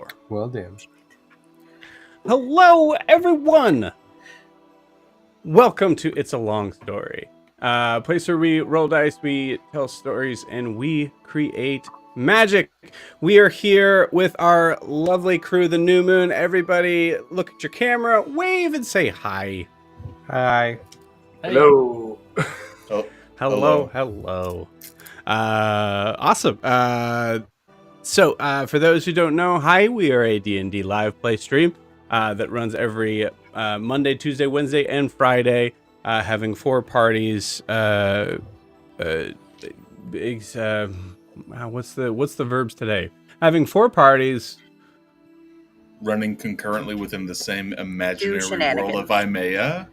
4. Well done. Hello, everyone. Welcome to It's a Long Story, a place where we roll dice, we tell stories, and we create magic. We are here with our lovely crew, the New Moon. Everybody, look at your camera, wave, and say hi. Hi. Hello. Hello. Awesome. So, for those who don't know, hi, we are a D&D live play stream that runs every Monday, Tuesday, Wednesday, and Friday, having 4 parties. What's the verbs today? Having 4 parties. Running concurrently within the same imaginary world of Imea.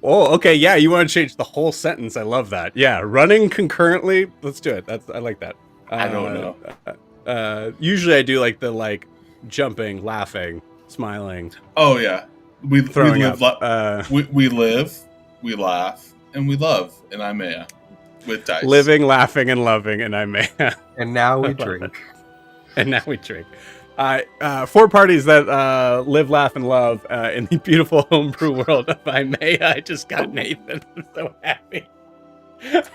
Oh, okay, yeah, you want to change the whole sentence. I love that. Yeah, running concurrently. Let's do it. I like that. I don't know. Usually I do like jumping, laughing, smiling. Oh yeah, we live, we laugh, and we love in Imea with dice. Living, laughing, and loving in Imea. And now we drink. And now we drink. 4 parties that live, laugh, and love in the beautiful homebrew world of Imea. I just got Nathan. I'm so happy.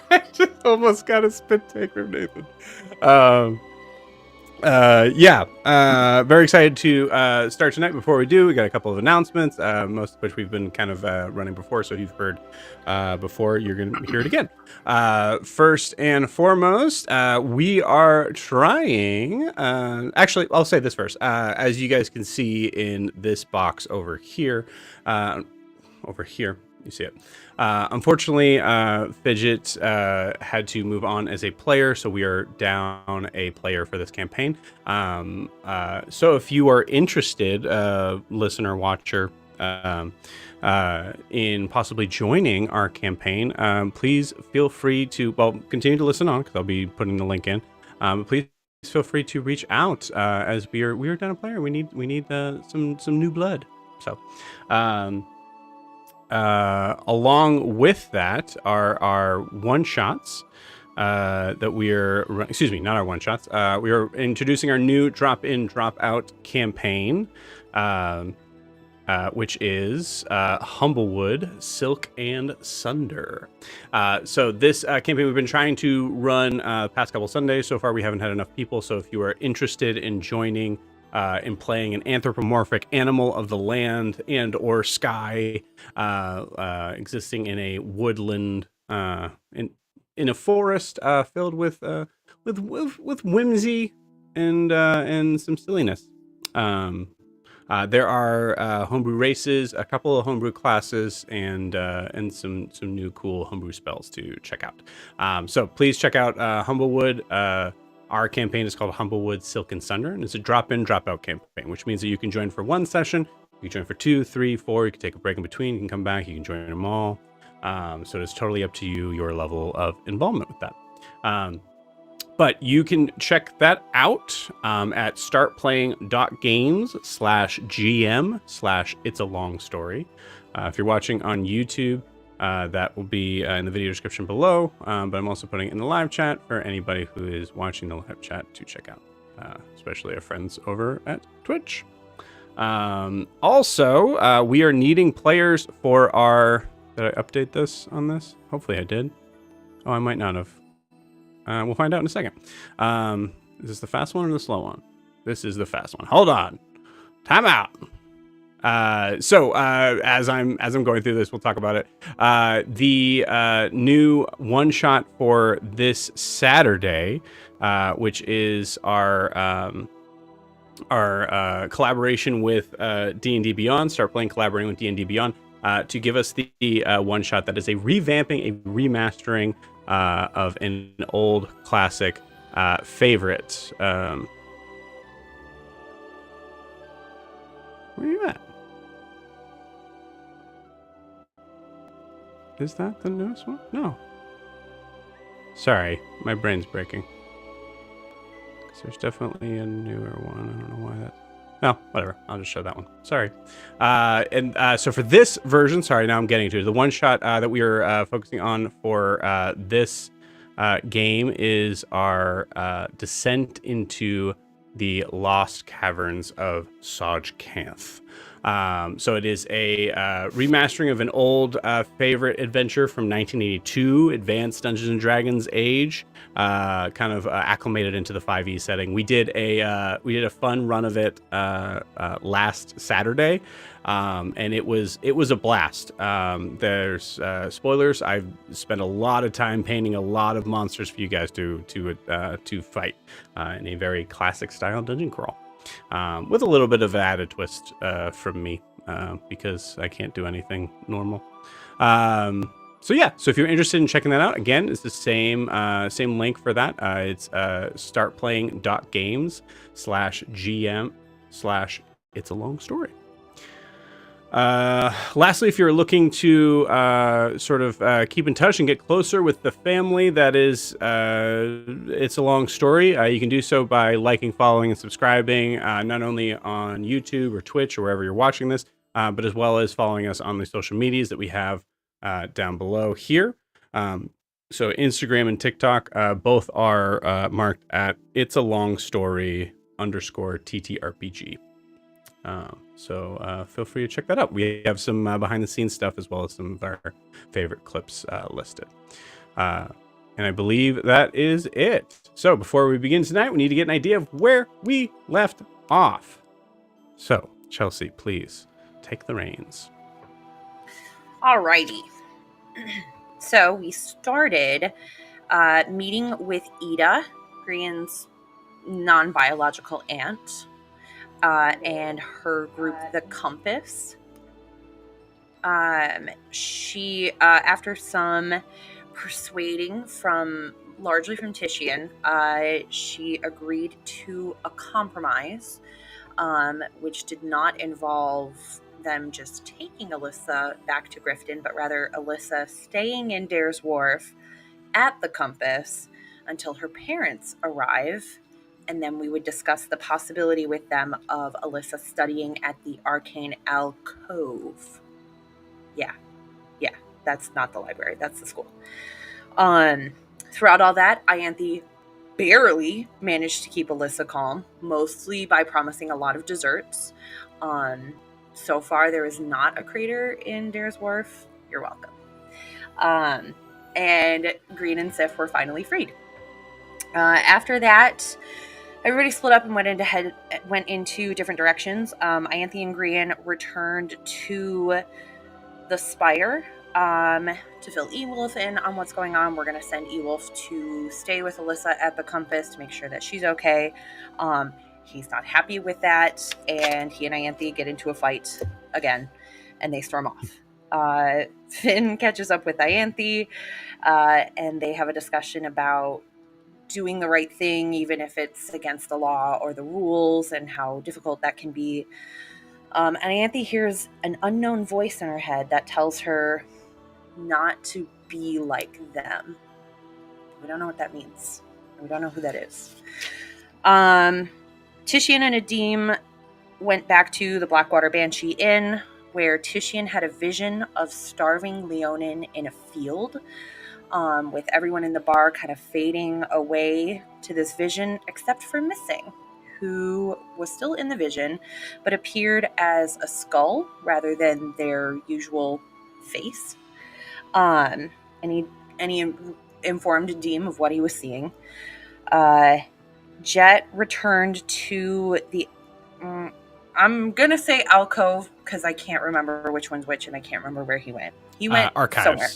I just almost got a spit take from Nathan. Very excited to start tonight. Before we do, we got a couple of announcements, most of which we've been kind of running before, so if you've heard before, you're going to hear it again. First and foremost, we are trying, actually, I'll say this first. As you guys can see in this box over here, you see it. Unfortunately, Fidget had to move on as a player, so we are down a player for this campaign. So if you are interested, listener, watcher, in possibly joining our campaign, please feel free to, continue to listen on, because I'll be putting the link in. Please feel free to reach out, as we are down a player. We need some new blood. So, along with that are our one-shots that not our one-shots. We are introducing our new drop-in, drop-out campaign, which is Humblewood, Silk, and Sunder. So this campaign we've been trying to run past couple Sundays. So far we haven't had enough people, so if you are interested in joining in playing an anthropomorphic animal of the land and or sky, existing in a woodland, in a forest filled with whimsy and some silliness. There are homebrew races, a couple of homebrew classes, and some new cool homebrew spells to check out. So please check out Humblewood. Our campaign is called Humblewood, Silk, and Sunder, and it's a drop-in, drop-out campaign, which means that you can join for 1 session, you can join for 2, 3, 4, you can take a break in between, you can come back, you can join them all. So it's totally up to you, your level of involvement with that. But you can check that out at startplaying.games/GM/It's a Long Story. If you're watching on YouTube, that will be in the video description below, but I'm also putting it in the live chat for anybody who is watching the live chat to check out, especially our friends over at Twitch. Also, we are needing players for our... Did I update this on this? Hopefully I did. Oh, I might not have. We'll find out in a second. Is this the fast one or the slow one? This is the fast one. Hold on. Time out. So as I'm going through this, we'll talk about it. The new one shot for this Saturday, which is our collaboration with D&D Beyond. Start playing, collaborating with D&D Beyond to give us the one shot that is a revamping, a remastering of an old classic favorite. Where are you at? Is that the newest one? No. Sorry, my brain's breaking. 'Cause there's definitely a newer one. I don't know why that... No, whatever. I'll just show that one. Sorry. So for this version, sorry, now I'm getting to it. The one shot that we are focusing on for this game is our Descent into The Lost Caverns of Sajkanth. So it is a remastering of an old favorite adventure from 1982, Advanced Dungeons and Dragons Age, kind of acclimated into the 5e setting. We did a fun run of it last Saturday, and it was a blast. There's spoilers. I've spent a lot of time painting a lot of monsters for you guys to fight in a very classic style dungeon crawl. With a little bit of an added twist from me, because I can't do anything normal. So if you're interested in checking that out, again, it's the same link for that. It's startplaying.games/GM/It's a Long Story. Lastly, if you're looking to keep in touch and get closer with the family that is It's a Long Story, you can do so by liking, following, and subscribing, not only on YouTube or Twitch or wherever you're watching this, but as well as following us on the social medias that we have down below here. So Instagram and TikTok both are marked at It's a Long Story _TTRPG. So feel free to check that out. We have some behind the scenes stuff as well as some of our favorite clips listed. And I believe that is it. So before we begin tonight, we need to get an idea of where we left off. So Chelsea, please take the reins. Alrighty. So we started meeting with Ida, Grian's non-biological aunt, and her group, the Compass. She, after some persuading largely from Titian, she agreed to a compromise, which did not involve them just taking Elissa back to Grifton, but rather Elissa staying in Dair's Wharf at the Compass until her parents arrive. And then we would discuss the possibility with them of Elissa studying at the Arcane Alcove. Yeah, that's not the library. That's the school. Throughout all that, Ianthe barely managed to keep Elissa calm, mostly by promising a lot of desserts. So far, there is not a crater in Dair's Wharf. You're welcome. And Grian and Sif were finally freed. After that, everybody split up and went into different directions. Ianthe and Grian returned to the Spire to fill Ewolf in on what's going on. We're going to send Ewolf to stay with Elissa at the Compass to make sure that she's okay. He's not happy with that, and he and Ianthe get into a fight again, and they storm off. Finn catches up with Ianthe, and they have a discussion about doing the right thing, even if it's against the law or the rules, and how difficult that can be. And Ianthe hears an unknown voice in her head that tells her not to be like them. We don't know what that means. We don't know who that is. Titian and Adim went back to the Blackwater Banshee Inn, where Titian had a vision of starving Leonin in a field, with everyone in the bar kind of fading away to this vision, except for Missing, who was still in the vision, but appeared as a skull rather than their usual face. And he informed Adim of what he was seeing. Jet returned to the... I'm going to say alcove, because I can't remember which one's which, and I can't remember where he went. He went Archives. somewhere.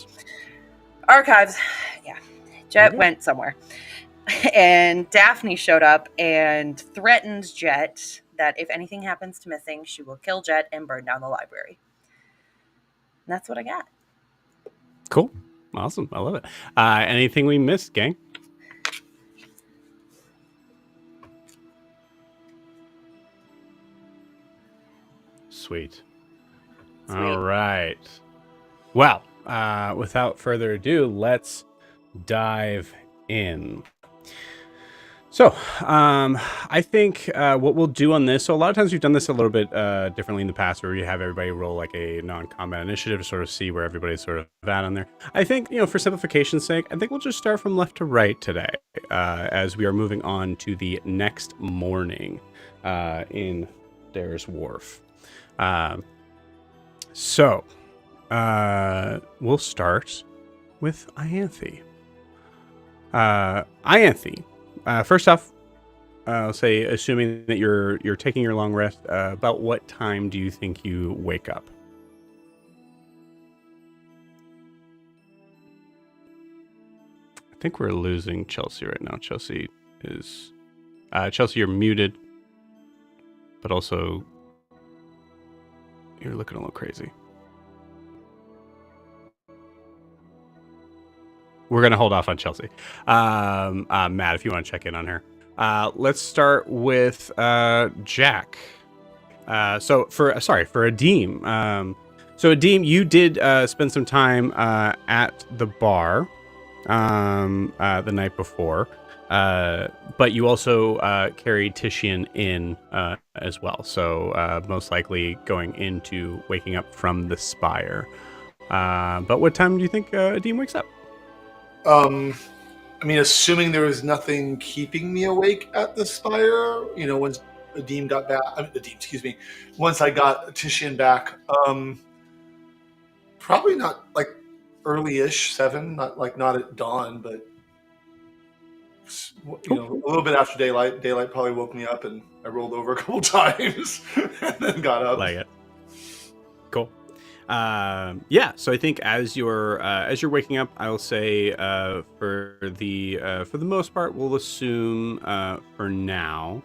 Archives. Yeah. Jet went somewhere. And Daphne showed up and threatened Jet that if anything happens to Missing, she will kill Jet and burn down the library. And that's what I got. Cool. Awesome. I love it. Anything we missed, gang? Sweet. All right. Well, without further ado, let's dive in. So, I think what we'll do on this. So, a lot of times we've done this a little bit differently in the past, where you have everybody roll like a non-combat initiative to sort of see where everybody's sort of at on there. I think, for simplification's sake, I think we'll just start from left to right today, as we are moving on to the next morning in Dair's Wharf. So, we'll start with Ianthe. Ianthe. First off, I'll say, assuming that you're taking your long rest, about what time do you think you wake up? I think we're losing Chelsea right now. Chelsea, you're muted, but also you're looking a little crazy. We're going to hold off on Chelsea. Matt, if you want to check in on her. Let's start with Jack. So for Adim. So Adim, you did spend some time at the bar the night before, but you also carried Titian in as well. So most likely going into waking up from the spire. But what time do you think Adim wakes up? Assuming there was nothing keeping me awake at the spire, once Adim got back, once I got Titian back, probably not like early-ish 7, not at dawn, but a little bit after daylight. Daylight probably woke me up, and I rolled over a couple times and then got up. Like it. Cool. So I think as you're waking up, I'll say for the most part, we'll assume for now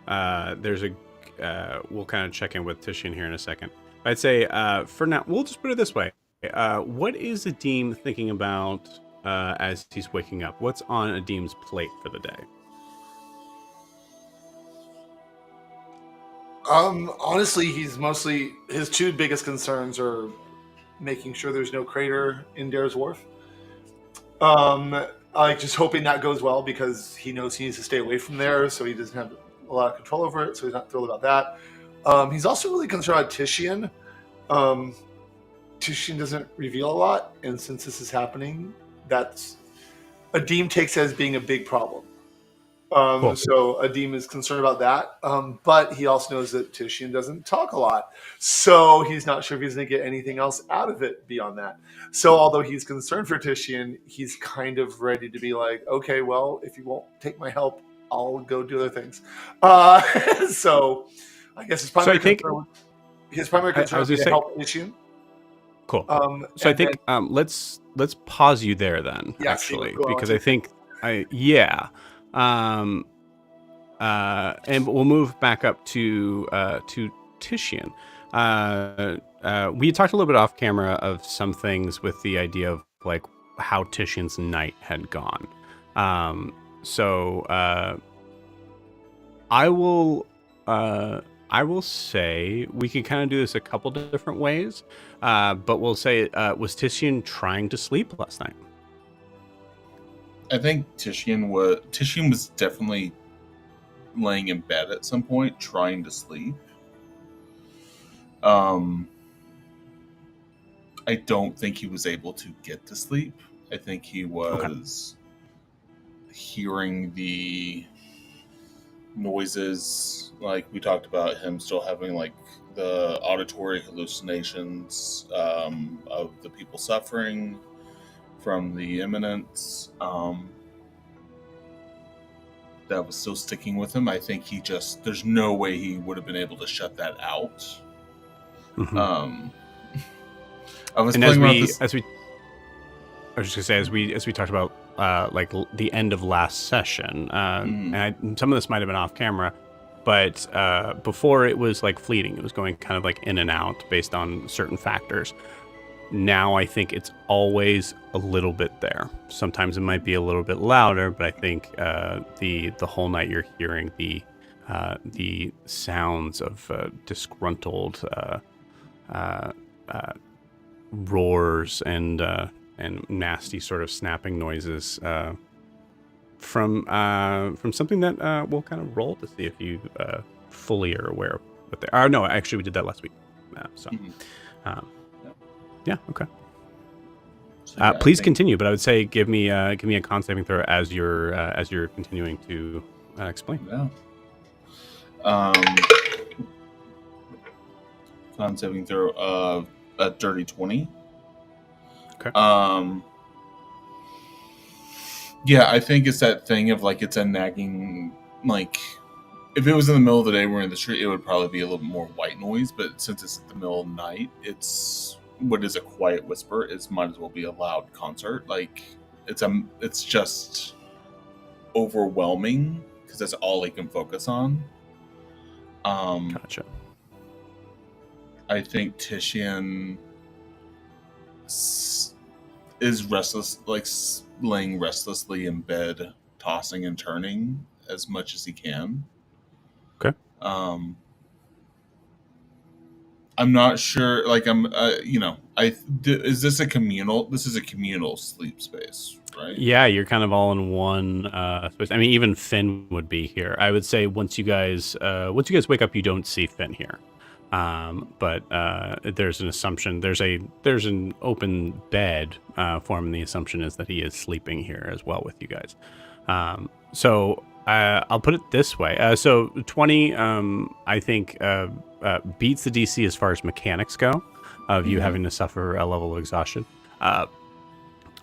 we'll kind of check in with Titian here in a second. I'd say for now, we'll just put it this way: what is Adim thinking about as he's waking up? What's on Adim's plate for the day? Honestly, his two biggest concerns are making sure there's no crater in Dair's Wharf. Just hoping that goes well, because he knows he needs to stay away from there, so he doesn't have a lot of control over it, so he's not thrilled about that. He's also really concerned about Titian. Titian doesn't reveal a lot, and since this is happening, that's Adim takes as being a big problem. Cool. So Adim is concerned about that, but he also knows that Titian doesn't talk a lot, so he's not sure if he's going to get anything else out of it beyond that. So although he's concerned for Titian, he's kind of ready to be like, okay, well, if you won't take my help, I'll go do other things. So I guess his primary concern is to help Titian. Cool. So I think let's pause you there then, because I think and we'll move back up to Titian. We talked a little bit off camera of some things with the idea of like how Titian's night had gone. So I will say we can kind of do this a couple different ways, but we'll say was Titian trying to sleep last night? I think Titian was definitely laying in bed at some point, trying to sleep. I don't think he was able to get to sleep. I think he was hearing the noises, like we talked about him still having like the auditory hallucinations of the people suffering from the imminence, that was still sticking with him. I think there's no way he would have been able to shut that out. Mm-hmm. I was just gonna say, as we talked about like the end of last session, and some of this might have been off camera, but before it was like fleeting. It was going kind of like in and out based on certain factors. Now I think it's always a little bit there. Sometimes it might be a little bit louder, but I think the whole night you're hearing the sounds of disgruntled roars and nasty sort of snapping noises from something that we'll kind of roll to see if you fully are aware of what they are. No, actually, we did that last week. Yeah. Okay. So, yeah, Please continue, but I would say give me a con saving throw as you're continuing to explain. Yeah. Con saving throw of a dirty 20. Okay. Yeah, I think it's that thing of like it's a nagging, like if it was in the middle of the day, we're in the street, it would probably be a little bit more white noise. But since it's at the middle of the night, it's what is a quiet whisper. It might as well be a loud concert. Like it's just overwhelming because that's all he can focus on. Gotcha. I think Titian is restless, like laying restlessly in bed, tossing and turning as much as he can. Okay. I'm not sure. Like is this a communal? This is a communal sleep space, right? Yeah, you're kind of all in one space. I mean, even Finn would be here. I would say once you guys wake up, you don't see Finn here. But there's an assumption. There's an open bed for him, and the assumption is that he is sleeping here as well with you guys. So I'll put it this way. So 20, I think, beats the DC as far as mechanics go, of you having to suffer a level of exhaustion.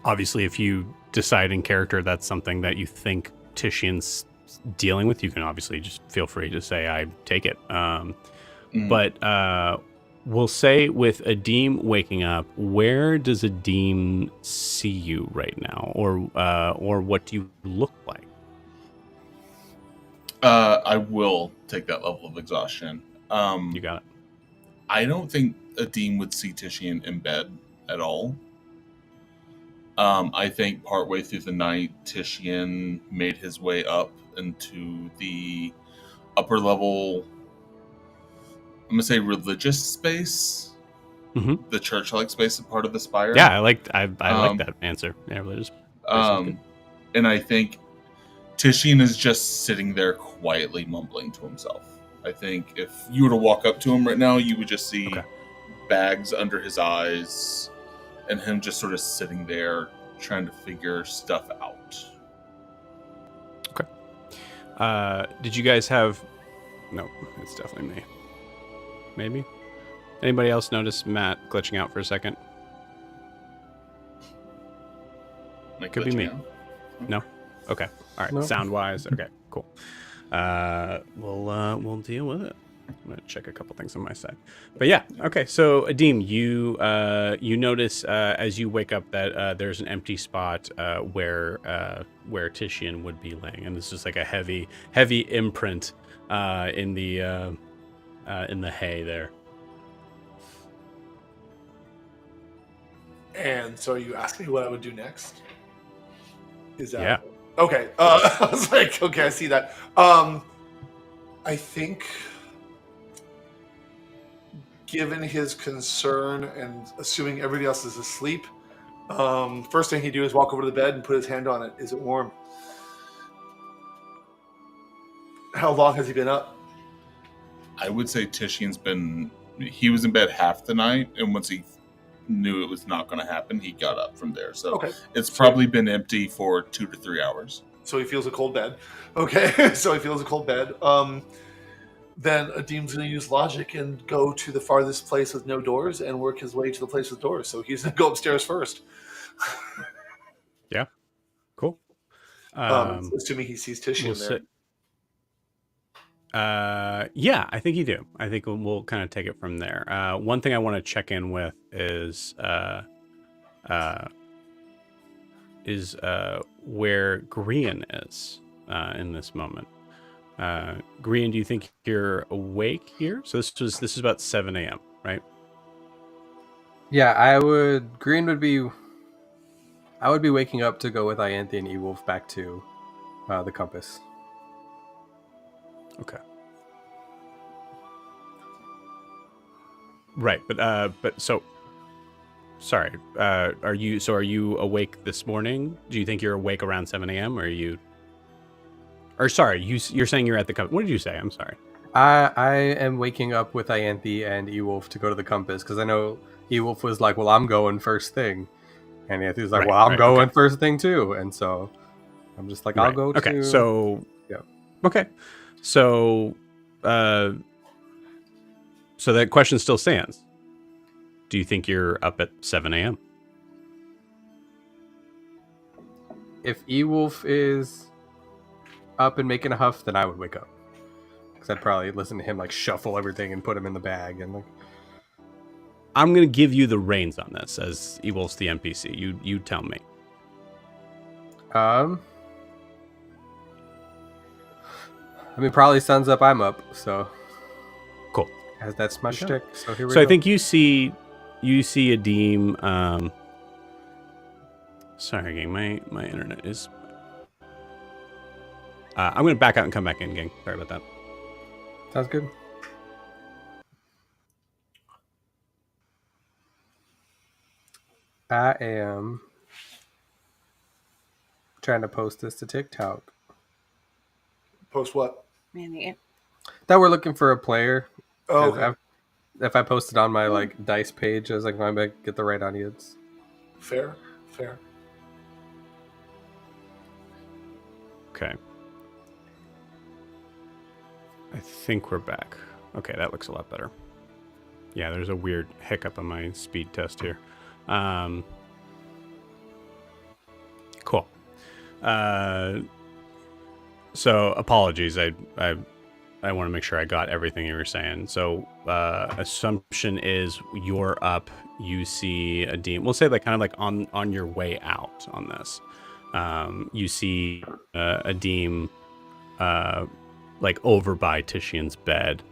Obviously, if you decide in character that's something that you think Titian's dealing with, you can obviously just feel free to say, I take it. But we'll say with Adim waking up, where does Adim see you right now? Or what do you look like? I will take that level of exhaustion. You got it. I don't think Adim would see Titian in bed at all. I think partway through the night, Titian made his way up into the upper level, I'm going to say religious space. Mm-hmm. The church-like space, a part of the spire. Yeah, I like that answer. Yeah, religious. And I think Titian is just sitting there quietly mumbling to himself. I think if you were to walk up to him right now, you would just see bags under his eyes and him just sort of sitting there trying to figure stuff out. Okay. Did you guys have... No, it's definitely me. Maybe? Anybody else notice Matt glitching out for a second? Could be me. No? Okay. All right. No. Sound-wise, okay, cool. We'll deal with it. I'm gonna check a couple things on my side, but yeah, okay. So Adim, you notice as you wake up that there's an empty spot where Titian would be laying, and it's just like a heavy imprint in the hay there. And so, are you asking me what I would do next? Is that Yeah? Okay. I was like, okay, I see that. I think, given his concern and assuming everybody else is asleep, first thing he'd do is walk over to the bed and put his hand on it. Is it warm? How long has he been up? I would say he was in bed half the night, and once he knew it was not going to happen, he got up from there. So it's probably been empty for 2 to 3 hours. So he feels a cold bed. Okay, so he feels a cold bed. Then Adim's going to use logic and go to the farthest place with no doors and work his way to the place with doors. So he's going to go upstairs first. Yeah. Cool. Assuming he sees Titian there. Yeah, I think you do. I think we'll kind of take it from there. One thing I want to check in with is where Grian is in this moment. Grian, do you think you're awake here? So this is about 7 a.m., right? Yeah, I would be waking up to go with Ianthe and Ewolf back to the compass. Okay. Right, but so sorry. Are you awake this morning? Do you think you're awake around 7 a.m. or are you? Or sorry, you're saying you're at the compass. What did you say? I'm sorry. I am waking up with Ianthe and Ewolf to go to the compass because I know Ewolf was like, "Well, I'm going first thing," and Ianthe was like, Right, "Well, I'm right, going okay. first thing too," and so I'm just like, "I'll Right. go Okay. too." So Yeah. Okay. So so that question still stands. Do you think you're up at 7 a.m.? If Ewolf is up and making a huff, then I would wake up because I'd probably listen to him like shuffle everything and put him in the bag and like. I'm gonna give you the reins on this as Ewolf's the NPC. You tell me. I mean, probably sun's up, I'm up, so Cool. as that's my Okay. shtick. So here we So go. I think you see Adim. Sorry, gang. My internet is. I'm gonna back out and come back in, gang. Sorry about that. Sounds good. I am trying to post this to TikTok. Post what? Maybe. That we're looking for a player. Oh, 'Cause okay. if I post it on my like dice page, I was like, I might get the right audience. Fair. Okay. I think we're back. Okay, that looks a lot better. Yeah, there's a weird hiccup on my speed test here. Cool. So apologies. I want to make sure I got everything you were saying. So assumption is you're up. You see Adim. We'll say like kind of like on your way out on this. You see Adim like over by Titian's bed,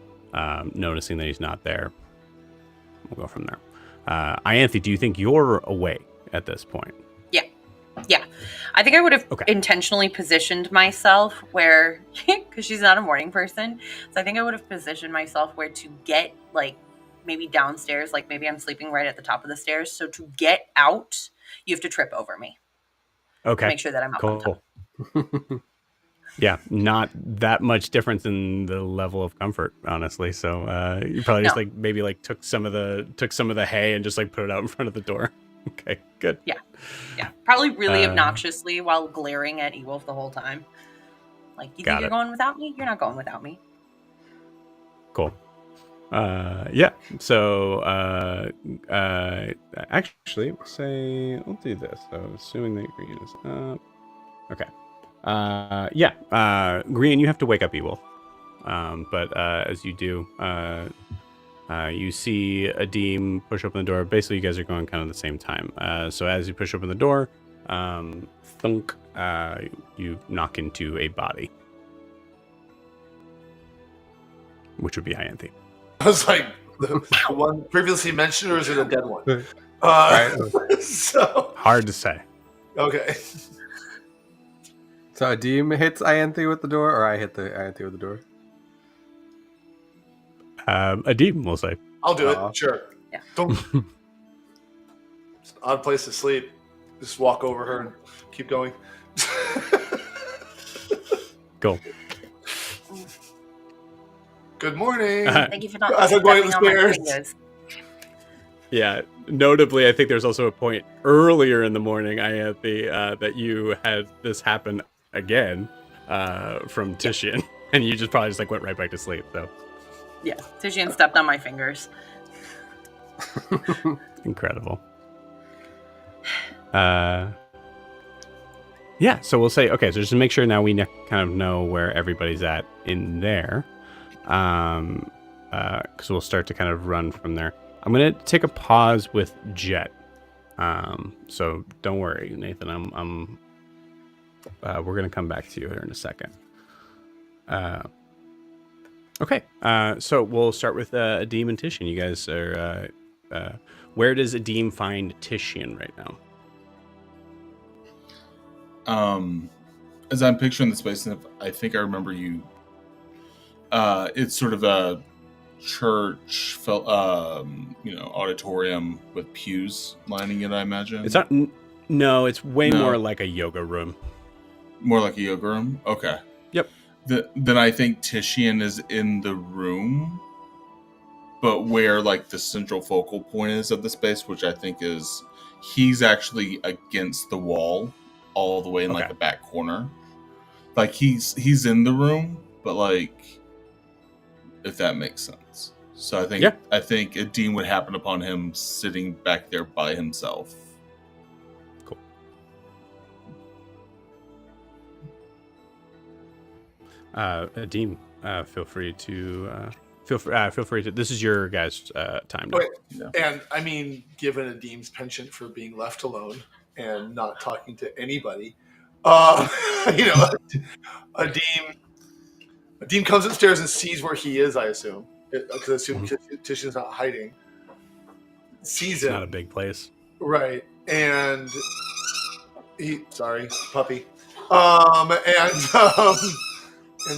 noticing that he's not there. We'll go from there. Ianthe, do you think you're awake at this point? Yeah. I think I would have Okay. intentionally positioned myself where, because she's not a morning person. So I think I would have positioned myself where to get like maybe downstairs, like maybe I'm sleeping right at the top of the stairs. So to get out, you have to trip over me. Okay. Make sure that I'm up on top. Cool. Yeah, not that much difference in the level of comfort, honestly. So you probably just No. like maybe like took some of the hay and just like put it out in front of the door. Okay, good. Yeah. Probably really obnoxiously while glaring at Ewolf the whole time. Like, you think you're going without me? You're not going without me. Cool. Yeah. So actually, we'll do this. So assuming that Green is up. Okay. Yeah. Green, you have to wake up Ewolf. But as you do, you see Adim push open the door. Basically, you guys are going kind of the same time. So as you push open the door, thunk, you knock into a body, which would be Ianthe. I was like, the one previously mentioned, or is it a dead one? Right. So Hard to say. okay. So Adim hits Ianthe with the door, or I hit the Ianthe with the door? Adim, we'll say. I'll do it. Sure. Yeah. Don't. It's an odd place to sleep. Just walk over her and keep going. Cool. Good morning. Thank you for not As I'm going stepping on my upstairs. fingers. Yeah. Notably, I think there's also a point earlier in the morning, Ianthe, that you had this happen again from Titian, and you just probably just like went right back to sleep. So Yeah. Titian stepped on my fingers. incredible. Yeah. So we'll say okay. So just to make sure now we kind of know where everybody's at in there, because we'll start to kind of run from there. I'm gonna take a pause with Jet. So don't worry, Nathan. We're gonna come back to you here in a second. Okay. So we'll start with Adim and Titian. You guys are. Where does Adim find Titian right now? As I'm picturing the space, and I think I remember you. It's sort of a church, auditorium with pews lining it. I imagine It's not. No, it's way more like a yoga room. more like a yoga room. Okay. Yep. Then I think Titian is in the room, but where like the central focal point is of the space, which I think is he's actually against the wall, all the way in like Okay. the back corner. Like he's in the room, but like if that makes sense. So I think a dean would happen upon him sitting back there by himself. Cool. Dean, feel free to feel free to. This is your guys' time now. Okay. Yeah. And I mean, given Adim's penchant for being left alone and not talking to anybody, you know, Adim comes upstairs and sees where he is. I assume because I assume Titian's not hiding. Sees It's him. not a big place. Right, and puppy, and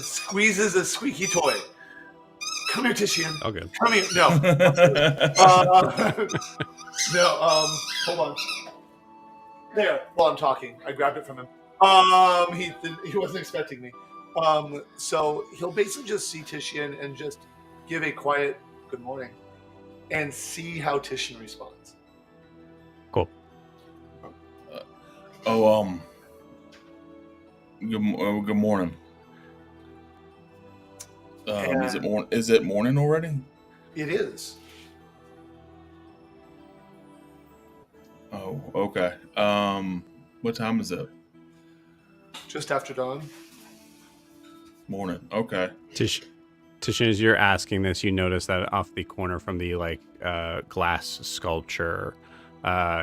squeezes a squeaky toy. Come here, Titian. Okay. Come here. No. Hold on. There, while I'm talking, I grabbed it from him. He wasn't expecting me. So he'll basically just see Titian and just give a quiet good morning and see how Titian responds. Cool. Good morning. Is it morning already? It is. Oh, okay. What time is it? Just after dawn. Morning. Okay. Titian, as you're asking this, you notice that off the corner from the glass sculpture,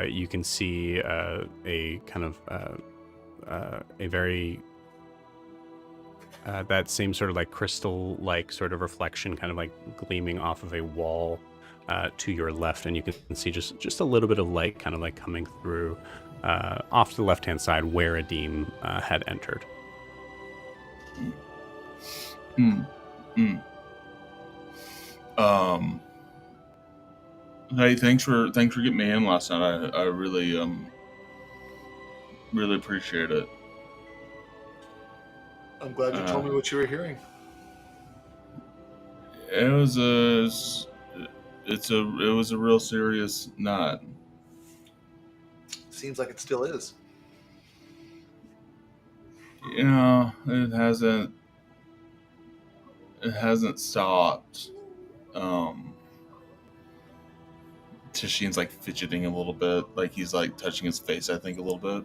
you can see a kind of a very that same sort of like crystal-like sort of reflection, kind of like gleaming off of a wall to your left, and you can see just a little bit of light, kind of like coming through off to the left-hand side where Adim had entered. Hey, thanks for getting me in last night. I really appreciate it. I'm glad you told me what you were hearing. It was a real serious night. Seems like it still is. Yeah, it hasn't stopped. Titian's like fidgeting a little bit, like he's like touching his face, I think, a little bit.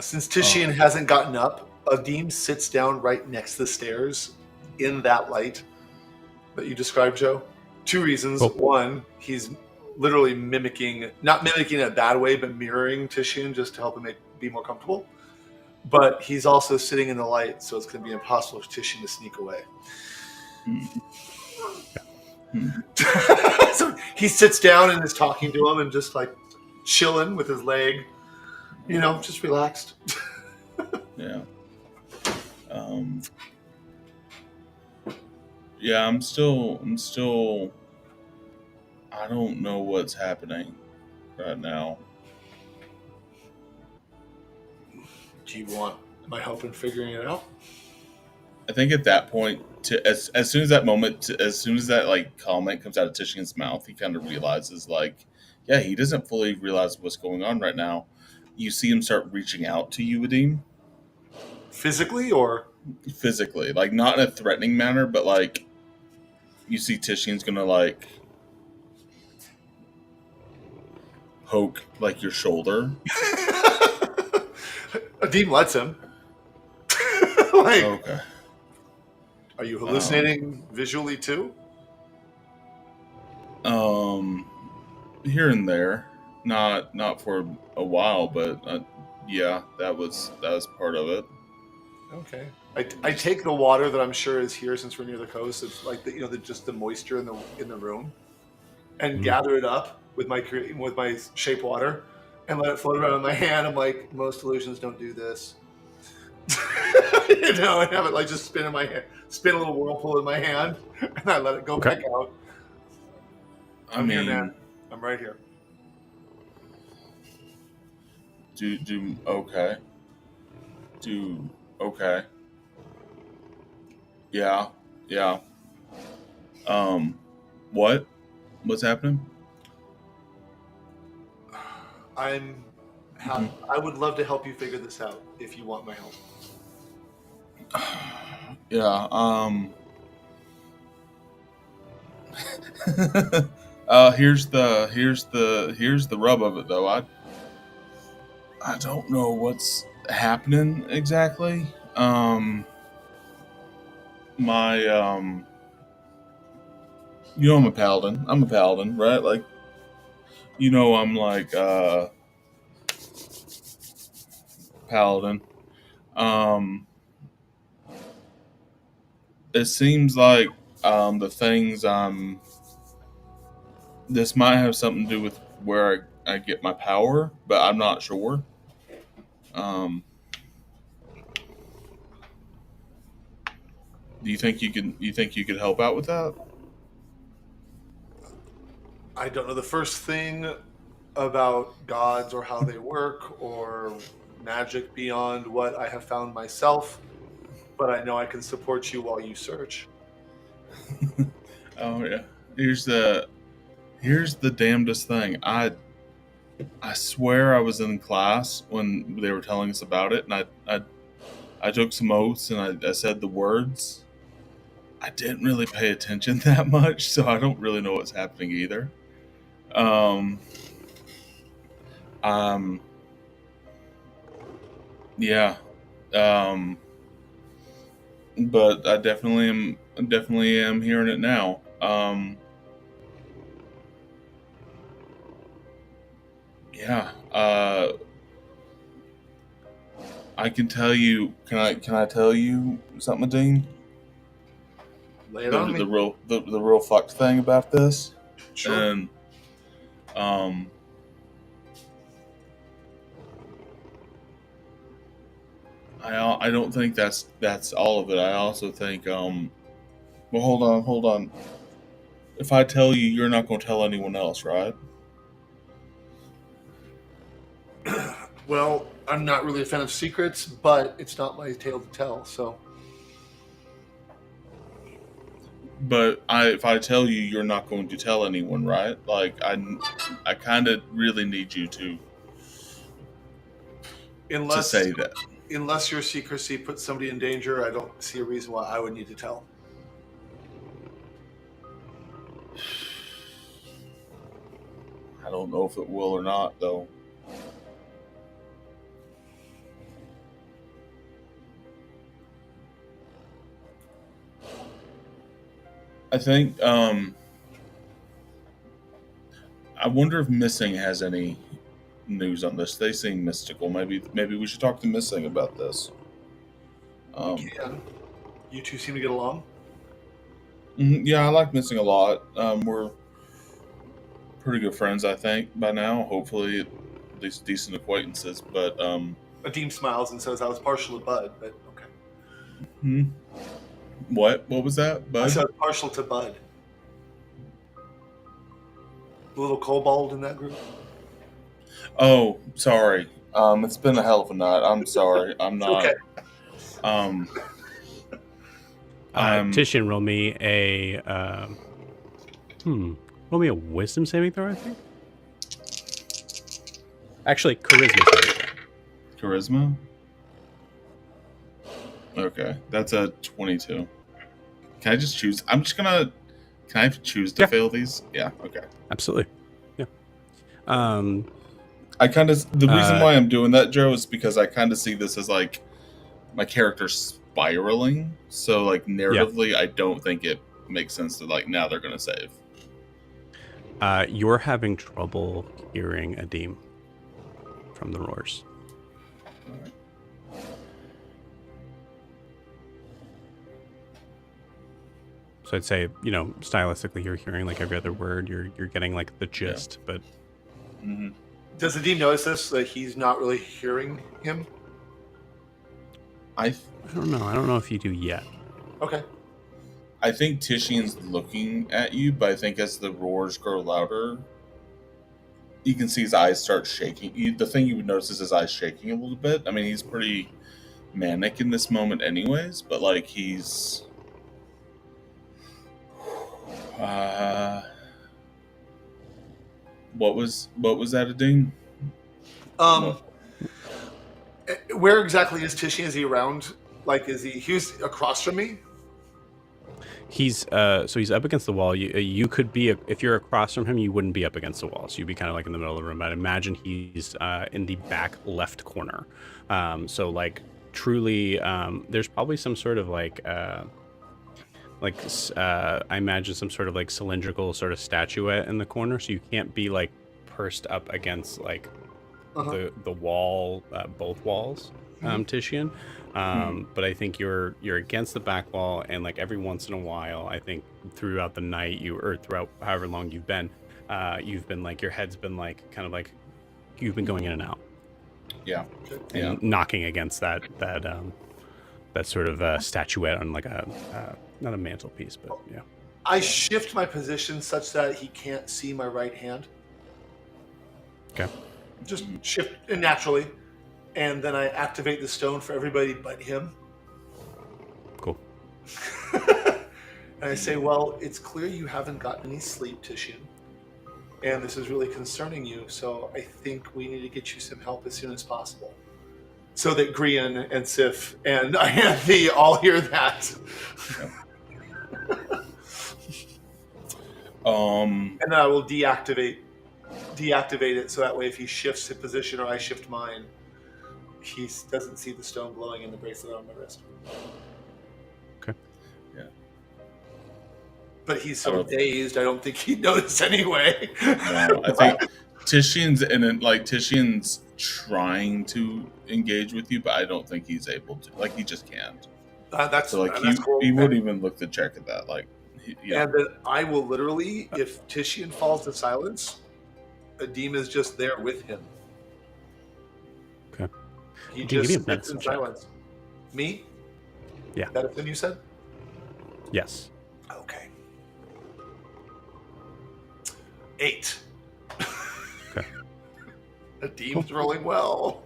Since Titian hasn't gotten up, Adim sits down right next to the stairs in that light that you described, Joe. Two reasons. Cool. One, he's literally not mimicking in a bad way, but mirroring Titian just to help him be more comfortable. But he's also sitting in the light, so it's going to be impossible for Titian to sneak away. So he sits down and is talking to him and just like chilling with his leg, just relaxed. Yeah. Yeah, I'm still I don't know what's happening right now. Do you want my help in figuring it out? I think at that point, as soon as that like comment comes out of Titian's mouth, he kind of realizes like, yeah, he doesn't fully realize what's going on right now. You see him start reaching out to you, Adim. Physically or? Physically, like not in a threatening manner, but like you see Titian's gonna like poke like your shoulder. Adim lets him. Like, okay. Are you hallucinating visually too? Here and there, not for a while, but yeah, that was part of it. Okay. I take the water that I'm sure is here since we're near the coast. It's like just the moisture in the room, and gather it up with my shape water, and let it float around in my hand. I'm like, most illusions don't do this. And have it like just spin in my hand, spin a little whirlpool in my hand, and I let it go back out. I'm here, man. I'm right here. Okay. Yeah, yeah. What? What's happening? I would love to help you figure this out if you want my help. Yeah. Here's the rub of it, though. I don't know what's happening exactly. My I'm a paladin. I'm a paladin, right? Like, I'm like paladin. Um, it seems like the things this might have something to do with where I get my power, but I'm not sure. Um, do you think you could help out with that? I don't know the first thing about gods or how they work or magic beyond what I have found myself, but I know I can support you while you search. Oh yeah. Here's the damnedest thing. I swear I was in class when they were telling us about it, and I took some oaths and I said the words. I didn't really pay attention that much, so I don't really know what's happening either. Um, um, yeah. But I definitely am hearing it now. Yeah. I can tell you. Can I tell you something, Dean? Lay it on me. The real fucked thing about this, Sure. and I don't think that's all of it. I also think well, hold on. If I tell you, you're not going to tell anyone else, right? Well, I'm not really a fan of secrets, but it's not my tale to tell, so. But if I tell you, you're not going to tell anyone, right? Like I kind of really need you to say that. Unless your secrecy puts somebody in danger, I don't see a reason why I would need to tell. I don't know if it will or not, though. I think I wonder if Missing has any news on this. They seem mystical. Maybe we should talk to Missing about this. You two seem to get along? Yeah, I like Missing a lot. We're pretty good friends, I think, by now. Hopefully, at least decent acquaintances. But Adim smiles and says, I was partial to Bud, but okay. What was that, Bud? I said I was partial to Bud. The little kobold in that group. Oh, sorry. It's been a hell of a night. I'm sorry. I'm not. Okay. Titian, roll me a wisdom saving throw, I think. Actually, charisma saving throw. Charisma? Okay, that's a 22. Can I just choose? Can I choose to fail these? Yeah, okay. Absolutely. Yeah. I kind of, the reason why I'm doing that, Joe, is because I kind of see this as like my character spiraling. So like narratively, I don't think it makes sense to like, now they're going to save. You're having trouble hearing Adim from the roars. Right. So I'd say, stylistically, you're hearing like every other word. You're getting like the gist, but. Mm-hmm. Does Adim notice this, that he's not really hearing him? I don't know. I don't know if you do yet. Okay. I think Titian's looking at you, but I think as the roars grow louder, you can see his eyes start shaking. The thing you would notice is his eyes shaking a little bit. I mean, he's pretty manic in this moment anyways, but like he's What was that, Adine? Where exactly is Titian? Is he around? Like, he's across from me? He's so he's up against the wall. You could be if you're across from him, you wouldn't be up against the wall. So you'd be kind of like in the middle of the room. I'd imagine he's in the back left corner. So like truly, there's probably some sort of I imagine some sort of like cylindrical sort of statuette in the corner. So you can't be like pursed up against like the wall, both walls, Titian. But I think you're against the back wall, and like every once in a while, I think throughout the night or throughout however long you've been like your head's been like kind of like you've been going in and out. Yeah. And knocking against that sort of statuette on like not a mantelpiece, but yeah. I shift my position such that he can't see my right hand. Okay. Just shift naturally. And then I activate the stone for everybody but him. Cool. And I say, well, it's clear you haven't gotten any sleep, Titian. And this is really concerning you, so I think we need to get you some help as soon as possible. So that Grian and Sif and Ianthe all hear that. And then I will deactivate it, so that way if he shifts his position or I shift mine, he doesn't see the stone glowing in the bracelet on my wrist. Okay. Yeah. But he's so dazed, I don't think he'd notice anyway. No, I think Titian's Titian's trying to engage with you, but I don't think he's able to. Like, he just can't. That's cool. He wouldn't even look to check at that. Like, yeah. And then I will literally, if Titian falls to silence, Adim is just there with him. Okay. He just sits in silence. Me? Yeah. That's what you said? Yes. Okay. 8. Okay. Adim's rolling well.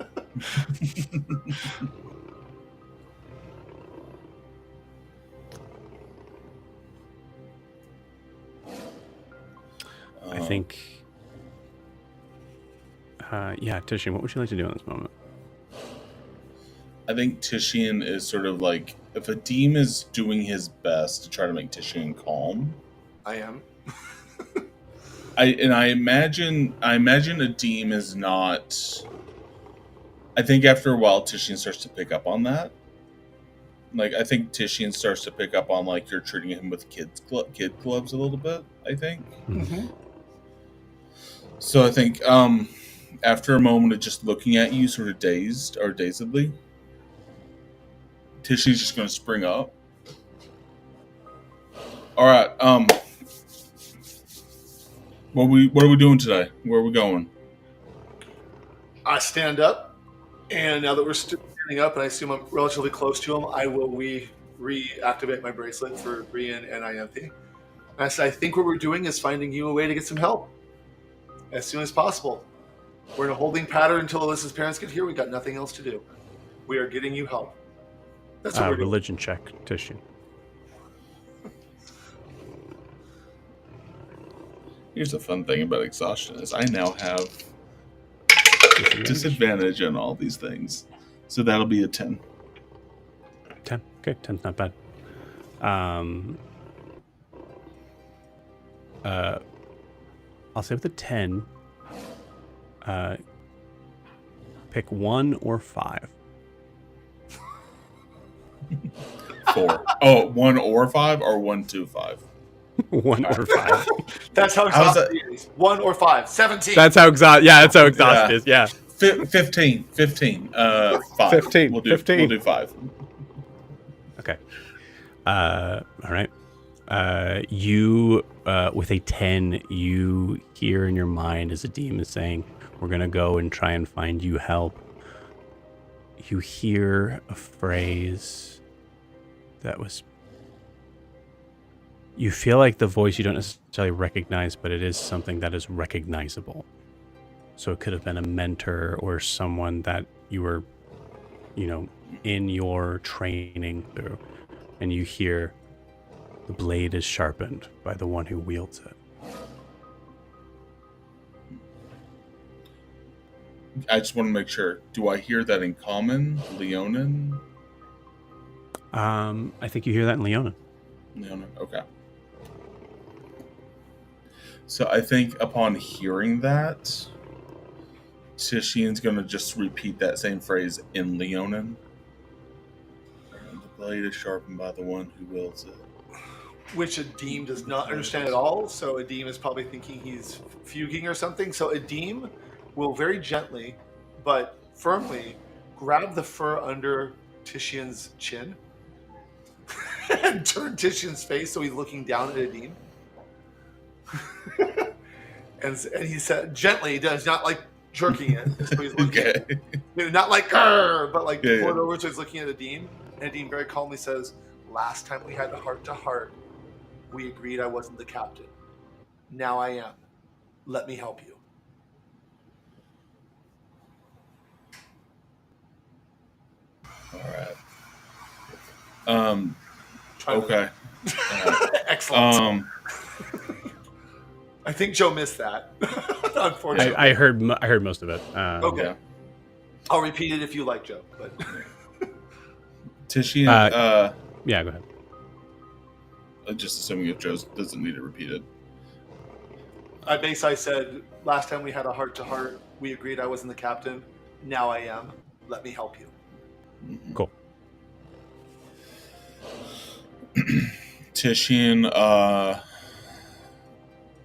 I think... yeah, Titian, what would you like to do in this moment? I think Titian is sort of like, if Adim is doing his best to try to make Titian calm. I am. I imagine Adim is not. I think after a while Titian starts to pick up on that. Like, I think Titian starts to pick up on like you're treating him with kid gloves a little bit. I think. Mm-hmm. So I think after a moment of just looking at you, sort of dazed or dazedly, Titian's just going to spring up. All right. What are we doing today? Where are we going? I stand up, and now that we're standing up, and I assume I'm relatively close to him, I will reactivate my bracelet for Brian and Ianthe. I said, I think what we're doing is finding you a way to get some help as soon as possible. We're in a holding pattern until Elissa's parents get here. We got nothing else to do. We are getting you help. That's what we're doing. Religion check, Titian. Here's the fun thing about exhaustion is I now have disadvantage on all these things. So that'll be a 10. 10. Okay, 10's not bad. I'll say with a 10, pick 1 or 5. 4. Oh, 1 or 5 or 1, 2, 5? 1 or 5. That's how exhausted it is. 1 or 5. 17. That's how exhausted. Yeah, that's how exhausted it is. Yeah. 15. 5. 15. We'll do 15. We'll do 5. Okay. All right. You with a 10, you hear in your mind as a demon saying, "We're gonna go and try and find you help." You hear a phrase that was. You feel like the voice you don't necessarily recognize, but it is something that is recognizable. So it could have been a mentor or someone that you were, in your training through. And you hear, The blade is sharpened by the one who wields it. I just want to make sure. Do I hear that in Common, Leonin? I think you hear that in Leonin. Leonin, okay. So I think upon hearing that, Titian's going to just repeat that same phrase in Leonin. The blade is sharpened by the one who wields it. Which Adim does not understand at all. So Adim is probably thinking he's fuging or something. So Adim will very gently but firmly grab the fur under Titian's chin and turn Titian's face so he's looking down at Adim. and he said gently, does not like jerking it. So he's looking, Okay. not like grrr, but like Yeah, pull it yeah. over, so he's looking at Adim. And Adim very calmly says, "Last time we had a heart-to-heart, we agreed I wasn't the captain. Now I am. Let me help you." All right. Okay. Excellent. I think Joe missed that. Unfortunately, I heard most of it. okay. Yeah. I'll repeat it if you like, Joe. But Titian, Yeah, go ahead. just assuming if Joe doesn't need it repeated. I said, last time we had a heart-to-heart, we agreed I wasn't the captain. Now I am. Let me help you. Cool. Titian, I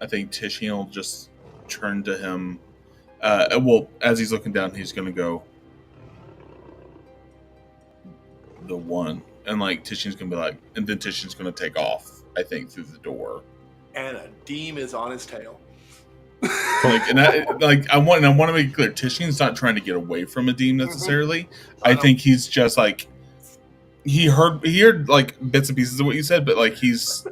think Titian will just turn to him. Well, as he's looking down, he's going to go, the one. And like Titian's going to be like, and then Titian's going to take off, I think, through the door. And Adim is on his tail. I want to make it clear, Titian's not trying to get away from Adim necessarily. Mm-hmm. I think he's just like, he heard like bits and pieces of what you said, but like he's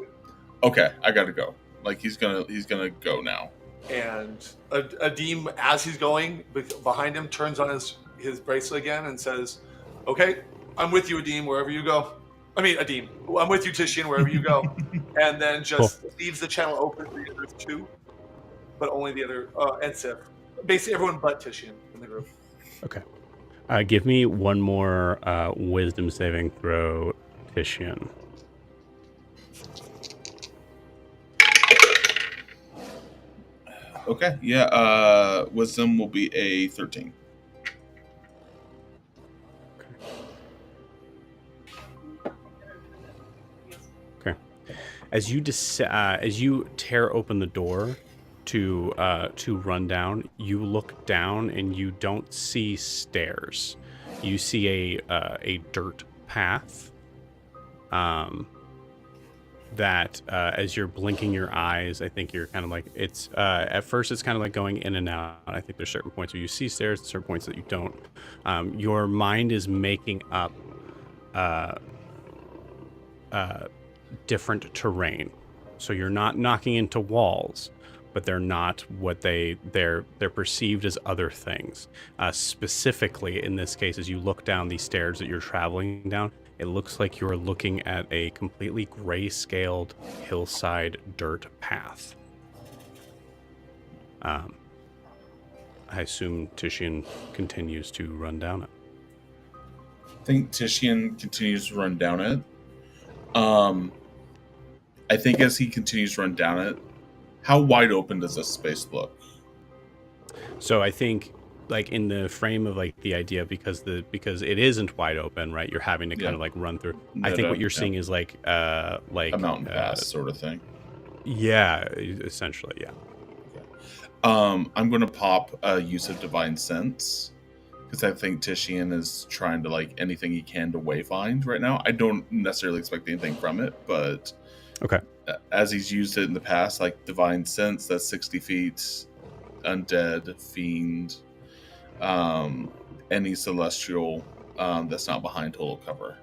okay. I gotta go. Like he's gonna go now. And Adim, as he's going behind him, turns on his bracelet again and says, "Okay, I'm with you, Adim, wherever you go. I mean, Adim, I'm with you, Titian, wherever you go." And then just leaves the channel open for the other two, but only the other and Sif. Basically, everyone but Titian in the group. Okay. Give me one more wisdom saving throw, Titian. Okay, yeah. Wisdom will be a 13. Okay. As you tear open the door to run down, you look down and you don't see stairs. You see a dirt path. That as you're blinking your eyes, I think you're kind of like it's at first it's kind of like going in and out. I think there's certain points where you see stairs, and certain points that you don't. Your mind is making up different terrain, so you're not knocking into walls, but they're not what they're perceived as other things. Specifically, in this case, as you look down these stairs that you're traveling down, it looks like you're looking at a completely gray-scaled hillside dirt path. I assume Titian continues to run down it. I think Titian continues to run down it. I think as he continues to run down it, how wide open does this space look? So I think, like in the frame of like the idea, because it isn't wide open, right? You're having to kind of like run through. I think what you're seeing is like a mountain pass sort of thing. Yeah, essentially, yeah. Okay. I'm going to pop a use of divine sense because I think Titian is trying to like anything he can to wayfind right now. I don't necessarily expect anything from it, but okay. As he's used it in the past, like divine sense, that's 60 feet, undead, fiend, any celestial that's not behind total cover.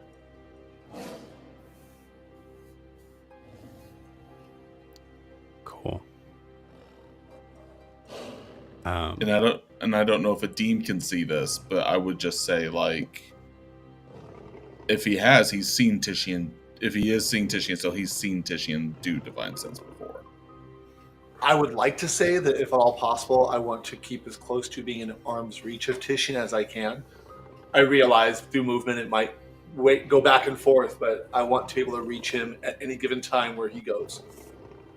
Cool. And I don't know if Adim can see this, but I would just say like, if he has, he's seen Titian if he is seeing Titian, so he's seen Titian do divine sense before. I would like to say that if at all possible, I want to keep as close to being in arm's reach of Titian as I can. I realize through movement it might go back and forth, but I want to be able to reach him at any given time where he goes.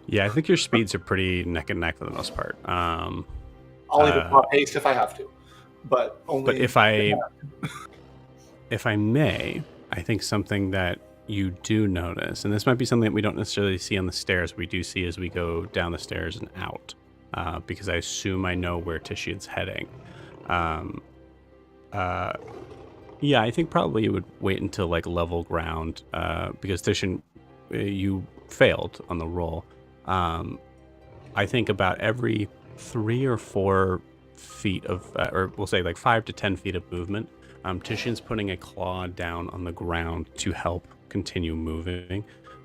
Yeah, I think your speeds are pretty neck and neck for the most part. I'll even pop haste if I have to, but only. But if I may, I think something that you do notice, and this might be something that we don't necessarily see on the stairs, we do see as we go down the stairs and out, because I assume I know where Titian's heading. Yeah, I think probably you would wait until like level ground, because Titian, you failed on the roll. I think about every 3 or 4 feet of, or we'll say like 5 to 10 feet of movement, Titian's putting a claw down on the ground to help continue moving,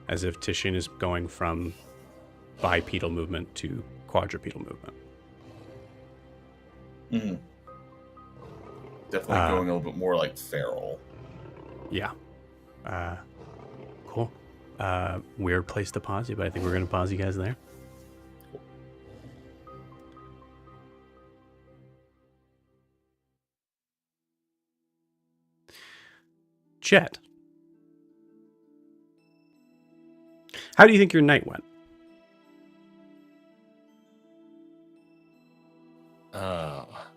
as if Titian is going from bipedal movement to quadrupedal movement. Mm-hmm. Definitely going a little bit more like feral. Yeah. Cool. Weird place to pause you, but I think we're going to pause you guys there. Jet, how do you think your night went?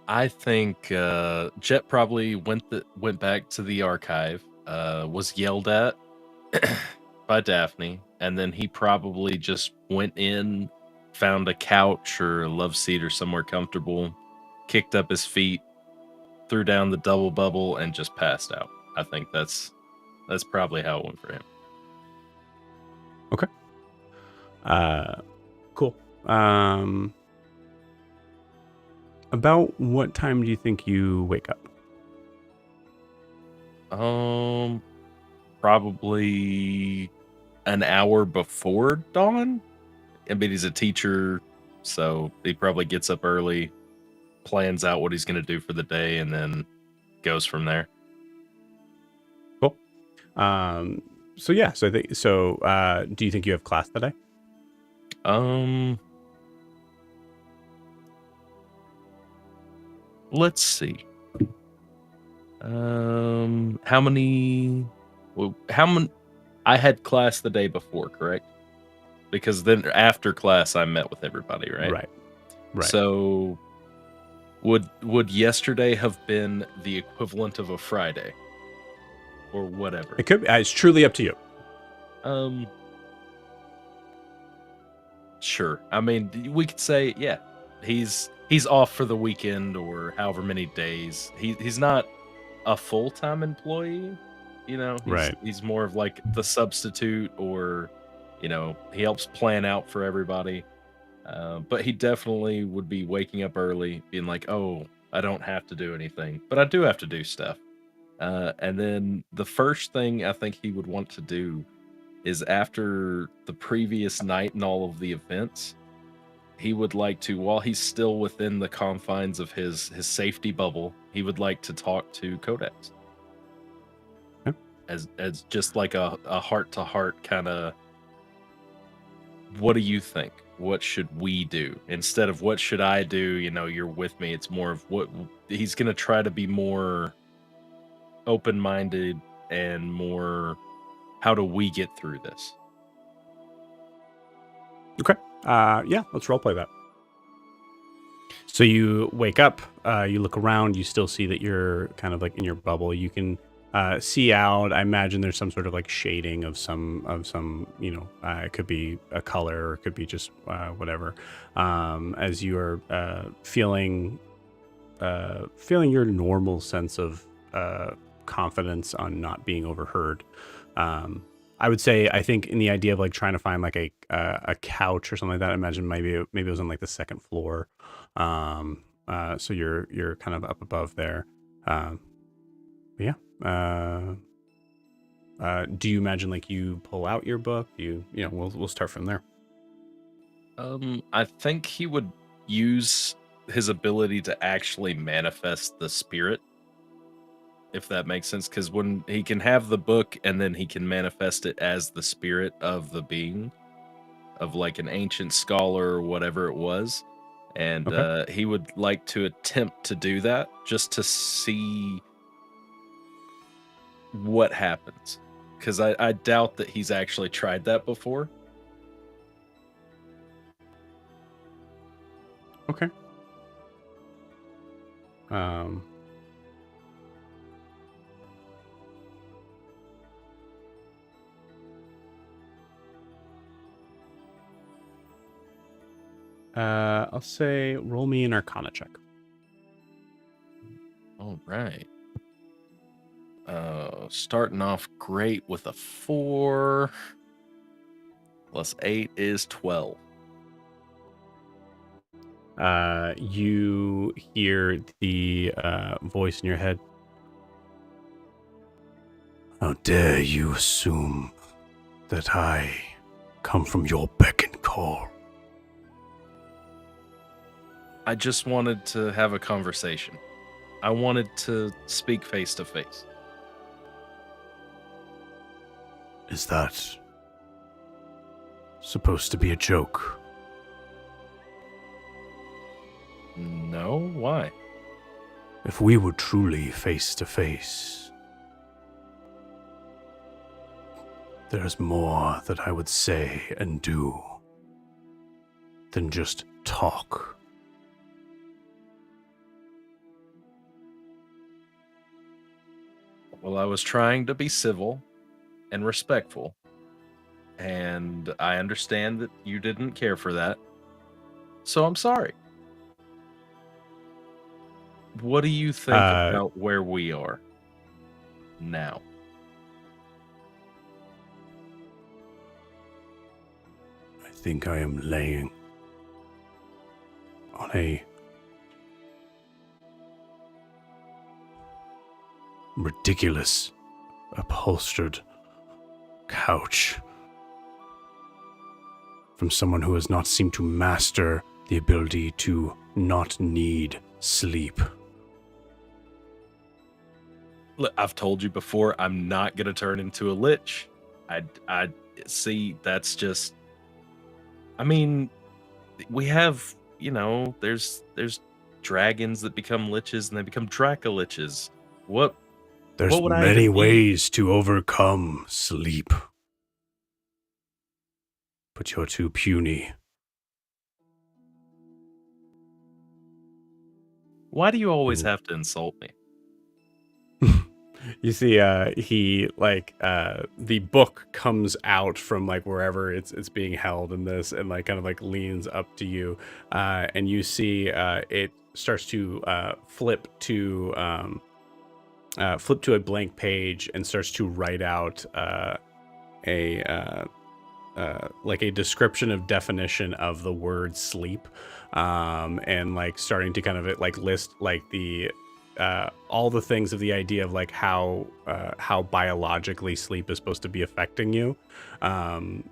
I think Jet probably went back to the archive, was yelled at by Daphne, and then he probably just went in, found a couch or a love seat or somewhere comfortable, kicked up his feet, threw down the double bubble, and just passed out. I think that's probably how it went for him. Okay. Cool. About what time do you think you wake up? Probably an hour before dawn. I mean, he's a teacher, so he probably gets up early, plans out what he's going to do for the day, and then goes from there. Cool. So yeah, so I think so. Do you think you have class today? Let's see. How many? I had class the day before, correct? Because then after class, I met with everybody, right? Right. So, would yesterday have been the equivalent of a Friday, or whatever? It could be. It's truly up to you. Sure. I mean, we could say, yeah, he's off for the weekend or however many days. He's not a full-time employee, you know. Right. He's more of like the substitute, or he helps plan out for everybody. But he definitely would be waking up early, being like, oh, I don't have to do anything, but I do have to do stuff. And then the first thing I think he would want to do is, after the previous night and all of the events, he would like to, while he's still within the confines of his safety bubble, he would like to talk to Codex. Okay. As just like a heart-to-heart kind of, what do you think? What should we do? Instead of what should I do? You're with me. It's more of what he's going to try to be more open-minded and more, how do we get through this? Okay. Yeah, let's roleplay that. So you wake up, you look around, you still see that you're kind of like in your bubble. You can see out. I imagine there's some sort of like shading of some, it could be a color, or it could be just whatever. As you are feeling your normal sense of confidence on not being overheard. I would say, I think in the idea of like trying to find like a couch or something like that, I imagine maybe it was on like the second floor. So you're kind of up above there. Yeah. Do you imagine like you pull out your book? We'll start from there. I think he would use his ability to actually manifest the spirit if that makes sense, because when he can have the book and then he can manifest it as the spirit of the being, of like an ancient scholar or whatever it was. And Okay. he would like to attempt to do that just to see what happens. Because I doubt that he's actually tried that before. Okay. I'll say roll me an Arcana check. All right. Starting off great with a 4 plus 8 is 12. You hear the voice in your head. How dare you assume that I come from your beck and call? I just wanted to have a conversation. I wanted to speak face to face. Is that supposed to be a joke? No? Why? If we were truly face to face, there's more that I would say and do than just talk. Well, I was trying to be civil and respectful, and I understand that you didn't care for that, so I'm sorry. What do you think about where we are now? I think I am laying on a ridiculous upholstered couch from someone who has not seemed to master the ability to not need sleep. Look, I've told you before, I'm not gonna turn into a lich. I see. That's just. I mean, we have, there's dragons that become liches and they become Dracoliches. What? There's What would I many even need? ways to overcome sleep. But you're too puny. Why do you always have to insult me? You see, the book comes out from like wherever it's being held in this, and like kind of like leans up to you, and you see it starts to flip to a blank page and starts to write out a description of definition of the word sleep, and like starting to kind of like list like the all the things of the idea of like how biologically sleep is supposed to be affecting you, and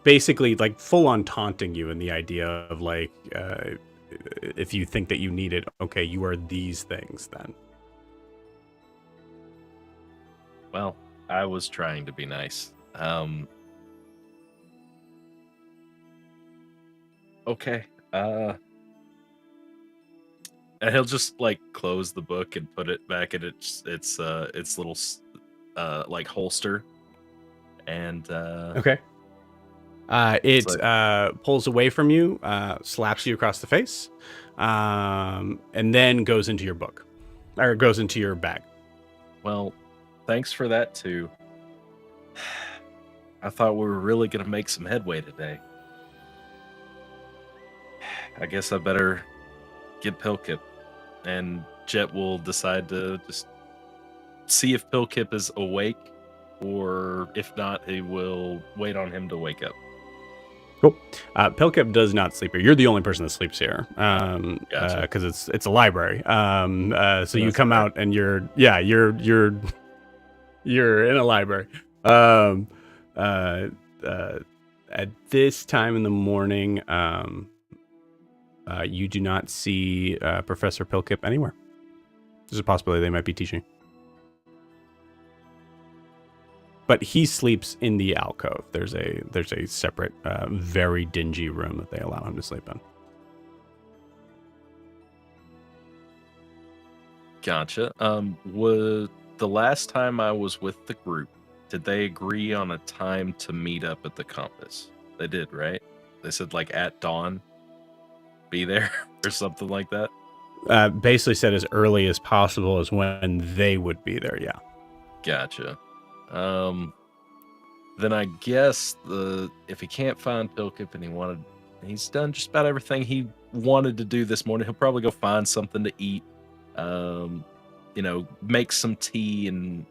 basically like full on taunting you in the idea of like if you think that you need it, okay, you are these things then. Well, I was trying to be nice. Okay. And he'll just like close the book and put it back in its little like holster. And Okay. It pulls away from you, slaps you across the face, and then goes into your book, or goes into your bag. Well, thanks for that too. I thought we were really gonna make some headway today. I guess I better get Pilkip, and Jet will decide to just see if Pilkip is awake, or if not, he will wait on him to wake up. Cool. Pilkip does not sleep here. You're the only person that sleeps here, Gotcha. Because it's a library. So you That's come fair. out and you're in a library. At this time in the morning, you do not see Professor Pilkip anywhere. There's a possibility they might be teaching. But he sleeps in the alcove. There's a separate, very dingy room that they allow him to sleep in. Gotcha. Was the last time I was with the group, did they agree on a time to meet up at the compass? They did, right? They said like at dawn, be there or something like that. Basically said as early as possible is when they would be there. Yeah. Gotcha. Then I guess if he can't find Pilkip and he's done just about everything he wanted to do this morning, he'll probably go find something to eat. Make some tea and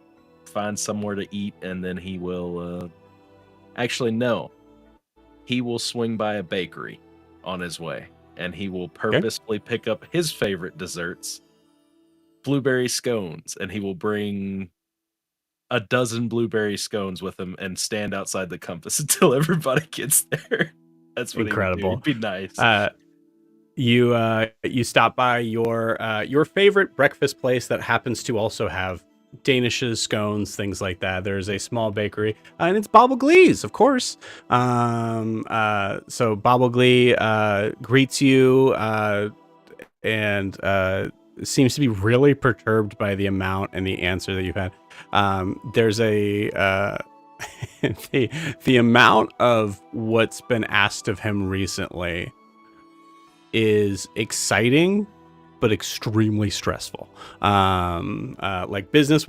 find somewhere to eat, and then he will actually no. He will swing by a bakery on his way, and he will purposefully pick up his favorite desserts, blueberry scones, and he will bring a dozen blueberry scones with him and stand outside the compass until everybody gets there. That's what incredible. He'd be nice. You stop by your favorite breakfast place that happens to also have danishes, scones, things like that. There's a small bakery, and it's Bobbleglee's, of course. So Bobbleglee greets you and seems to be really perturbed by the amount and the answer that you've had. There's the amount of what's been asked of him recently is exciting but extremely stressful. Like business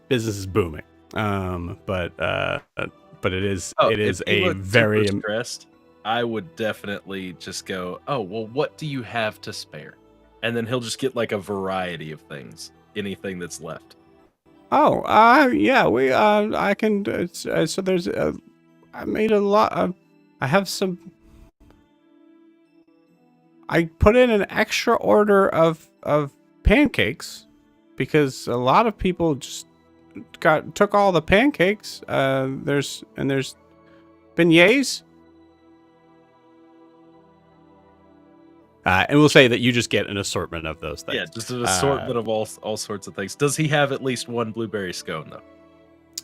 is booming. But it is a very stressed. I would definitely just go, "Oh, well, what do you have to spare?" And then he'll just get like a variety of things, anything that's left. Oh, yeah, I can. So there's, I made a lot of. I have some. I put in an extra order of pancakes because a lot of people just took all the pancakes. There's beignets. And we'll say that you just get an assortment of those things. Yeah, just an assortment of all sorts of things. Does he have at least one blueberry scone, though?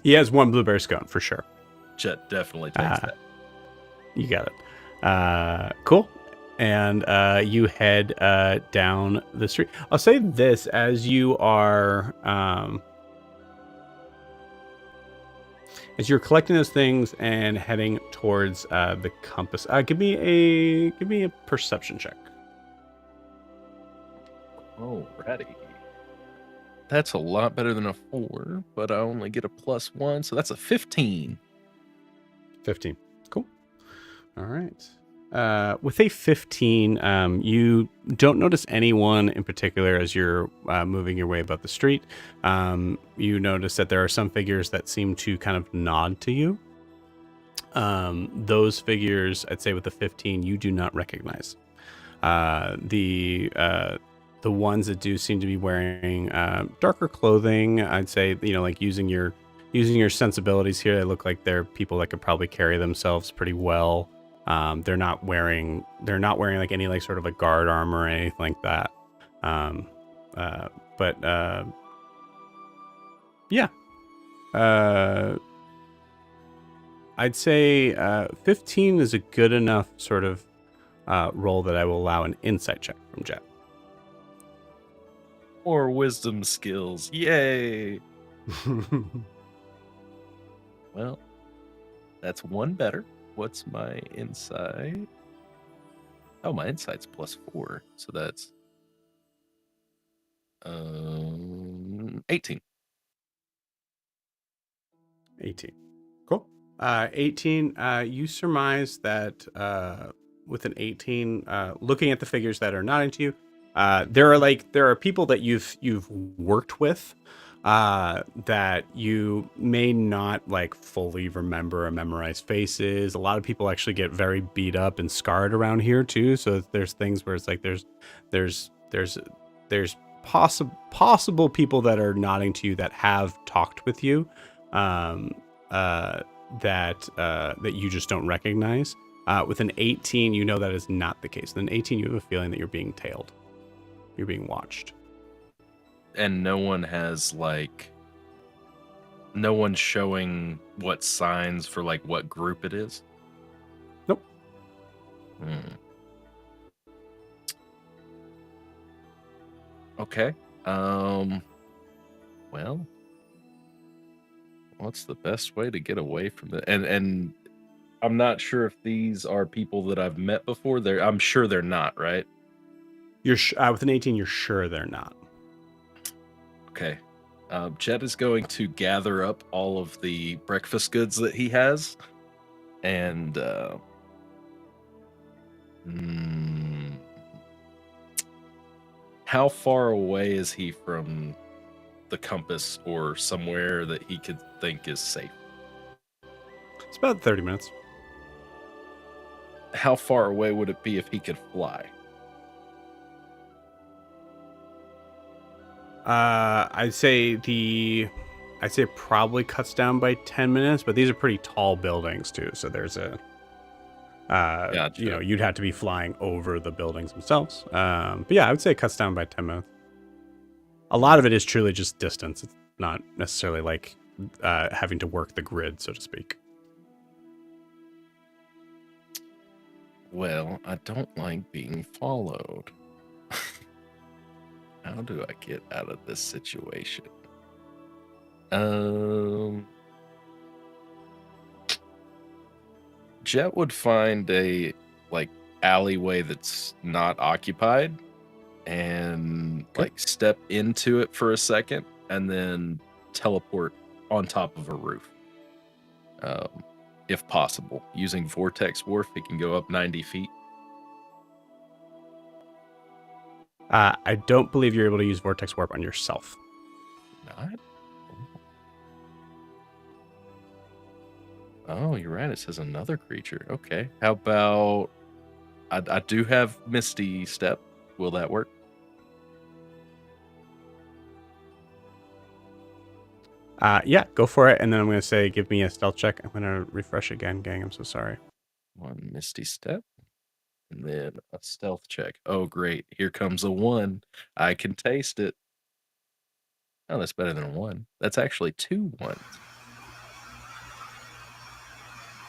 He has one blueberry scone, for sure. Chet definitely takes that. You got it. Cool. And you head down the street. I'll say this, as you are... as you're collecting those things and heading towards the compass, give me a perception check. Alrighty. That's a lot better than a 4, but I only get a +1, so that's a 15. 15. Cool. All right. With a 15, you don't notice anyone in particular as you're moving your way about the street. You notice that there are some figures that seem to kind of nod to you. Those figures, I'd say with the 15, you do not recognize. The ones that do seem to be wearing darker clothing, I'd say, like using your sensibilities here, they look like they're people that could probably carry themselves pretty well. They're not wearing like any like sort of like guard armor or anything like that. Yeah. I'd say 15 is a good enough sort of roll that I will allow an insight check from Jet. More wisdom skills. Yay. Well, that's one better. What's my insight? Oh, my insight's +4. So that's 18. 18. Cool. 18, you surmise that with an 18, looking at the figures that are nodding to you, there are people that you've worked with that you may not like fully remember or memorize faces. A lot of people actually get very beat up and scarred around here too. So there's things where it's like there's possible people that are nodding to you that have talked with you that you just don't recognize. With an 18, you know that is not the case. With an 18, you have a feeling that you're being tailed. You're being watched. And no one has like, no one's showing what signs for like what group it is. Nope. Okay. Well, what's the best way to get away from the and I'm not sure if these are people that I've met before. I'm sure they're not, right? You're with an 18. You're sure they're not. Okay. Jet is going to gather up all of the breakfast goods that he has, and how far away is he from the compass or somewhere that he could think is safe? It's about 30 minutes. How far away would it be if he could fly? I'd say it probably cuts down by 10 minutes, but these are pretty tall buildings too. So there's a, Gotcha. you'd have to be flying over the buildings themselves. But yeah, I would say it cuts down by 10 minutes. A lot of it is truly just distance. It's not necessarily like having to work the grid, so to speak. Well, I don't like being followed. How do I get out of this situation? Jet would find a like alleyway that's not occupied and like step into it for a second and then teleport on top of a roof. If possible. Using Vortex Wharf, it can go up 90 feet. I don't believe you're able to use Vortex Warp on yourself. Not? Oh, you're right. It says another creature. Okay. How about... I do have Misty Step. Will that work? Yeah, go for it. And then I'm going to say, give me a stealth check. I'm going to refresh again, gang. I'm so sorry. One Misty Step. And then a stealth check. Oh, great. Here comes a 1. I can taste it. Oh, that's better than a 1. That's actually 2 1s.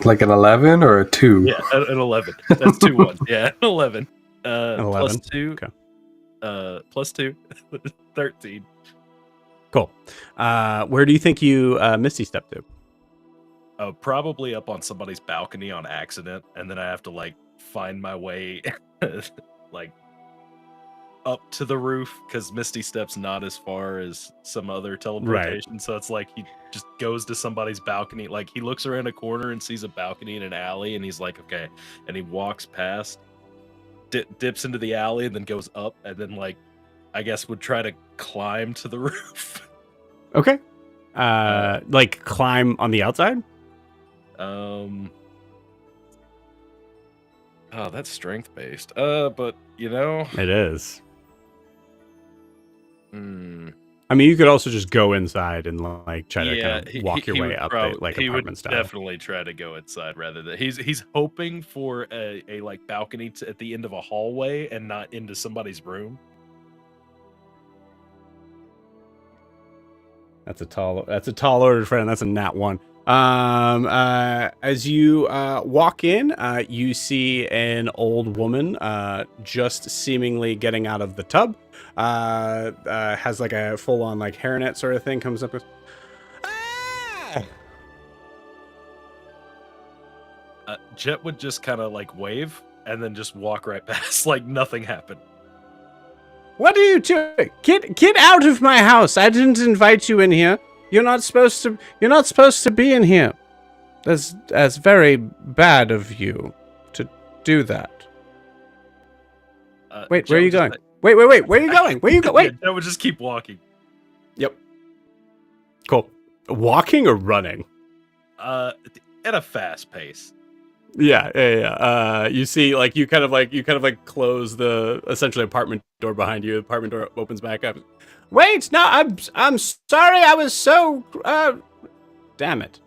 Like an 11 or a 2? Yeah, an 11. That's 2 1s. Yeah, an 11. An 11? Plus 2. Okay. Plus 2. 13. Cool. Where do you think you Misty Step to? Probably up on somebody's balcony on accident, and then I have to like find my way like up to the roof because Misty Step's not as far as some other teleportation. Right. So it's like he just goes to somebody's balcony. Like he looks around a corner and sees a balcony in an alley, and he's like, okay, and he walks past, dips into the alley, and then goes up, and then like I guess would try to climb to the roof. Okay. Like climb on the outside? Oh, that's strength based. But you know, it is. I mean, you could also just go inside and like try to kind of walk your way up, like apartment style. He would definitely try to go inside rather than he's hoping for a like balcony at the end of a hallway and not into somebody's room. That's a tall order, friend. That's a nat 1. As you walk in, you see an old woman just seemingly getting out of the tub. Has like a full-on like hairnet sort of thing. Comes up with, Jet would just kind of like wave and then just walk right past, like nothing happened. What are you doing? Get out of my house! I didn't invite you in here. You're not supposed to be in here. That's very bad of you to do that. Wait, where are you going? Wait, where are you going? Where are you going? Wait. I would just keep walking. Yep. Cool. Walking or running? At a fast pace. Yeah. You see, like you kind of close the essentially apartment door behind you. The apartment door opens back up. Wait, no, I'm sorry. I was so damn it.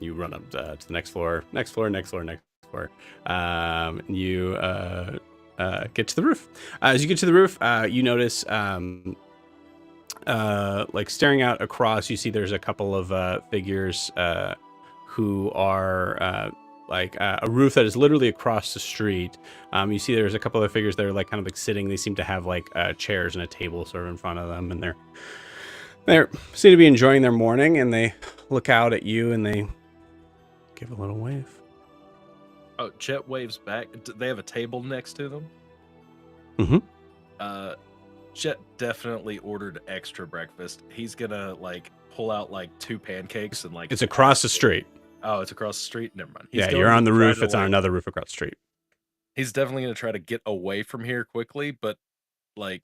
You run up to the next floor. You get to the roof. As you get to the roof, you notice like staring out across, you see there's a couple of figures who are like a roof that is literally across the street. You see there's a couple of figures that are like kind of like sitting. They seem to have like chairs and a table sort of in front of them, and they seem to be enjoying their morning. And they look out at you and they give a little wave. Oh, Jet waves back. They have a table next to them. Mm-hmm. Jet definitely ordered extra breakfast. He's gonna like pull out like 2 pancakes and like. It's across the street. Oh, it's across the street. Never mind. Yeah, you're on the roof. It's on another roof across the street. He's definitely gonna try to get away from here quickly, but like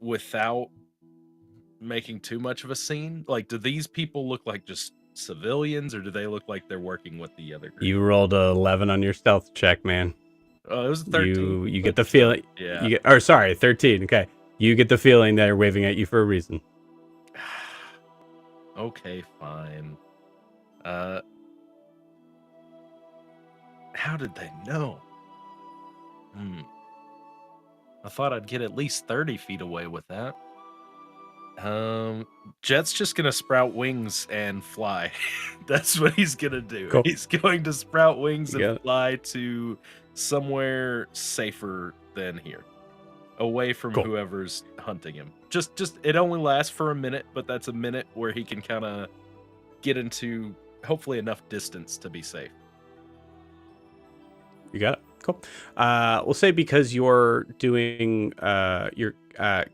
without making too much of a scene. Like, do these people look like just civilians, or do they look like they're working with the other group? You rolled a 11 on your stealth check, man. Oh, it was 13. You get the feeling. Yeah. Sorry, 13. Okay. You get the feeling they're waving at you for a reason. Okay, fine. How did they know? I thought I'd get at least 30 feet away with that. Jet's just gonna sprout wings and fly. That's what he's gonna do. Cool. He's going to sprout wings and fly to somewhere safer than here, away from whoever's hunting him. Just it only lasts for a minute, but that's a minute where he can kind of get into hopefully enough distance to be safe. You got it. Cool. We'll say because you're doing you're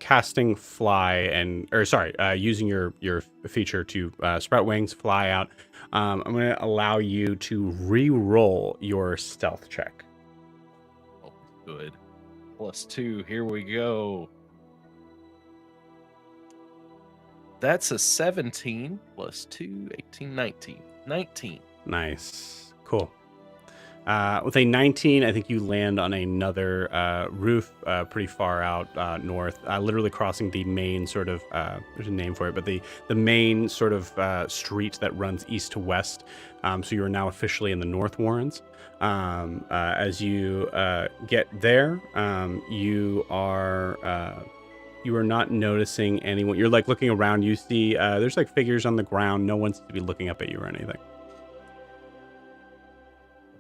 casting fly using your feature to sprout wings, fly out. I'm going to allow you to re-roll your stealth check. Oh, good. +2. Here we go. That's a 17 +2, 18, 19. 19. Nice. Cool. With a 19, I think you land on another roof pretty far out north, literally crossing the main sort of, there's a name for it, but the main sort of street that runs east to west. So you are now officially in the North Warrens. As you get there, you are not noticing anyone. You're like looking around. You see there's like figures on the ground. No one seems to be looking up at you or anything.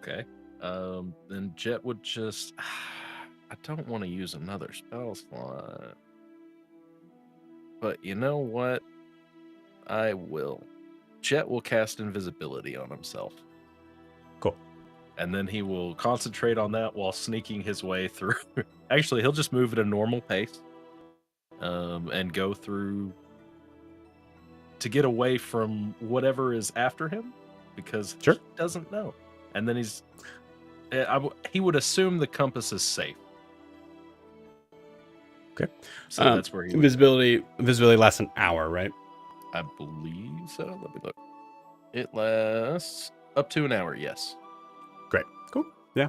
Okay. Then Jet would just... I don't want to use another spell slot. But you know what? I will. Jet will cast invisibility on himself. Cool. And then he will concentrate on that while sneaking his way through. Actually, he'll just move at a normal pace. And go through to get away from whatever is after him. Because he doesn't know. And then he would assume the compass is safe. Okay. So that's where he invisibility lasts an hour, right? I believe so. Let me look. It lasts up to an hour, yes. Great. Cool. Yeah.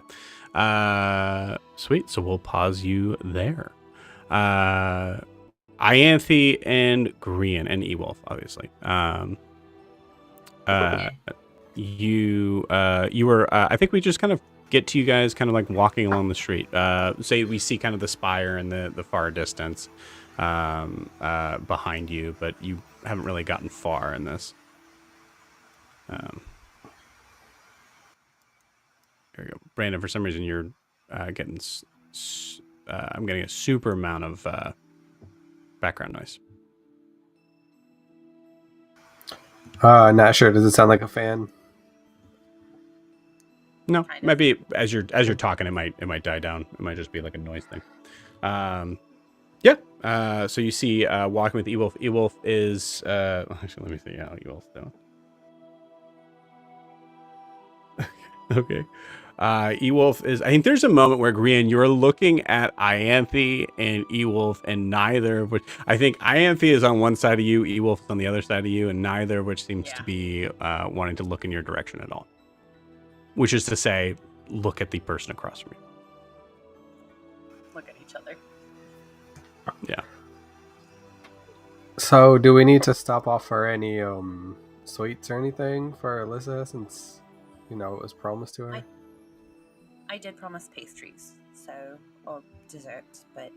Sweet. So we'll pause you there. Ianthe and Grian and Ewolf, obviously. You were I think we just kind of get to you guys kind of like walking along the street. Say we see kind of the spire in the far distance behind you, but you haven't really gotten far in this. There we go. Brandon, for some reason you're getting I'm getting a super amount of background noise. Not sure. Does it sound like a fan? No, maybe as you're talking, it might die down. It might just be like a noise thing. Yeah. So you see, walking with Ewolf. Ewolf is actually, let me see how Ewolf's doing. Okay. Ewolf is. I think there's a moment where Grian, you're looking at Ianthe and Ewolf, and neither of which I think Ianthe is on one side of you, Ewolf is on the other side of you, and neither of which seems to be wanting to look in your direction at all. Which is to say, look at the person across from you. Look at each other. Yeah. So, do we need to stop off for any sweets or anything for Elissa, since it was promised to her? I did promise pastries, or desserts, but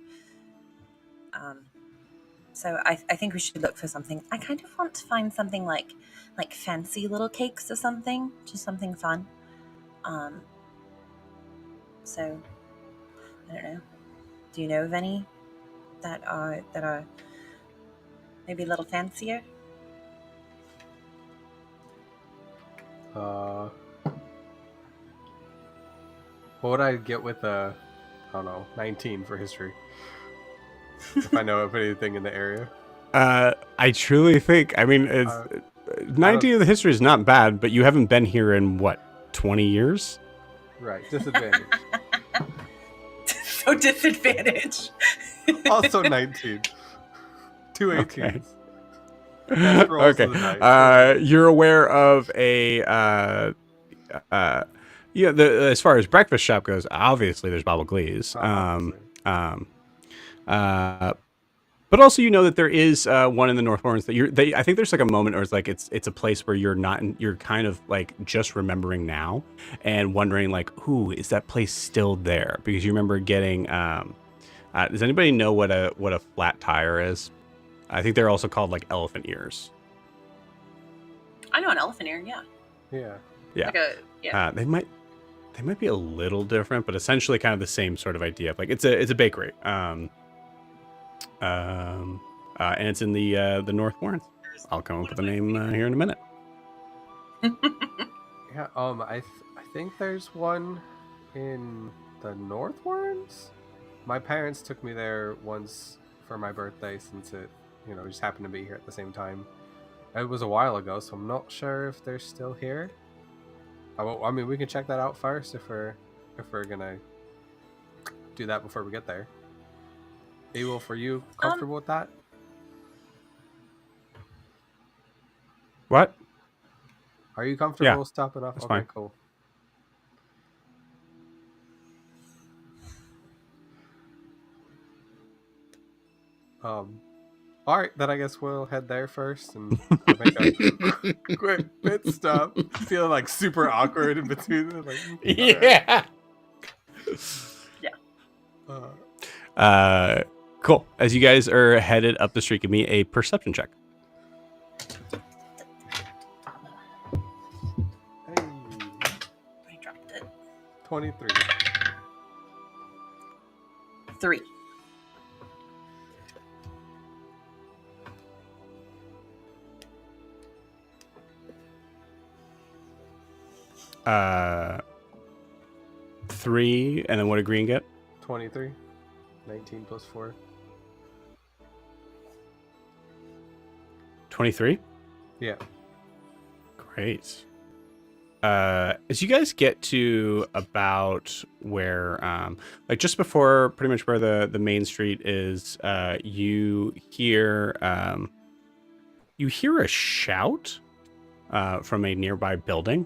So I think we should look for something. I kind of want to find something like fancy little cakes or something, just something fun. So I don't know. Do you know of any that are maybe a little fancier? What would I get with I don't know, 19 for history? If I know of anything in the area. I truly think, I mean, 19 of the history is not bad, but you haven't been here in, what, 20 years? Right, disadvantage. So disadvantage. Also 19. Two 18s. Okay. Best rolls of the night. You're aware of a as far as breakfast shop goes, obviously there's Baba Glee's. But also you know that there is one in the North Horns that I think there's like a moment where it's like it's a place where you're kind of like just remembering now and wondering like, who is that place still there? Because you remember getting does anybody know what a flat tire is? I think they're also called like elephant ears. I know an elephant ear, yeah. Yeah. Yeah. They might be a little different, but essentially kind of the same sort of idea. Like it's a bakery. And it's in the North Warrens. I'll come up with a name here in a minute. Yeah. I think there's one in the North Warrens. My parents took me there once for my birthday, since it, just happened to be here at the same time. It was a while ago, so I'm not sure if they're still here. I mean, we can check that out first if we're gonna do that before we get there. Ewolf, are you comfortable with that? What? Are you comfortable Yeah, stopping off? that's Okay, fine. cool. All right, then I guess we'll head there first and make a quick pit stop. Feeling like super awkward in between. Like, Yeah. Cool. As you guys are headed up the street, give me a perception check. Hey, I dropped it. 23. 3. Uh, 3, and then what did Green get? 23. 19 plus 4. 23? Yeah. Great. As you guys get to about where, like just before pretty much where the main street is, you hear a shout from a nearby building.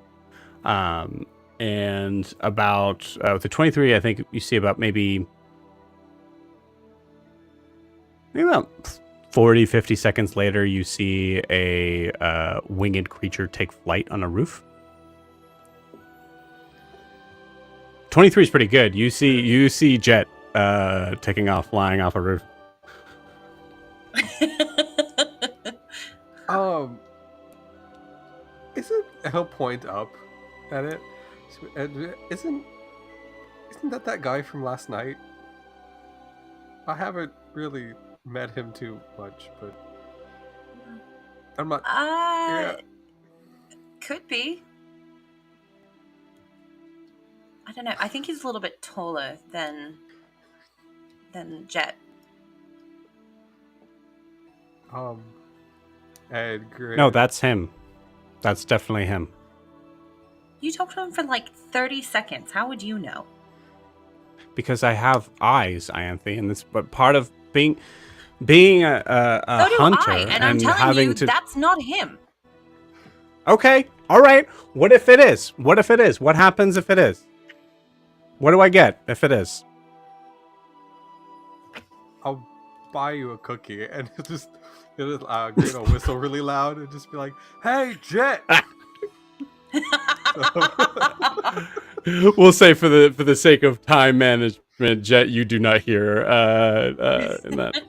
And about with the 23, I think you see about maybe about 40, 50 seconds later, you see a winged creature take flight on a roof. 23 is pretty good. You see Jet taking off, flying off a roof. He'll point up at it. Isn't that guy from last night? I haven't really met him too much, but I'm not. Could be. I don't know. I think he's a little bit taller than Jet. And great. No, that's him. That's definitely him. You talked to him for like 30 seconds. How would you know? Because I have eyes, Ianthe, and this. But part of being a hunter and I'm telling having you, to. that's not him. Okay, all right. What if it is? What if it is? What happens if it is? What do I get if it is? I'll buy you a cookie, and Green will whistle really loud and just be like, "Hey, Jet." We'll say for the sake of time management, Jet, you do not hear in that.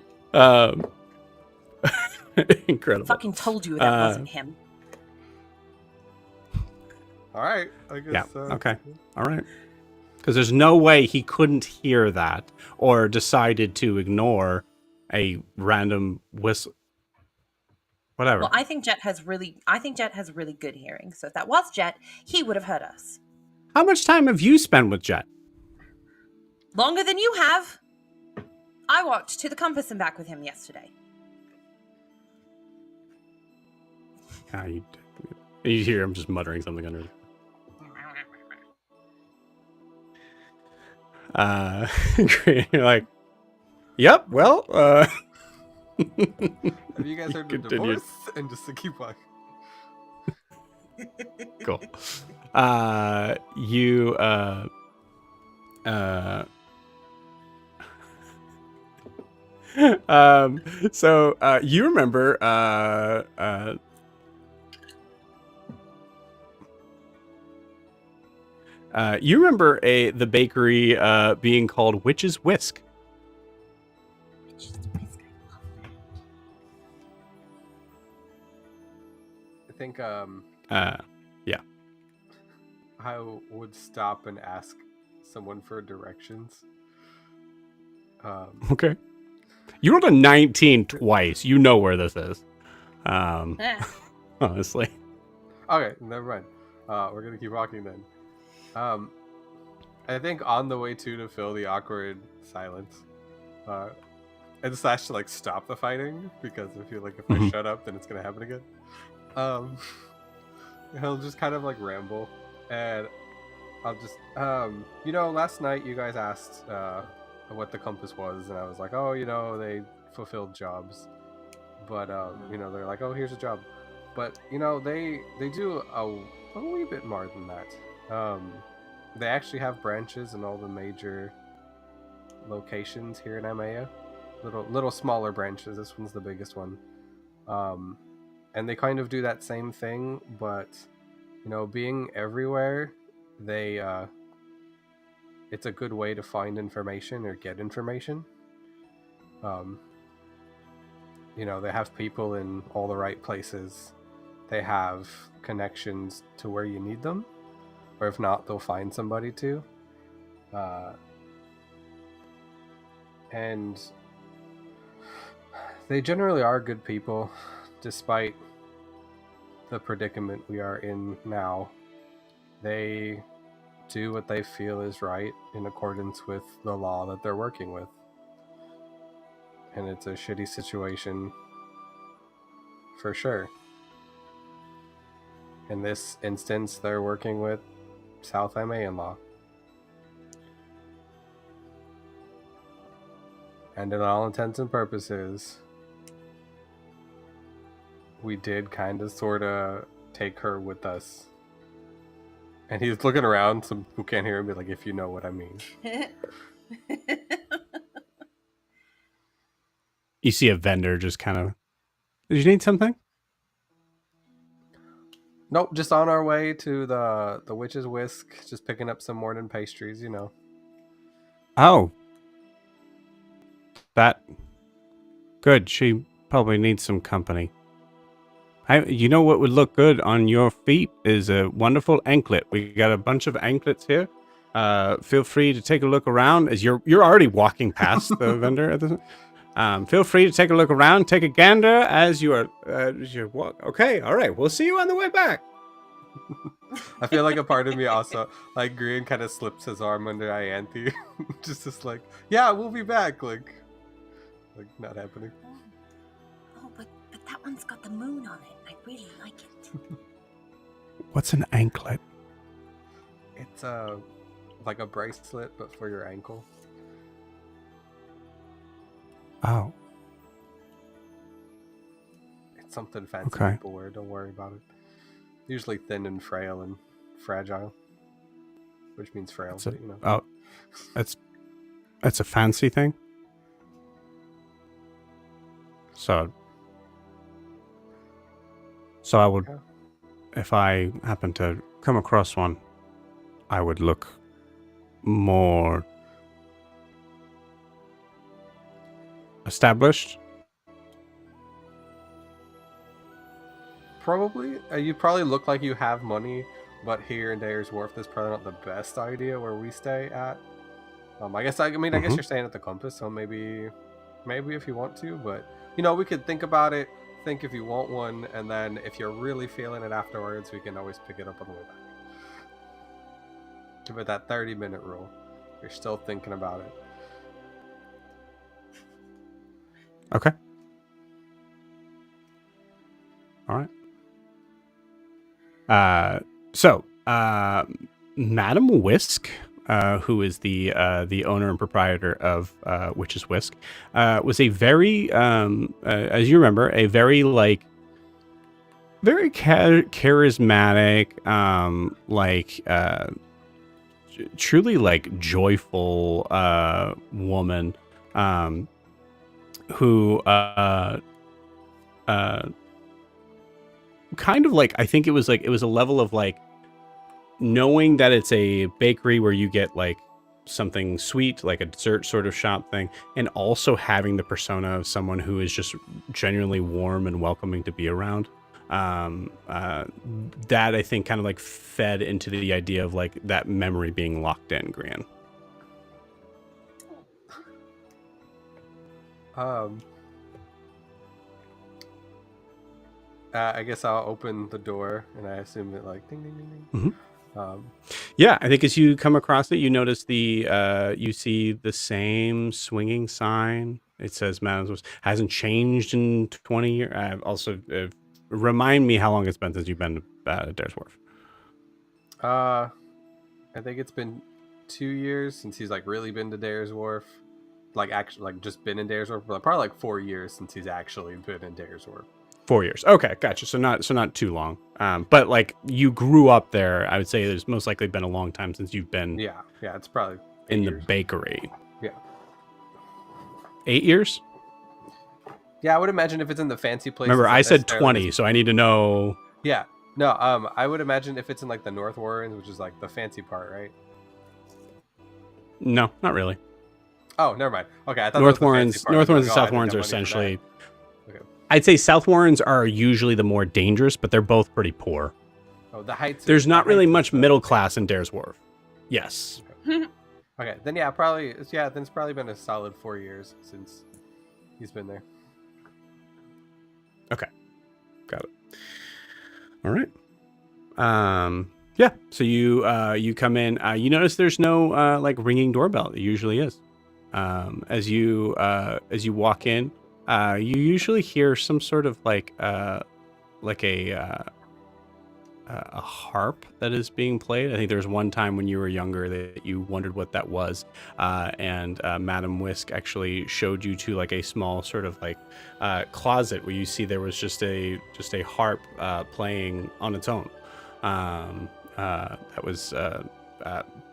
Incredible. Fucking told you that wasn't him. All right, I guess. Yeah. Okay. All right. Because there's no way he couldn't hear that or decided to ignore a random whistle. Whatever. Well, I think Jet has really good hearing. So if that was Jet, he would have heard us. How much time have you spent with Jet? Longer than you have. I walked to the compass and back with him yesterday. You hear him just muttering something under. You're like, yep. Well, Have you guys heard of divorce? And just to keep walking. Cool. You remember the bakery being called Witch's Whisk. I think yeah. I would stop and ask someone for directions. Okay. You rolled a 19 twice. You know where this is. Honestly. Okay, never mind. We're gonna keep walking then. I think on the way to fill the awkward silence, and slash to like stop the fighting, because I feel like if I shut up, then it's gonna happen again. He'll just kind of like ramble, and I'll just last night you guys asked what the compass was, and I was like, oh, they fulfilled jobs, but they're like, oh, here's a job, but they do a wee bit more than that. They actually have branches in all the major locations here in Amaya. Little smaller branches. This one's the biggest one. And they kind of do that same thing, but being everywhere, it's a good way to find information or get information. They have people in all the right places. They have connections to where you need them, or if not, they'll find somebody to. And they generally are good people, despite the predicament we are in now. They do what they feel is right in accordance with the law that they're working with. And it's a shitty situation for sure. In this instance, they're working with South Amayan law. And in all intents and purposes, we did kind of sort of take her with us. And he's looking around, some who can't hear him, be like, if you know what I mean. You see a vendor just kind of, did you need something? Nope, just on our way to the Witch's Whisk, just picking up some morning pastries, Oh. That. Good, she probably needs some company. You know what would look good on your feet is a wonderful anklet. We got a bunch of anklets here. Feel free to take a look around as you're already walking past the vendor at this. Feel free to take a look around, take a gander as you walk. Okay, all right. We'll see you on the way back. I feel like a part of me also, like, Green kind of slips his arm under Ianthe. just like, yeah, we'll be back. Like not happening. Oh, but that one's got the moon on it. I really like it. What's an anklet? It's like a bracelet, but for your ankle. Oh. It's something fancy people wear. Don't worry about it. Usually thin and frail and fragile, which means frail. Oh, that's a fancy thing. So I would, if I happen to come across one, I would look more established. Probably. You probably look like you have money, but here in Dair's Wharf, that's probably not the best idea where we stay at. I guess I guess you're staying at the Compass, so maybe if you want to, but we could think about it. Think if you want one, and then if you're really feeling it afterwards, we can always pick it up on the way back. Give it that 30-minute rule. You're still thinking about it. Okay. All right. So Madam Whisk, who is the owner and proprietor of Witch's Whisk, was a very, as you remember, a very charismatic, truly joyful woman, who kind of I think it was a level of knowing that it's a bakery where you get something sweet, like a dessert sort of shop thing, and also having the persona of someone who is just genuinely warm and welcoming to be around. That I think kind of fed into the idea of that memory being locked in, Grian. I guess I'll open the door, and I assume that ding ding ding ding. Yeah, I think as you come across it, you notice you see the same swinging sign. It says Madam's hasn't changed in 20 years. Also, remind me how long it's been since you've been to Dair's Wharf. I think it's been 2 years since he's really been to Dair's Wharf. Actually, just been in Dair's Wharf, but probably 4 years since he's actually been in Dair's Wharf. 4 years. Okay, gotcha. So not too long. But you grew up there. I would say there's most likely been a long time since you've been. Yeah, it's probably in years. The bakery. Yeah. 8 years. Yeah, I would imagine if it's in the fancy place. Remember, I said 20, so I need to know. Yeah. No. I would imagine if it's in the North Warrens, which is the fancy part, right? No, not really. Oh, never mind. Okay, I thought North Warrens and South Warrens are essentially. Okay. I'd say South Warrens are usually the more dangerous, but they're both pretty poor. Oh, the Heights. There's not really much middle class in Dair's Wharf. Yes. Okay, then then it's probably been a solid 4 years since he's been there. Okay, got it. All right. Yeah. So you come in. You notice there's no ringing doorbell. It usually is. As you walk in, you usually hear some sort of a harp that is being played. I think there's one time when you were younger that you wondered what that was, and Madam Whisk actually showed you to a small sort of closet where you see there was just a harp playing on its own. That was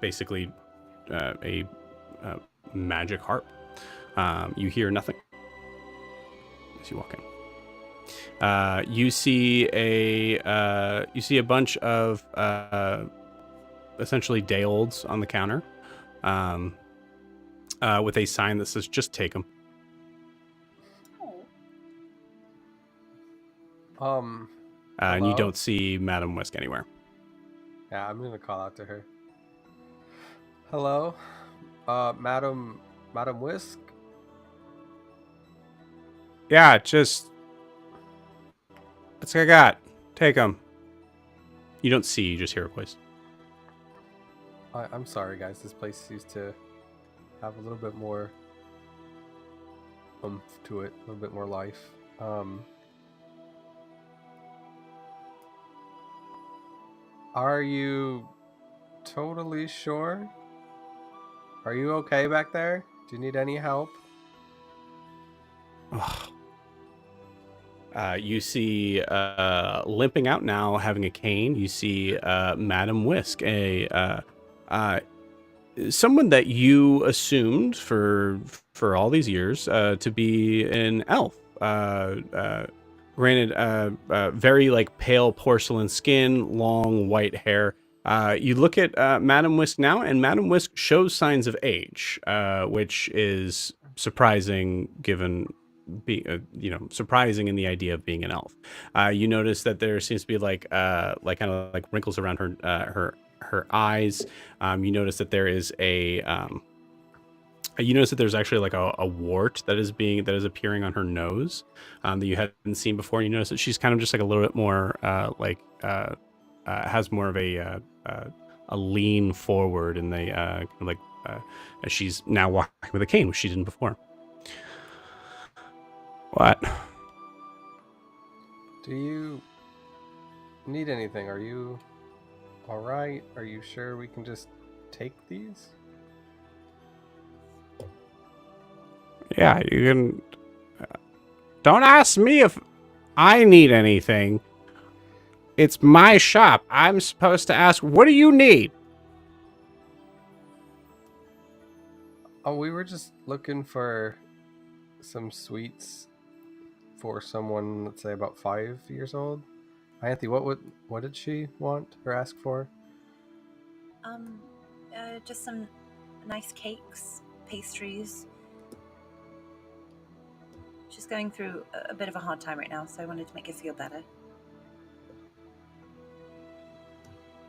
basically a magic harp. You hear nothing as you walk in. You see a bunch of essentially day olds on the counter, with a sign that says "Just take them." And you don't see Madam Whisk anywhere. Yeah, I'm gonna call out to her. Hello, Madam Whisk. Yeah, just. That's what I got. Take them. You don't see, you just hear a voice. I'm sorry, guys. This place used to have a little bit more oomph to it, a little bit more life. Are you totally sure? Are you okay back there? Do you need any help? You see, limping out now, having a cane. You see, Madam Whisk, someone that you assumed for all these years to be an elf. Granted, very pale porcelain skin, long white hair. You look at Madam Whisk now, and Madam Whisk shows signs of age, which is surprising given surprising in the idea of being an elf. You notice that there seems to be like kind of like wrinkles around her eyes. You notice that there is you notice that there's actually like a wart that is appearing on her nose that you hadn't seen before. You notice that she's kind of just like a little bit more has more of a lean forward, and they kind of like as she's now walking with a cane, which she didn't before. What? Do you need anything? Are you all right? Are you sure we can just take these? Yeah, you can. Don't ask me if I need anything. It's my shop. I'm supposed to ask, what do you need? Oh, we were just looking for some sweets for someone, let's say about 5 years old. Anthony, what did she want or ask for? Just some nice cakes, pastries. She's going through a bit of a hard time right now, so I wanted to make her feel better.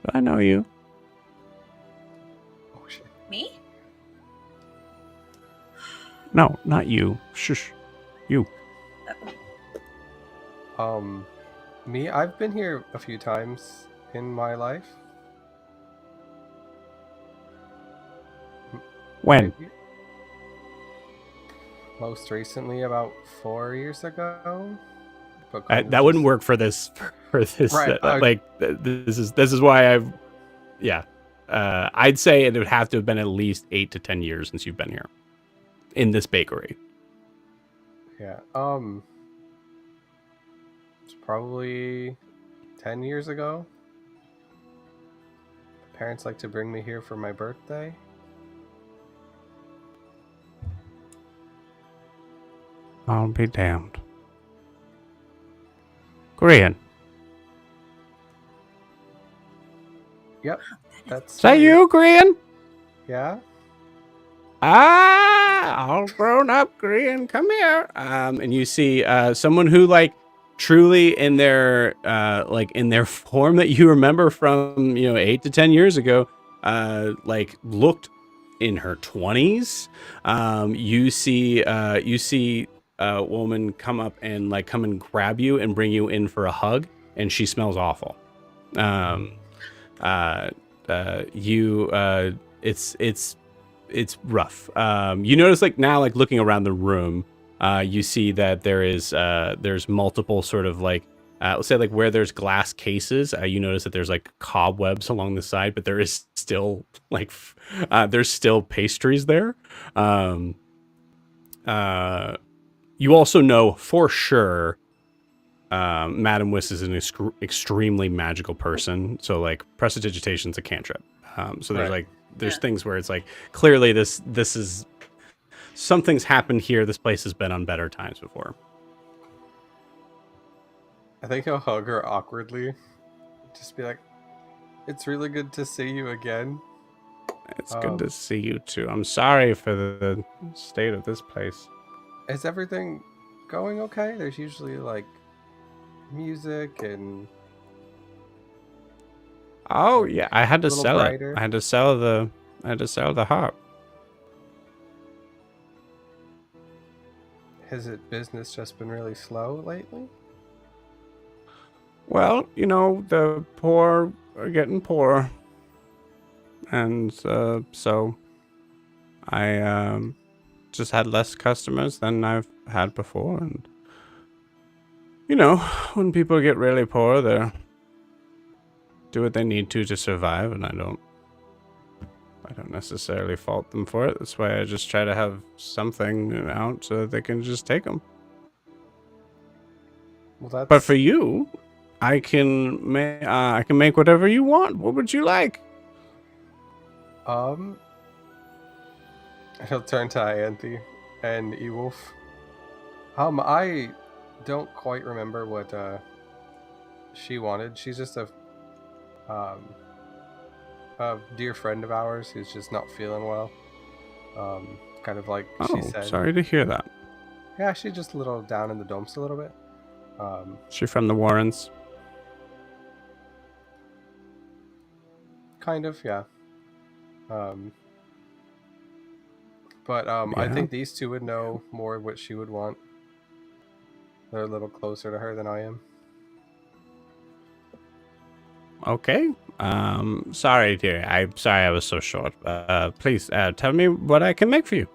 Do I know you? Oh shit. Me? No, not you. Shush. You. Me? I've been here a few times in my life. When? Maybe. Most recently, about 4 years ago. But That wouldn't work for this. Right, this is why I've. Yeah, I'd say it would have to have been at least 8 to 10 years since you've been here, in this bakery. Yeah. It's probably 10 years ago. My parents like to bring me here for my birthday. I'll be damned. Korean. Yep. That's Is that you, Korean? Yeah. All grown up, Korean. Come here. And you see someone who like truly in their form that you remember from 8 to 10 years ago, like looked in her 20s. You see a woman come up and grab you and bring you in for a hug, and she smells awful. It's rough. You notice now looking around the room, you see that there's multiple sort of let's say where there's glass cases, you notice that there's cobwebs along the side, but there is still there's still pastries there. You also know for sure Madam Wiss is an extremely magical person. So prestidigitation's a cantrip. So there's Right. there's things where it's clearly this is something's happened here. This place has been on better times before. I think I'll hug her awkwardly. Just be like, it's really good to see you again. It's good to see you too. I'm sorry for the state of this place. Is everything going okay? There's usually music and... Oh yeah, I had to little sell brighter. it. I had to sell the harp. Has business just been really slow lately? Well, the poor are getting poorer. And so I just had less customers than I've had before. And, when people get really poor, they do what they need to survive. And I don't necessarily fault them for it. That's why I just try to have something out so that they can just take them. Well, But for you, I can make whatever you want. What would you like? He'll turn to Ianthe and Ewolf. I don't quite remember what she wanted. She's just a dear friend of ours who's just not feeling well. Kind of like she said. Sorry to hear that. Yeah, she's just a little down in the dumps a little bit. She from the Warrens? Kind of, yeah. But I Yeah. think these two would know more what she would want. They're a little closer to her than I am. Okay. Sorry, dear. I'm sorry I was so short. Please, tell me what I can make for you.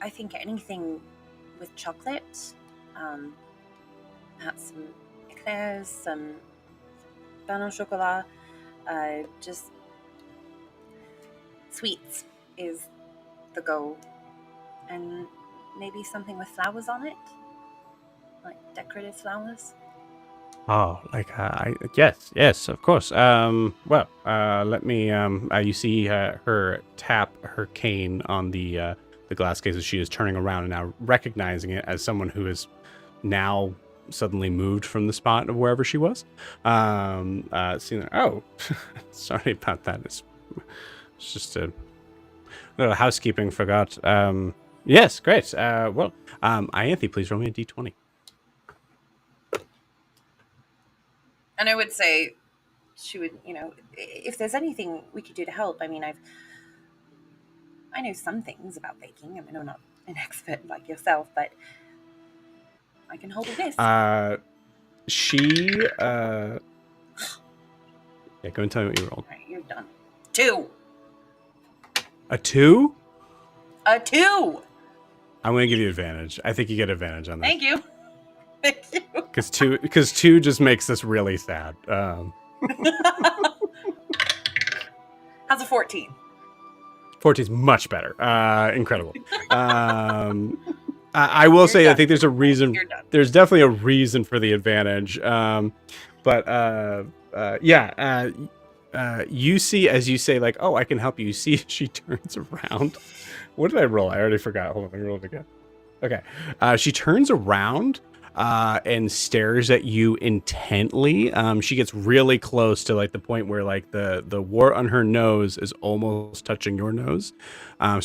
I think anything with chocolate. Perhaps some eclairs, some pain au chocolat. Just sweets is the goal, and maybe something with flowers on it, like decorative flowers. Oh, like yes, of course. Let me. You see her tap her cane on the glass case as she is turning around and now recognizing it as someone who is now suddenly moved from the spot of wherever she was. Seeing that, oh, sorry about that. It's just a little housekeeping. Forgot. Yes, great. Ianthe, please roll me a d20. And I would say she would, if there's anything we could do to help. I mean, I know some things about baking. I mean, I'm not an expert like yourself, but I can hold a list. Yeah, go and tell me what you rolled. All right, you're done. 2. A 2? A 2. I'm going to give you advantage. I think you get advantage on that. Thank you. Thank you. Because two just makes this really sad. How's a 14? 14 is much better. Incredible. I will say, I think there's a reason. There's definitely a reason for the advantage. You see, as you say, like, oh, I can help you. You see, she turns around. What did I roll? I already forgot. Hold on, let me roll it again. Okay. She turns around and stares at you intently. She gets really close to like the point where like the wart on her nose is almost touching your nose. No.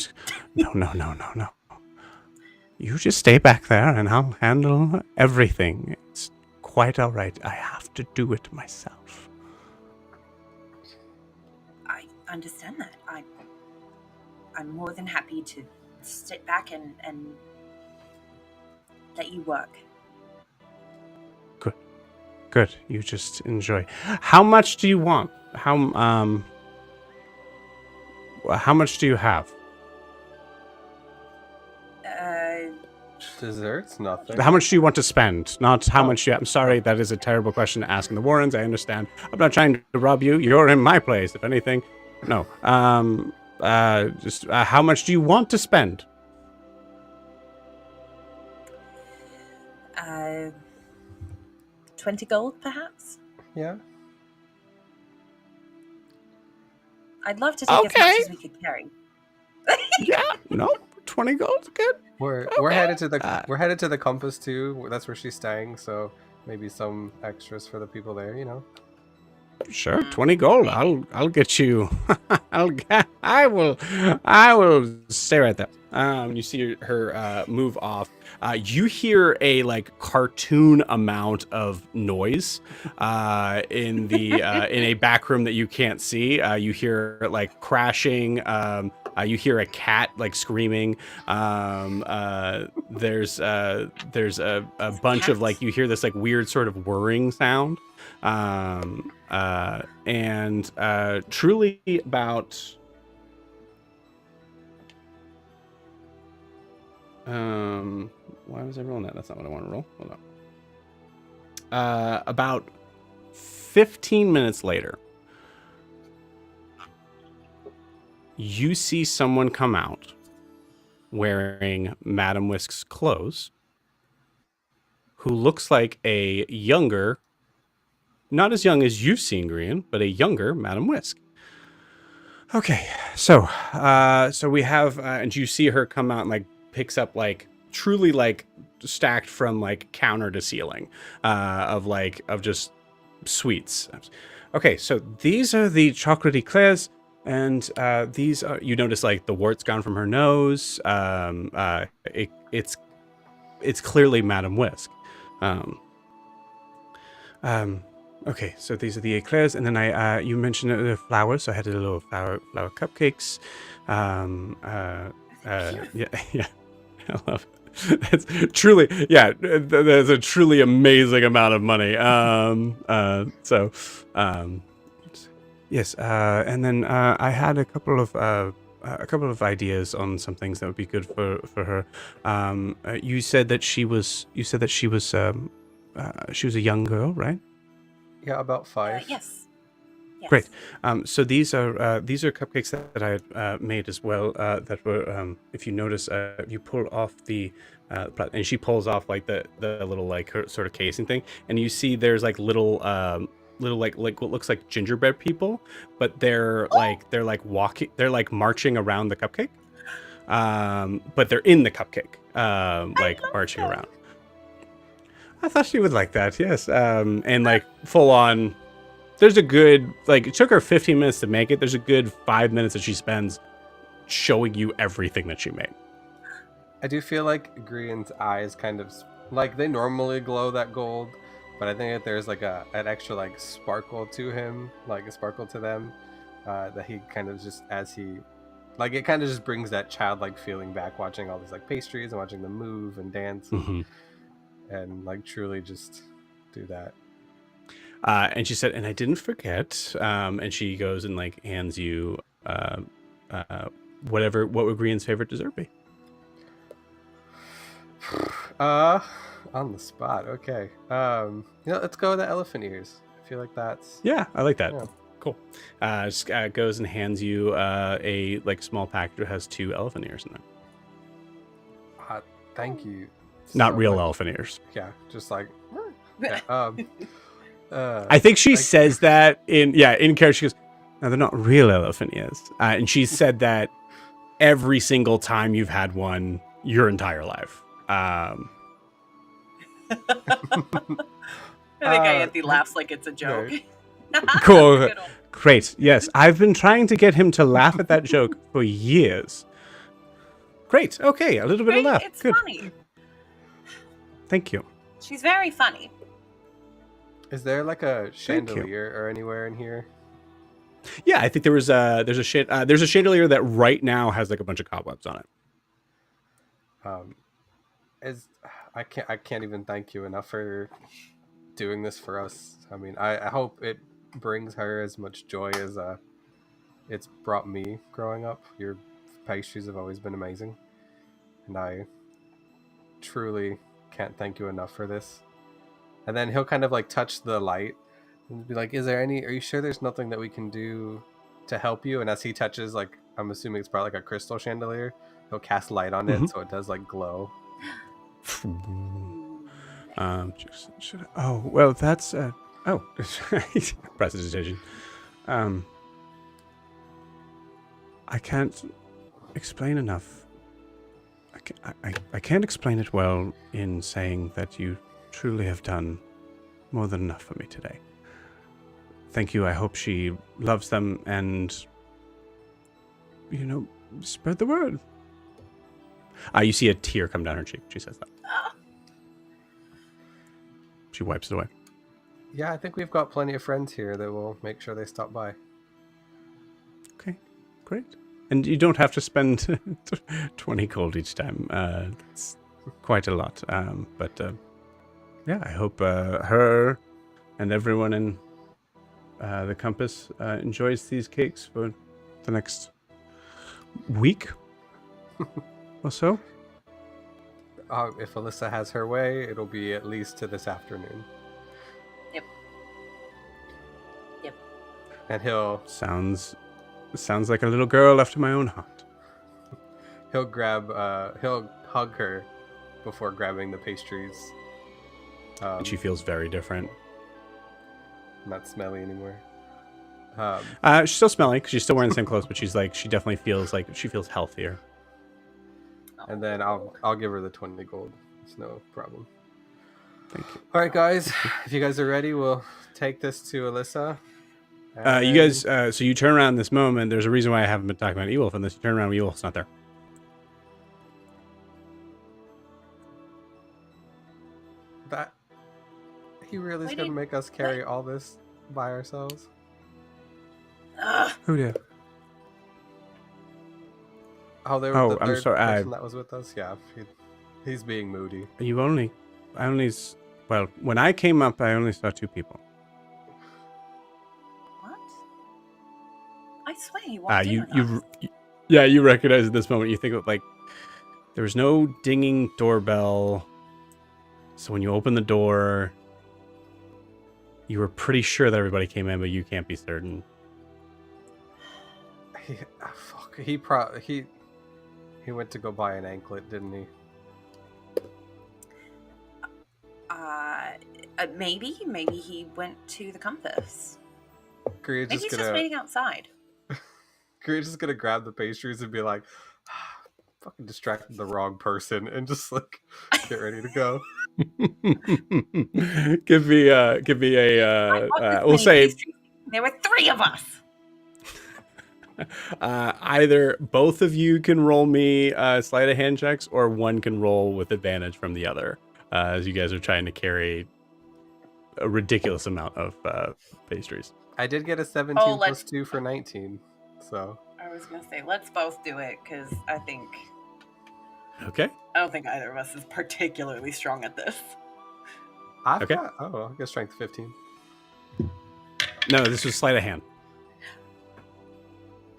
You just stay back there and I'll handle everything. It's quite all right. I have to do it myself. I understand that. I'm more than happy to sit back and let you work. Good. You just enjoy. How much do you want? How much do you have? Desserts? Nothing. How much do you want to spend? Not how much you... I'm sorry, that is a terrible question to ask in the Warrens. I understand. I'm not trying to rob you. You're in my place, if anything. No. How much do you want to spend? 20 gold, perhaps? Yeah. I'd love to take as much as we could carry. Yeah, no, 20 gold's good. We're headed to the compass too. That's where she's staying, so maybe some extras for the people there, you know. Sure, 20 gold. I'll get you. I will stay right there. You see her move off. You hear a like cartoon amount of noise in a back room that you can't see. You hear like crashing. You hear a cat like screaming. There's a bunch of like, you hear this like weird sort of whirring sound. And truly about why was I rolling that? That's not what I want to roll. Hold on. About 15 minutes later, you see someone come out wearing Madam Whisk's clothes, who looks like a younger, not as young as you've seen Grian, but a younger Madam Whisk. Okay, so we have, and you see her come out and like picks up like truly like stacked from like counter to ceiling of just sweets. Okay, so these are the chocolate eclairs. And these are, you notice like the wart's gone from her nose. It's clearly Madame Whisk. Okay, so these are the eclairs, and then you mentioned the flowers, so I had a little flower cupcakes. Yeah, I love it. That's truly, yeah, there's a truly amazing amount of money. Yes, and then I had a couple of ideas on some things that would be good for her. You said that she was a young girl, right? Yeah, about 5. Yes. Great. So these are cupcakes that I had made as well. That were, if you notice, you pull off the, and she pulls off like the little like her sort of casing thing, and you see there's like little like what looks like gingerbread people, but they're like walking, they're like marching around the cupcake, but they're in the cupcake, like marching around. I thought she would like that, yes. And like full on, there's a good, like it took her 15 minutes to make it. There's a good 5 minutes that she spends showing you everything that she made. I do feel like Grian's eyes kind of, like they normally glow that gold, but I think that there's like an extra like sparkle to him, like a sparkle to them, that he kind of just, as he, like it kind of just brings that childlike feeling back watching all these like pastries and watching them move and dance. Mm-hmm. And like truly just do that. And she said, and I didn't forget. And she goes and like hands you what would Grian's favorite dessert be? On the spot. Okay. Let's go with the elephant ears. I feel like that's. Yeah, I like that. Yeah. Cool. Just goes and hands you a like small package that has 2 elephant ears in it. Thank you. Not real elephant ears. Yeah, just like. Yeah, I think she says that in character. She goes, "No, they're not real elephant ears," and she said that every single time you've had one your entire life. I think Ianthe laughs like it's a joke. Right. Cool. Great. Yes, I've been trying to get him to laugh at that joke for years. Great. Okay, a little bit of laugh. It's Good. funny. Thank you. She's very funny. Is there like a chandelier or anywhere in here? Yeah, I think there's a chandelier that right now has like a bunch of cobwebs on it. I can't even thank you enough for doing this for us. I mean, I hope it brings her as much joy as it's brought me growing up. Your pastries have always been amazing, and I truly can't thank you enough for this. And then he'll kind of like touch the light and be like, are you sure there's nothing that we can do to help you? And as he touches, like, I'm assuming it's probably like a crystal chandelier, he'll cast light on it so it does like glow. Well, that's prestidigitation. I can't explain enough. I can't explain it well in saying that you truly have done more than enough for me today. Thank you. I hope she loves them and, spread the word. You see a tear come down her cheek. She says that. She wipes it away. Yeah, I think we've got plenty of friends here that will make sure they stop by. Okay, great. And you don't have to spend 20 gold each time. It's quite a lot. But I hope her and everyone in the Compass enjoys these cakes for the next week or so. If Elissa has her way, it'll be at least to this afternoon. Yep. And he'll... Sounds like a little girl after my own heart. He'll he'll hug her before grabbing the pastries. And she feels very different. Not smelly anymore. She's still smelly because she's still wearing the same clothes, but she definitely feels like she feels healthier. And then I'll give her the 20 gold. It's no problem. Thank you. All right, guys. If you guys are ready, we'll take this to Elissa. You guys, so you turn around this moment. There's a reason why I haven't been talking about Ewolf in this. You turn around, Ewolf's not there. That he really is Why gonna did- make us carry all this by ourselves. Ugh. Who did? Oh, there was Oh, the I'm third sorry, person that was with us. Yeah, he's being moody. Well, when I came up, I only saw 2 people. What? I swear he walked in with us. You recognize at this moment. You think of like there was no dinging doorbell, so when you open the door, you were pretty sure that everybody came in, but you can't be certain. He went to go buy an anklet, didn't he? Maybe he went to the compass. Korea's Maybe he's just waiting outside. Korea's just gonna grab the pastries and be like, fucking distracted the wrong person, and just like get ready to go. give me a we'll say There were 3 of us. either both of you can roll me sleight of hand checks, or one can roll with advantage from the other, as you guys are trying to carry a ridiculous amount of pastries. I did get a 17 let's- plus 2 for 19, so I was gonna say let's both do it because I Okay. don't think either of us is particularly strong at this. I Okay. got strength 15. No, this was sleight of hand.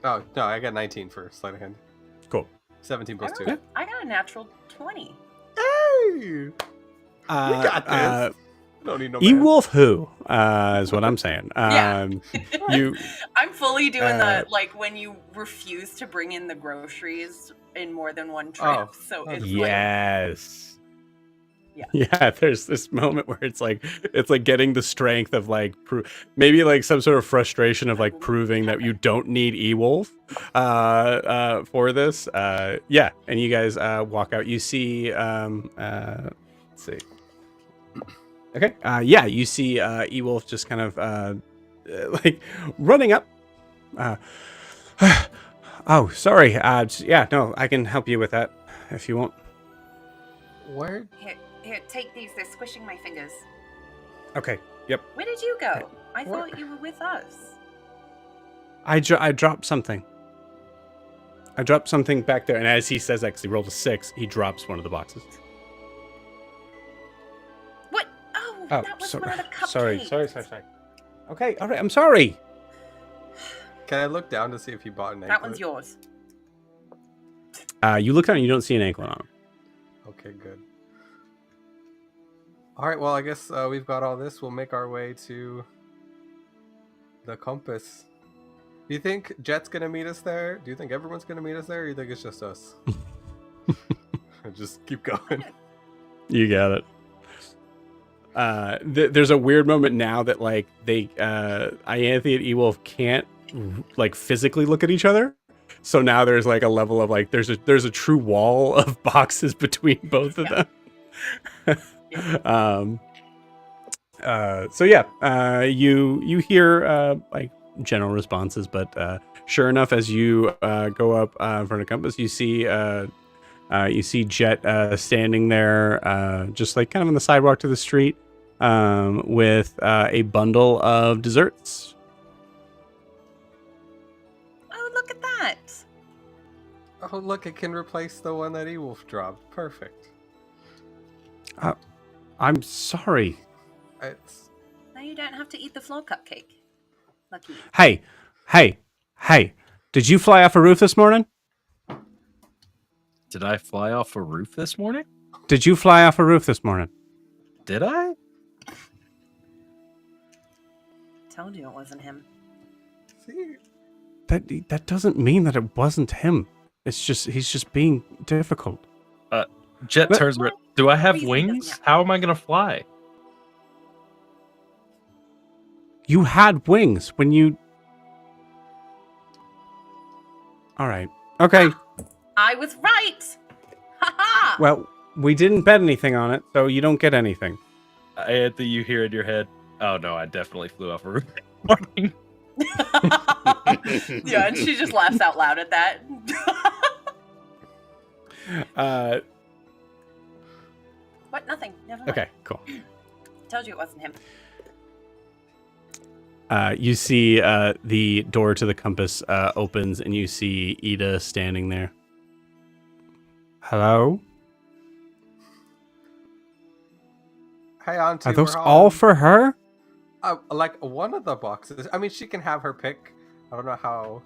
Oh no, I got 19 for sleight of hand. Cool. 17 plus 2. I got a natural 20. Hey, we got this. Don't need no man. Ewolf who is what I'm saying. Yeah. You I'm fully doing the like when you refuse to bring in the groceries in more than one trip. Oh. So Oh, it's yes. Yeah. Yeah, there's this moment where it's like getting the strength of like maybe like some sort of frustration of like proving that you don't need Ewolf for this. Yeah, and you guys walk out. You see let's see. Okay. Yeah, you see Ewolf just kind of like running up. Oh, sorry. Yeah, no, I can help you with that if you want. Where? here, take these. They're squishing my fingers. Okay. Yep. Where did you go? I Where- thought you were with us. I dropped something. I dropped something back there, and as he says that, 'cause he rolled a 6, he drops one of the boxes. What? Oh, Oh, that was so- one of the cupcakes. sorry. Okay, all right, I'm sorry. Can I look down to see if he bought an anklet? That one's yours. You look down and you don't see an anklet on him. Okay, good. All right, well, I guess we've got all this. We'll make our way to the compass. Do you think Jet's gonna meet us there? Do you think everyone's gonna meet us there, or do you think it's just us? Just keep going. You got it. There's a weird moment now that like they Ianthe and Ewolf can't like physically look at each other. So now there's like a level of like there's a true wall of boxes between both of them. So yeah, you hear like general responses, but sure enough, as you go up in front of Compass, you see Jet standing there, just like kind of on the sidewalk to the street, with a bundle of desserts. Oh, look at that. Oh, look, it can replace the one that Ewolf dropped. Perfect. I'm sorry. It's Now you don't have to eat the floor cupcake. Lucky. Hey! Did you fly off a roof this morning? Did I fly off a roof this morning? Did you fly off a roof this morning? Did I? Told you it wasn't him. see. That doesn't mean that it wasn't him. It's just he's just being difficult. Jet What? turns around. Do I have Reason wings? doesn't How am I going to fly? You had wings when you. All right. Okay. I was right. Ha ha. Well, we didn't bet anything on it, so you don't get anything. Anthony, you hear in your head, oh no, I definitely flew off a roof this morning. Yeah, and she just laughs out loud at that. What? Nothing. Never mind. Okay, cool. Told you it wasn't him. You see the door to the compass opens, and you see Ida standing there. Hello? Hey, Auntie, Are those we're all home. for her? Like one of the boxes. I mean, she can have her pick. I don't know how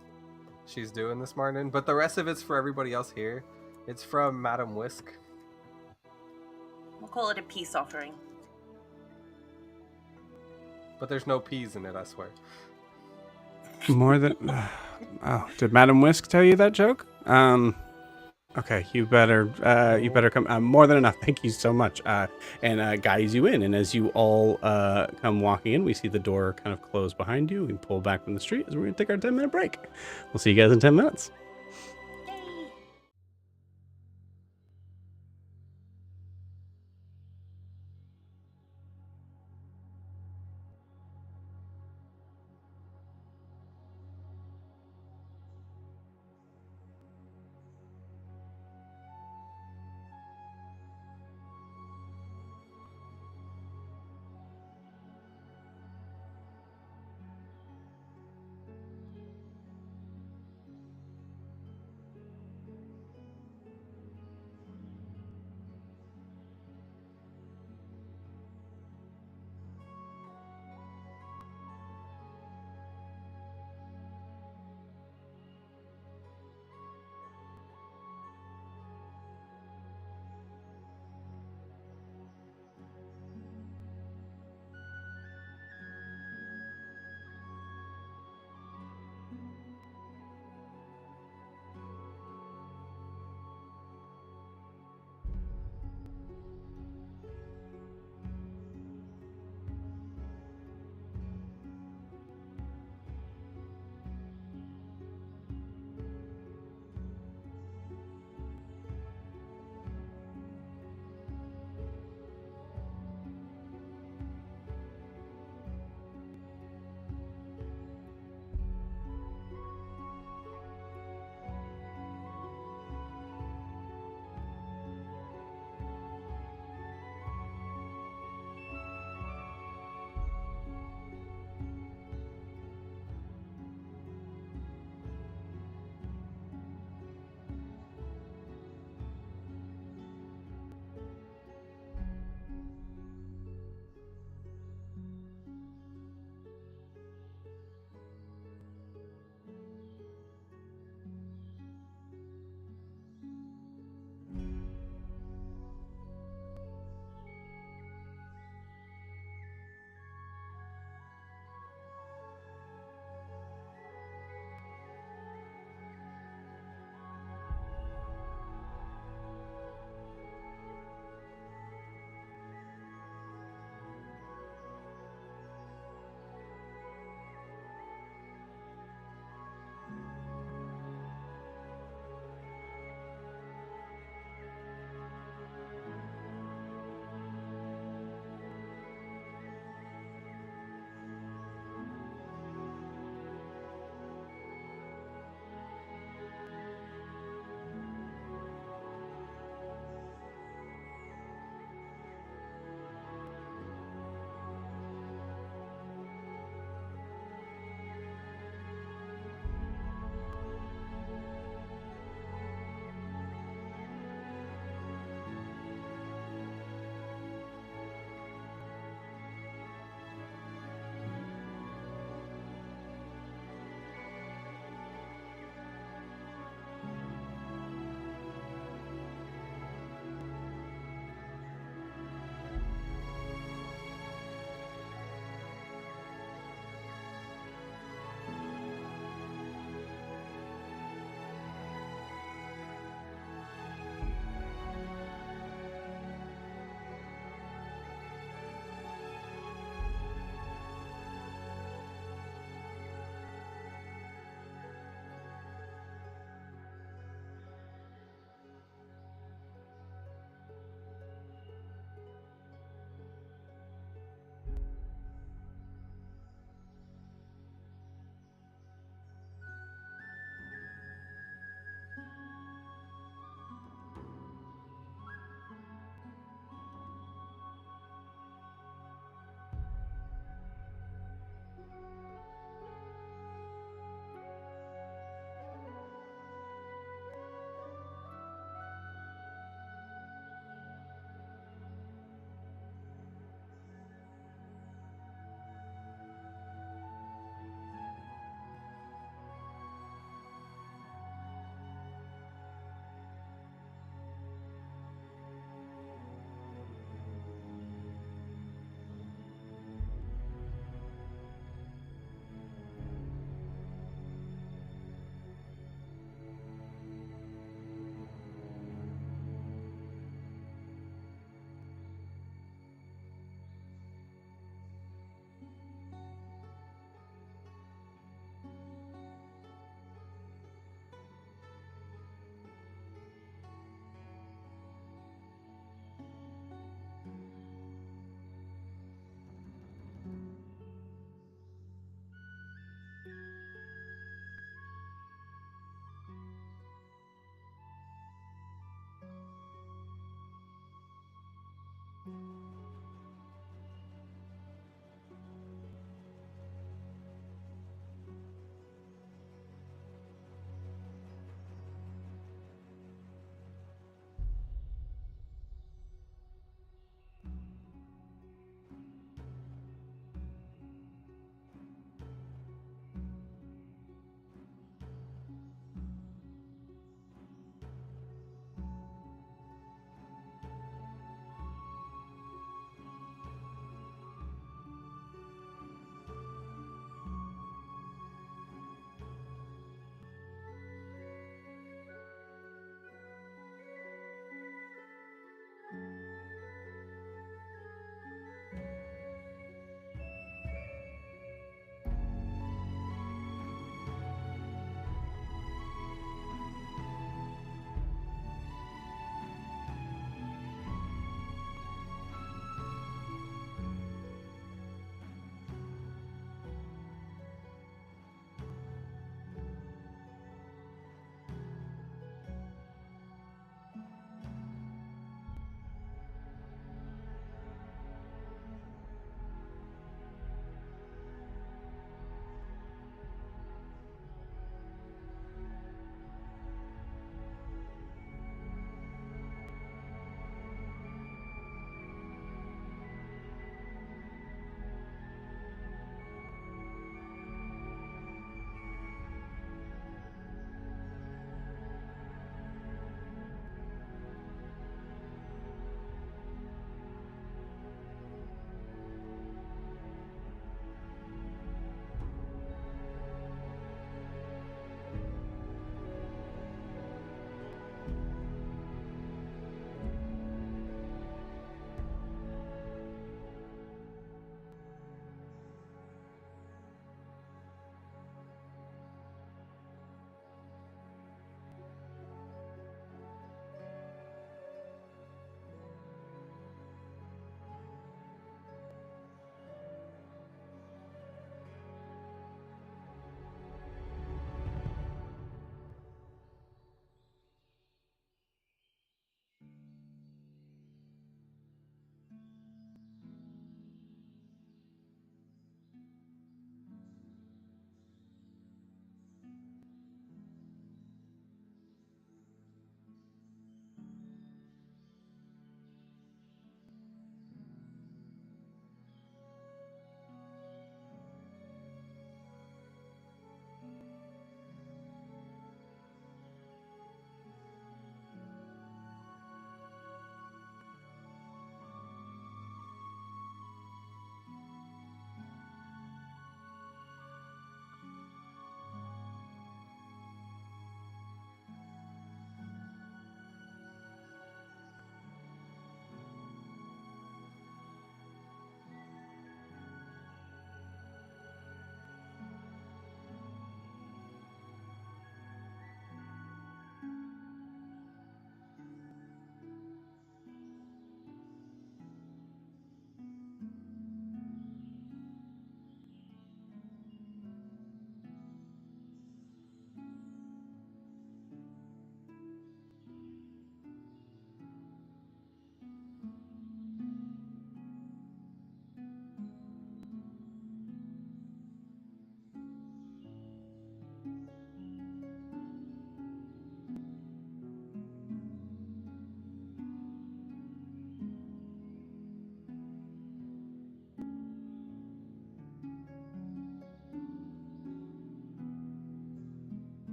she's doing this morning, but the rest of it's for everybody else here. It's from Madam Whisk. We'll call it a peace offering. But there's no peas in it, I swear. More than... Oh, did Madam Whisk tell you that joke? Okay, you better come. More than enough. Thank you so much. And guides you in. And as you all come walking in, we see the door kind of close behind you. We pull back from the street as we're going to take our 10-minute break. We'll see you guys in 10 minutes. Yay!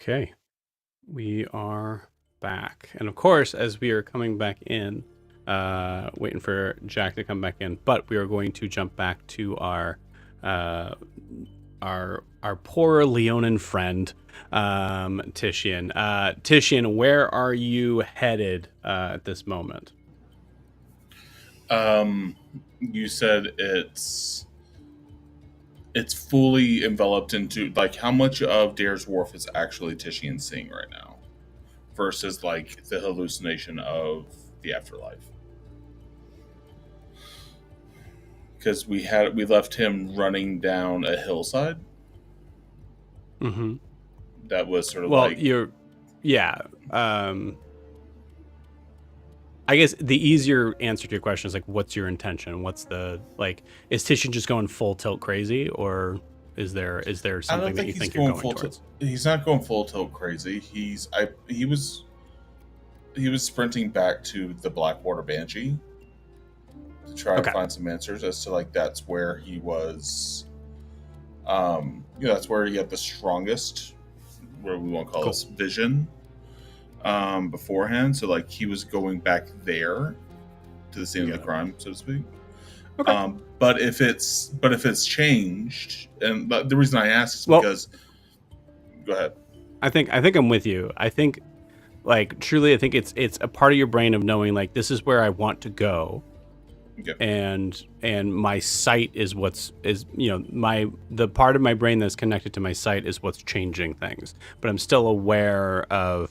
Okay, we are back. And of course, as we are coming back in, waiting for Jack to come back in, but we are going to jump back to our our poor Leonin friend, Titian. Titian, where are you headed at this moment? You said it's fully enveloped into, like, how much of Dair's Wharf is actually Titian seeing right now versus like the hallucination of the afterlife. Because we left him running down a hillside. Mm-hmm. That was sort of I guess the easier answer to your question is like, what's your intention? What's the, like, is Titian just going full tilt crazy, or is there something that you think you're going towards? He's not going full tilt crazy. He was sprinting back to the Blackwater Banshee to try and find some answers as to, like, that's where he was. That's where he had the strongest, what we won't call this, vision beforehand. So, like, he was going back there to the scene of the crime, so to speak. Okay. But if it's changed, and the reason I ask is because, go ahead. I think I'm with you. I think, like, truly, I think it's a part of your brain of knowing, like, this is where I want to go. Okay. And my sight is the part of my brain that's connected to my sight is what's changing things. But I'm still aware of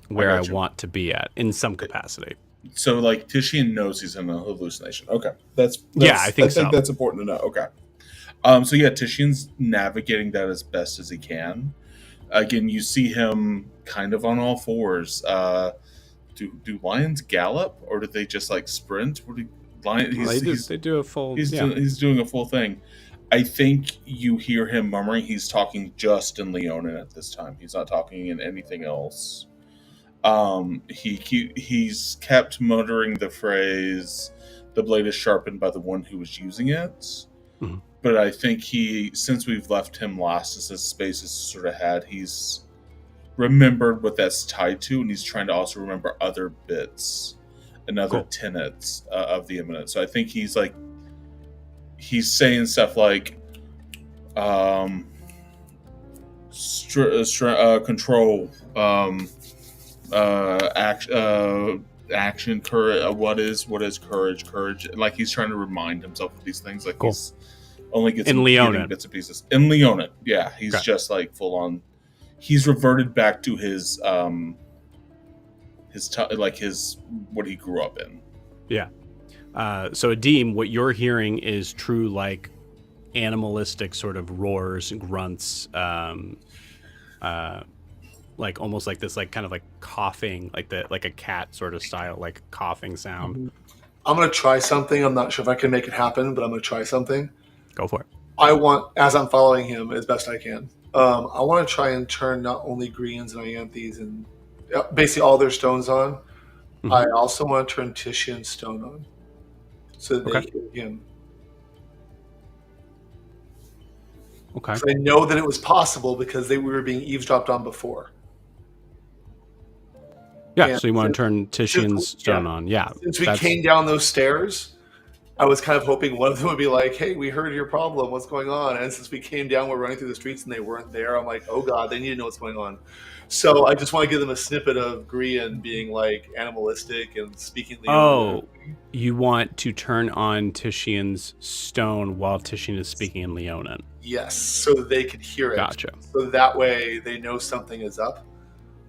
where I want to be at in some capacity. So, like, Titian knows he's in a hallucination. Okay, I think that's important to know. Okay, so yeah, Titian's navigating that as best as he can. Again, you see him kind of on all fours. Do lions gallop, or do they just, like, sprint? They do a full. He's doing a full thing. I think you hear him murmuring. He's talking just in Leonin at this time. He's not talking in anything else. He's kept muttering the phrase, "The blade is sharpened by the one who was using it." Mm-hmm. But I think since we've left him last, as his space has sort of had, he's remembered what that's tied to, and he's trying to also remember other bits and other tenets of the imminent. So I think he's saying stuff like, control, action, courage. What is courage? Courage. Like, he's trying to remind himself of these things. Like, he's only gets in Leonin bits and pieces. In Leonin, yeah, he's just like full on. He's reverted back to his what he grew up in. Yeah. So Adim, what you're hearing is true, like, animalistic sort of roars, grunts, like almost like this, like, kind of like coughing, like a cat sort of style, like coughing sound. I'm gonna try something. I'm not sure if I can make it happen, but I'm gonna try something. Go for it. I want, as I'm following him as best I can, I want to try and turn not only Greens and Ianthes and basically all their stones on. Mm-hmm. I also want to turn Titian's stone on, so that they hear him. Okay. So I know that it was possible because we were being eavesdropped on before. Yeah, and so you want to turn Titian's stone on. Yeah. Since we came down those stairs, I was kind of hoping one of them would be like, "Hey, we heard your problem. What's going on?" And since we came down, we're running through the streets and they weren't there. I'm like, "Oh God, they need to know what's going on." So I just want to give them a snippet of Grian being, like, animalistic and speaking. Oh, you want to turn on Titian's stone while Titian is speaking in Leonin? Yes, so that they could hear it. Gotcha. So that way they know something is up.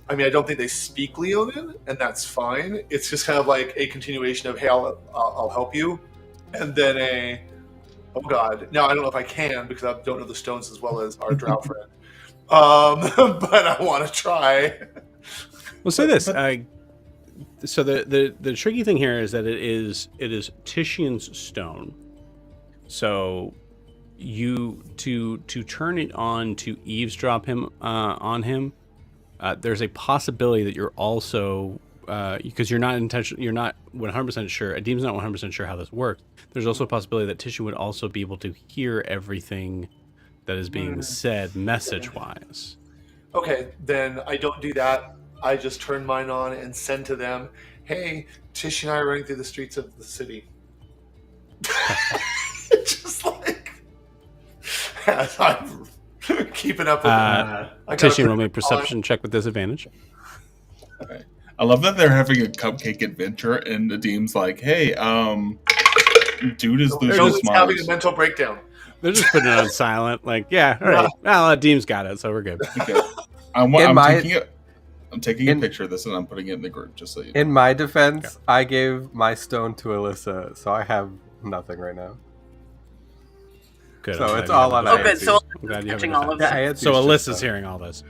I mean, I don't think they speak Leonin, and that's fine. It's just kind of like a continuation of, "Hey, I'll help you," and then "Oh God." Now I don't know if I can because I don't know the stones as well as our drow friend. But I want to try. We'll say this. So the tricky thing here is that it is Titian's stone. So you to turn it on to eavesdrop him on him. There's a possibility that you're also because you're not 100% sure. Adim's not 100% sure how this works. There's also a possibility that Titian would also be able to hear everything that is being said message-wise. Okay, then I don't do that. I just turn mine on and send to them, "Hey, Titian and I are running through the streets of the city." Just like, as I'm keeping up with I gotta Titian put will it make perception check with disadvantage. Okay. I love that they're having a cupcake adventure, and Nadim's like, "Hey, dude is losing his Joseph's having a mind." mental breakdown. They're just putting it on silent. Like, yeah, all right. Well, Deem's got it, so we're good. Okay. I'm taking a picture of this and I'm putting it in the group just so you know. In my defense, I gave my stone to Elissa, so I have nothing right now. Good. So I'm it's glad you all have on a Oh, defense. good. So I'm glad you have a catching all of defense. Yeah, I that. had So these Alyssa's shit hearing all this.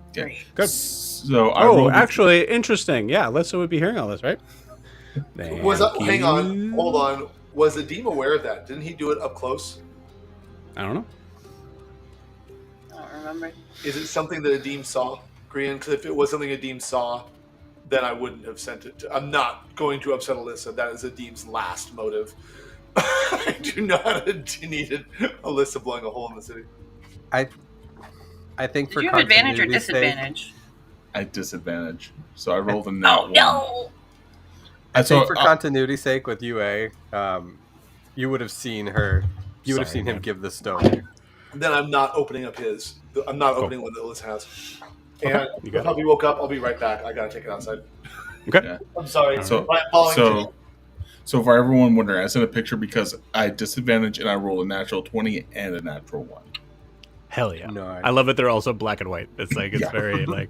Okay. Good. So I Oh, rolled actually, interesting. Yeah, Alyssa would be hearing all this, right? Hang on, hold on. Was Adim aware of that? Didn't he do it up close? I don't know. I don't remember. Is it something that Adim saw, Grian? Because if it was something Adim saw, then I wouldn't have sent it. I'm not going to upset Alyssa. That is Adim's last motive. I do not need Alyssa blowing a hole in the city. I think Did for you have advantage or continuity's sake- disadvantage? I had disadvantage, so I rolled a nat Oh, one. no! I So, think for continuity's sake with UA, you would have seen her. You would have Sorry, seen him man. give the stone. Then I'm not opening up his. I'm not opening what Alyssa has. Okay, And you if got it. Puppy woke up, I'll be right back. I gotta take it outside. Okay. Yeah. I'm sorry. So- I'm following So for everyone wondering, I sent a picture because I had disadvantage and I rolled a natural 20 and a natural 1. Hell yeah. No, I love it. They're also black and white. It's like, it's Yeah. very like,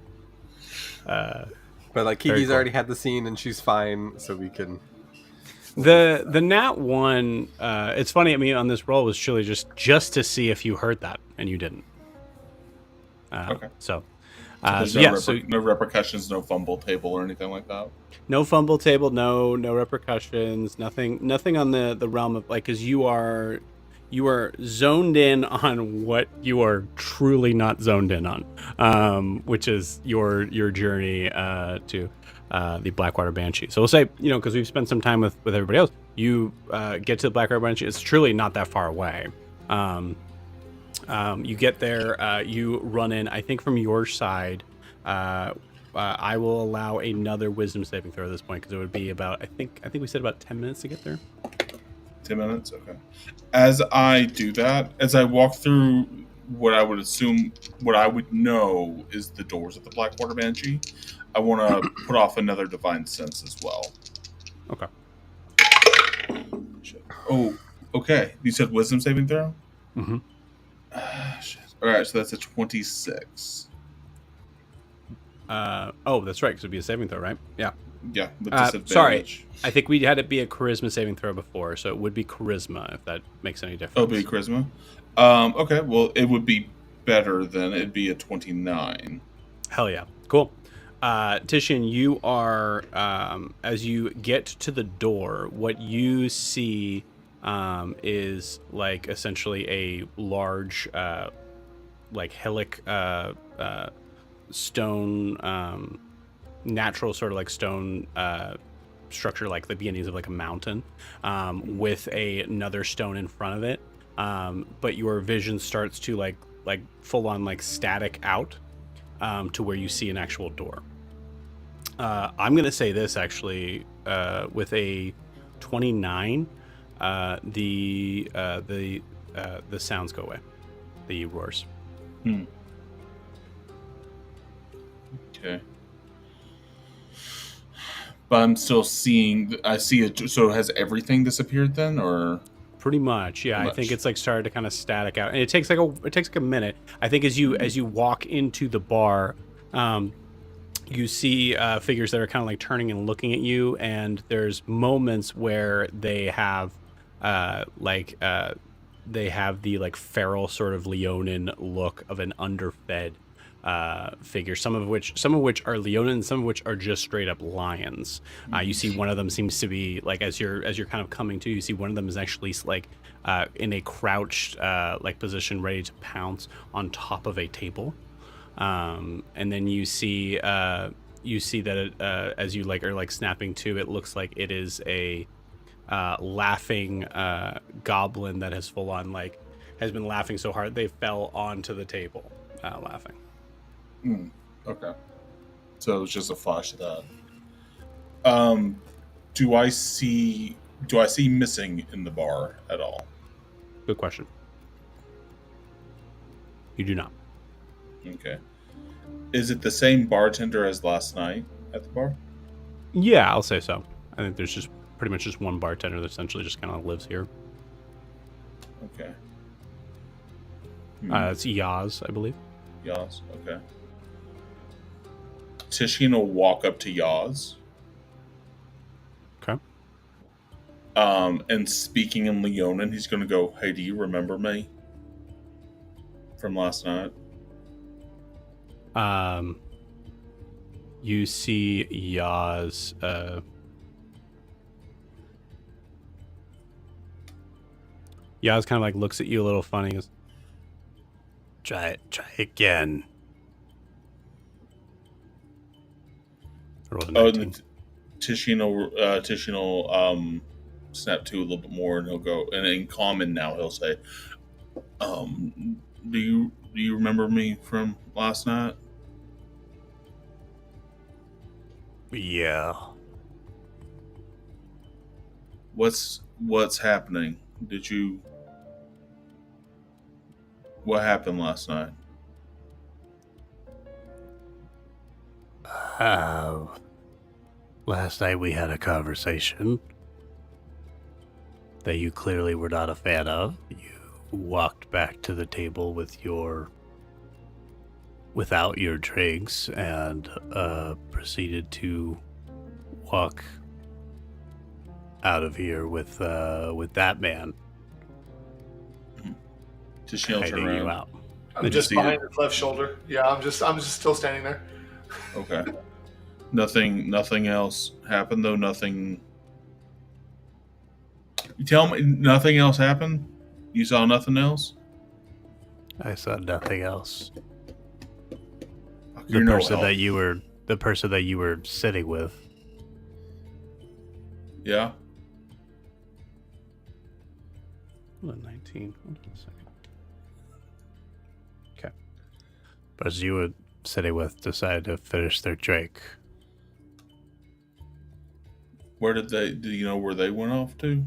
but like Very Kiki's cool. already had the scene and she's fine, so we can. the nat one, it's funny. I mean, on this roll was truly just to see if you heard that, and you didn't. Okay. So, There's yeah. no repercussions, no fumble table or anything like that. No fumble table, no repercussions, nothing on the realm of like, because you are zoned in on what you are truly not zoned in on, which is your journey to the Blackwater Banshee. So we'll say, because we've spent some time with everybody else, you get to the Blackwater Banshee. It's truly not that far away. You get there, you run in. I think from your side, I will allow another wisdom saving throw at this point because it would be about I think we said about 10 minutes to get there. 10 minutes? Okay. As I do that, as I walk through what I would know is the doors of the Blackwater Banshee, I want to put off another divine sense as well. Okay. Shit. Oh, okay. You said wisdom saving throw? Mm-hmm. Shit. All right, so that's a 26. That's right, because it'd be a saving throw, right? Yeah. Yeah, with disadvantage. Sorry, I think we had it be a charisma saving throw before, so it would be charisma if that makes any difference. Oh, it'd be charisma? Okay, well, it would be better then. It'd be a 29. Hell yeah. Cool. Titian, you are, as you get to the door, what you see is like essentially a large, like hillock, stone, natural sort of like stone structure, like the beginnings of like a mountain, with another stone in front of it. But your vision starts to like full on like static out to where you see an actual door. I'm gonna say this actually, with a 29, the sounds go away, the roars. Okay. But I'm still seeing. I see it. So has everything disappeared then, or? Pretty much, yeah. Pretty I think much. it's like started to kind of static out, and it takes like a minute. I think as you walk into the bar, you see figures that are kind of like turning and looking at you, and there's moments where they have the like feral sort of leonin look of an underfed figure, some of which are leonin, some of which are just straight up lions. You see one of them seems to be like, as you're kind of coming to, you see one of them is actually like in a crouched like position, ready to pounce on top of a table. And then you see that it, as you like are like snapping to, it looks like it is a laughing goblin that has full on like has been laughing so hard they fell onto the table laughing. Okay. So it's just a flash of that. Do I see missing in the bar at all? Good question. You do not. Okay. Is it the same bartender as last night at the bar? Yeah, I'll say so. I think there's just pretty much just one bartender that essentially just kind of lives here. Okay. It's Yaz, I believe. Yaz, okay. Titian will walk up to Yaz. Okay. And speaking in Leonin, he's going to go, "Hey, do you remember me from last night?" You see Yaz. Yaz kind of like looks at you a little funny. Goes, try again. Roll a 19. And Titian will snap to a little bit more, and he'll go, and in common now he'll say, do you remember me from last night?" Yeah. What's happening? What happened last night? Last night we had a conversation that you clearly were not a fan of. You walked back to the table without your drinks and proceeded to walk out of here with that man. Titian will turn hiding you around. out. I'm just behind his left shoulder. Yeah, I'm just still standing there. Okay. Nothing else happened though. Nothing. You tell me nothing else happened? You saw nothing else? I saw nothing else. You're The no person help. that you were sitting with. Yeah. Hold on, 19. Hold on a second. Okay. As you were sitting with decided to finish their drink. Where did they? Do you know where they went off to?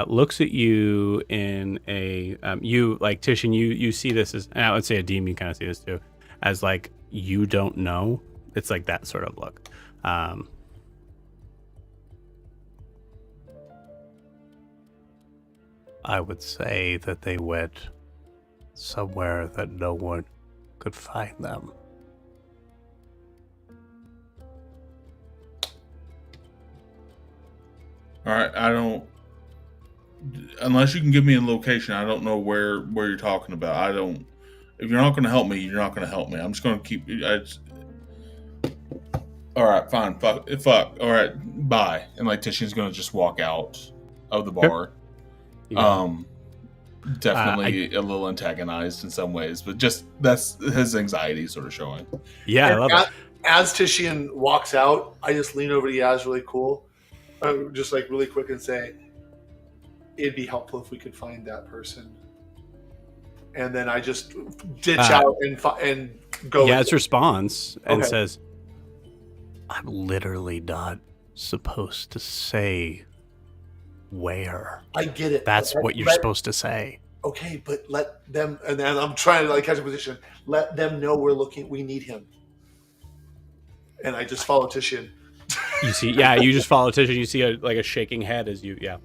Looks at you in a you like Titian. You see this as, and I would say a demon. You kind of see this too, as like you don't know. It's like that sort of look. I would say that they went somewhere that no one could find them. All right, I don't. Unless you can give me a location, I don't know where you're talking about. I don't. If you're not going to help me, you're not going to help me. I'm just going to keep. All right, fine. Fuck. All right, bye. And like Titian's going to just walk out of the bar. Yeah. Definitely a little antagonized in some ways, but just that's his anxiety sort of showing. Yeah, I love it. As Titian walks out, I just lean over to Yaz really cool, just like really quick and say, "It'd be helpful if we could find that person." And then I just ditch out and go. Yaz responds and Okay. says, I'm literally not supposed to say where. I get it. That's what you're supposed to say. Okay, but let them. And then I'm trying to like catch a position. Let them know we're looking. We need him. And I just follow Titian. you see, yeah, you just follow Titian. You see a shaking head as you, yeah.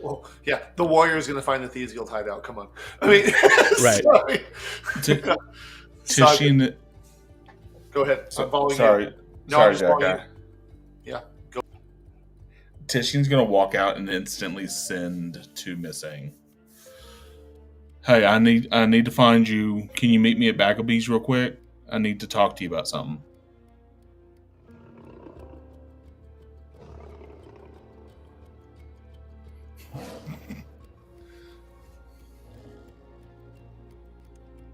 Well, yeah, the warrior is going to find the Thieves Guild hideout. Come on. I mean, Right. sorry. Titian. Go ahead. I'm following Sorry. you. No, Sorry, I'm just Jack. following you. Yeah, go. Titian's gonna walk out and instantly send to missing. Hey, I need to find you. Can you meet me at Baggleby's real quick? I need to talk to you about something.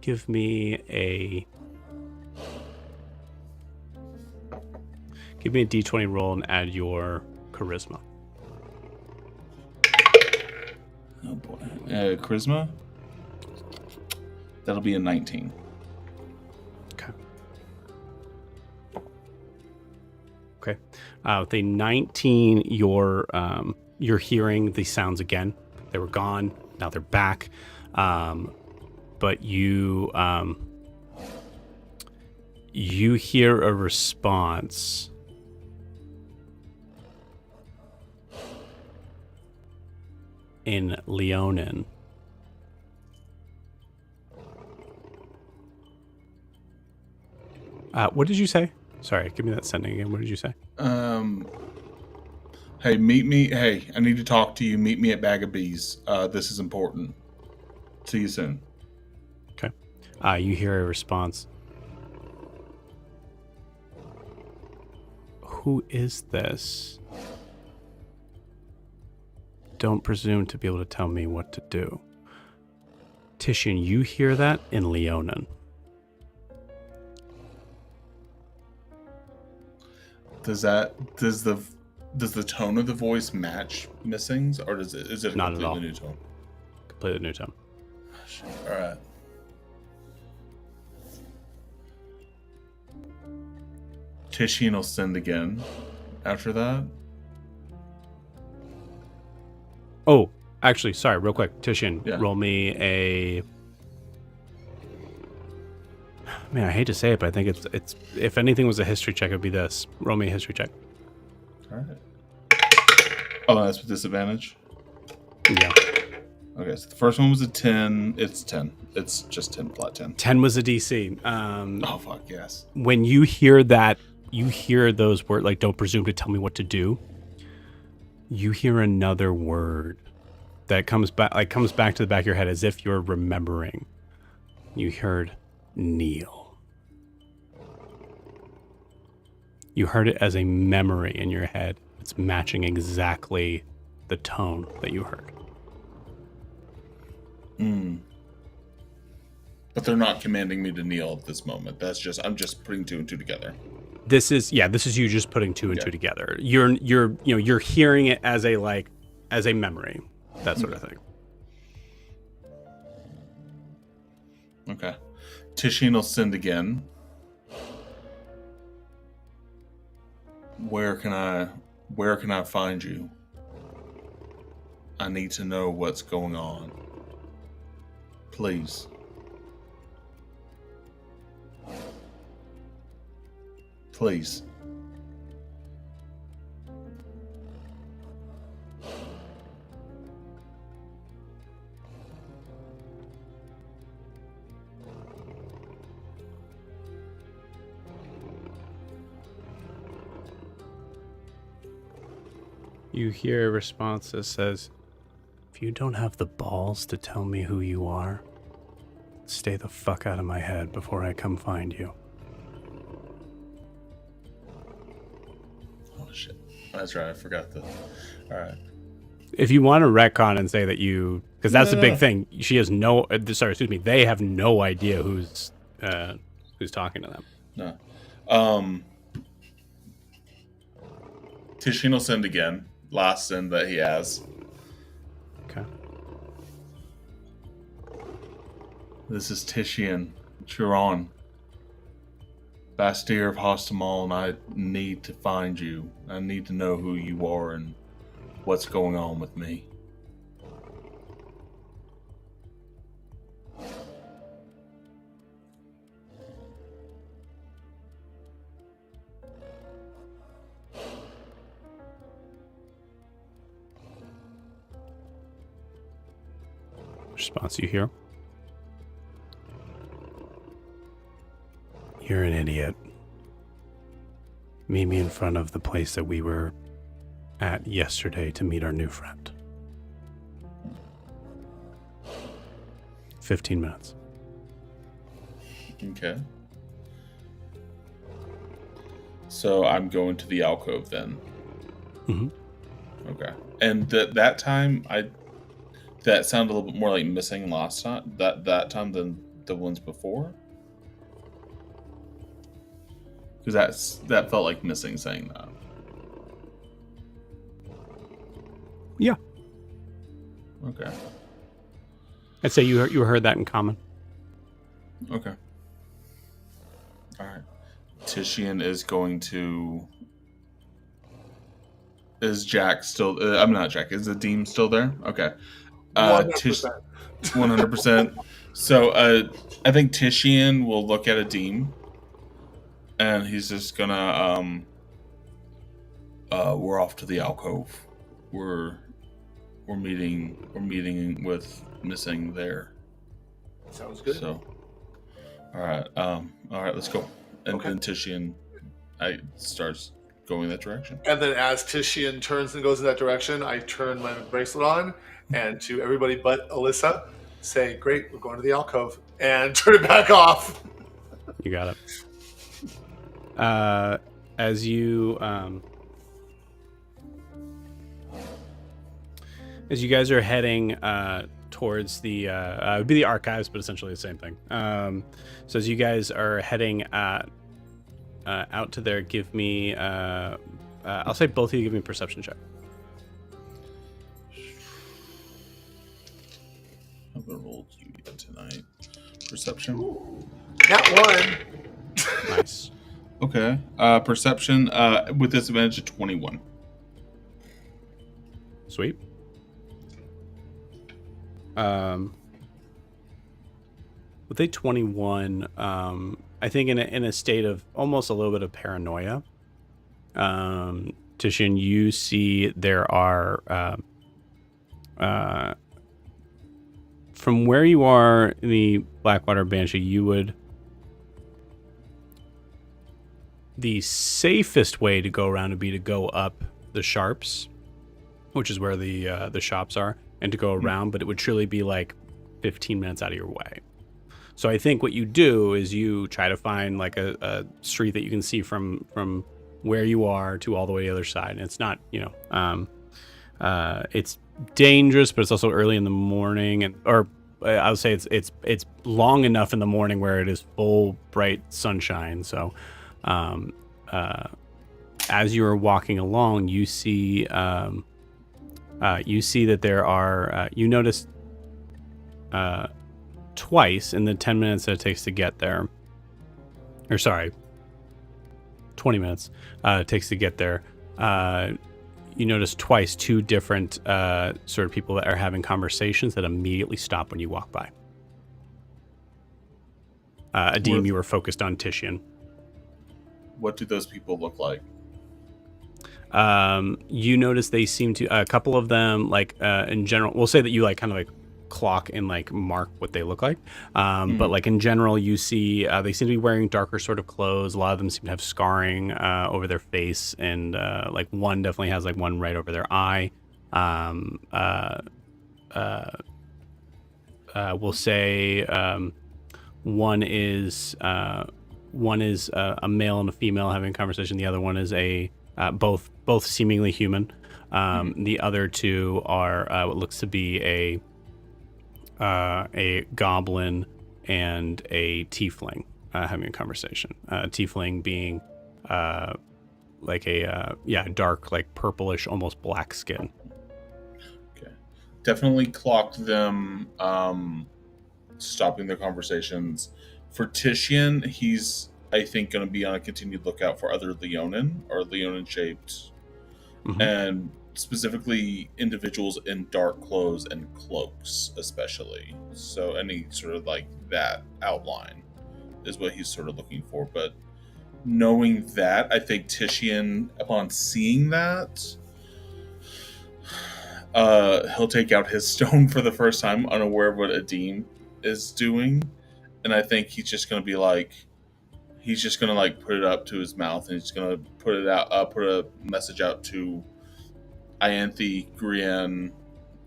Give me a D20 roll and add your charisma. Oh boy. Charisma? That'll be a 19. Okay. With a 19, your you're hearing these sounds again. They were gone. Now they're back. But you hear a response. In Leonin. What did you say? Sorry, give me that sending again. What did you say? Hey, meet me. Hey, I need to talk to you. Meet me at Bag of Bees. This is important. See you soon. Okay. You hear a response. Who is this? Don't presume to be able to tell me what to do. Titian, you hear that in Leonin. Does the tone of the voice match Missing's, or is it a Not at all. completely new tone? Completely new tone. All right. Titian will send again after that. Oh, actually, sorry, real quick. Titian, Yeah. roll me a... Man, I hate to say it, but I think it's if anything was a history check, it would be this. Roll me a history check. All right. Oh, that's with disadvantage? Yeah. Okay, so the first one was a 10. It's 10. It's just 10 flat 10. 10 was a DC. Oh, fuck, yes. When you hear that, you hear those words, like, don't presume to tell me what to do. You hear another word that comes back to the back of your head as if you're remembering. You heard kneel. You heard it as a memory in your head. It's matching exactly the tone that you heard. But they're not commanding me to kneel at this moment. I'm just putting two and two together. This is you just putting two and two together. You're hearing it as a memory, that sort of thing. Okay. Titian will send again. Where can I find you? I need to know what's going on. Please. Please. You hear a response that says, if you don't have the balls to tell me who you are, stay the fuck out of my head before I come find you. Oh, shit. That's right. I forgot the... All right. If you want to retcon and say that you... Because that's the big thing. She has no... They have no idea who's talking to them. No. Titian will send again. Last send that he has. Okay. This is Titian. Chiron. Bastir of Hostamal, and I need to find you. I need to know who you are and what's going on with me. Response you hear? You're an idiot. Meet me in front of the place that we were at yesterday to meet our new friend. 15 minutes. Okay. So I'm going to the alcove then. Mm-hmm. Okay. And that time, that sounded a little bit more like Missing last time. That time than the ones before. Because that felt like Missing saying that. Yeah. Okay. I'd say you heard that in common. Okay. All right. Titian is going to Is Jack still? I'm not Jack. Is Adim still there? Okay. 100%. 100%. So I think Titian will look at Adim, and he's just gonna we're off to the alcove. We're meeting with missing there. Sounds good. So all right, let's go. And then Titian starts going that direction. And then as Titian turns and goes in that direction, I turn my bracelet on, and to everybody but Elissa, say, "Great, we're going to the alcove," and turn it back off. You got it. As you guys are heading towards the it would be the archives, but essentially the same thing. So as you guys are heading out to there, give me I'll say both of you give me a perception check. I haven't rolled you yet tonight. Perception. That one. Nice. Okay. Perception with disadvantage of 21. Sweet. With a 21, I think in a state of almost a little bit of paranoia, Titian, you see there are from where you are in the Blackwater Banshee, the safest way to go around would be to go up the Sharps, which is where the shops are, and to go around, but it would truly be like 15 minutes out of your way. So I think what you do is you try to find like a street that you can see from where you are to all the way to the other side. And it's not, it's dangerous, but it's also early in the morning, or I would say it's long enough in the morning where it is full bright sunshine. So as you are walking along, you see that there are you notice twice in the 10 minutes that it takes to get there, or sorry, 20 minutes it takes to get there, you notice twice two different sort of people that are having conversations that immediately stop when you walk by. Adim, you were focused on Titian. What do those people look like? You notice they seem to, a couple of them, like in general, we'll say that you like kind of like clock and like mark what they look like, but like in general you see they seem to be wearing darker sort of clothes. A lot of them seem to have scarring over their face, and like one definitely has like one right over their eye. We'll say one is a male and a female having a conversation. The other one is a both seemingly human. The other two are what looks to be a goblin and a tiefling having a conversation. Tiefling being like a dark, like purplish, almost black skin. Okay, definitely clocked them stopping their conversations. For Titian, he's, I think, going to be on a continued lookout for other Leonin or Leonin-shaped, and specifically individuals in dark clothes and cloaks, especially. So any sort of like that outline is what he's sort of looking for. But knowing that, I think Titian, upon seeing that, he'll take out his stone for the first time, unaware of what Adim is doing. And I think he's just going to be like, he's just going to like put it up to his mouth, and he's going to put it out, put a message out to Ianthe, Grianne,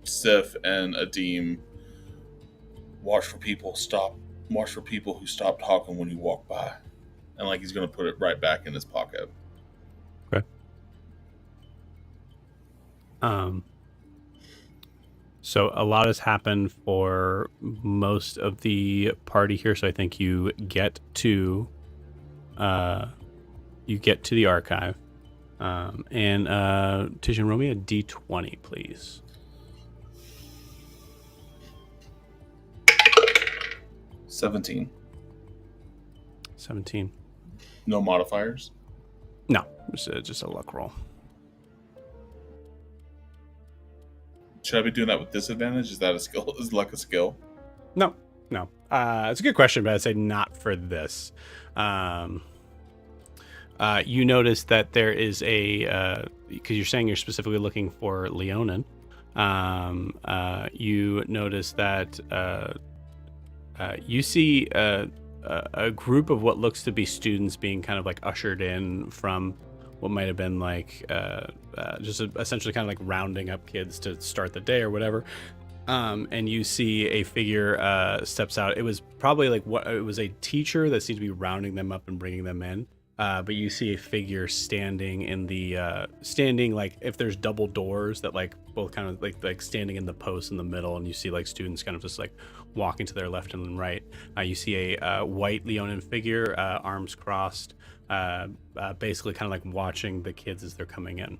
Sif, and Adim. Watch for people who stop talking when you walk by. And like he's going to put it right back in his pocket. Okay. So a lot has happened for most of the party here. So I think you get to the archive. And Titian, roll me a d20, please. 17. 17. No modifiers? No, just a luck roll. Should I be doing that with disadvantage? Is that a skill? Is luck a skill? No. It's a good question, but I'd say not for this. You notice that there is a because you're saying you're specifically looking for Leonin. You notice that you see a group of what looks to be students being kind of like ushered in from what might have been like just essentially kind of like rounding up kids to start the day or whatever. And you see a figure steps out. It was probably like it was a teacher that seemed to be rounding them up and bringing them in. But you see a figure standing in the standing like if there's double doors that like both kind of like standing in the post in the middle, and you see like students kind of just like walking to their left and right. You see a white Leonin figure, arms crossed, basically kind of like watching the kids as they're coming in.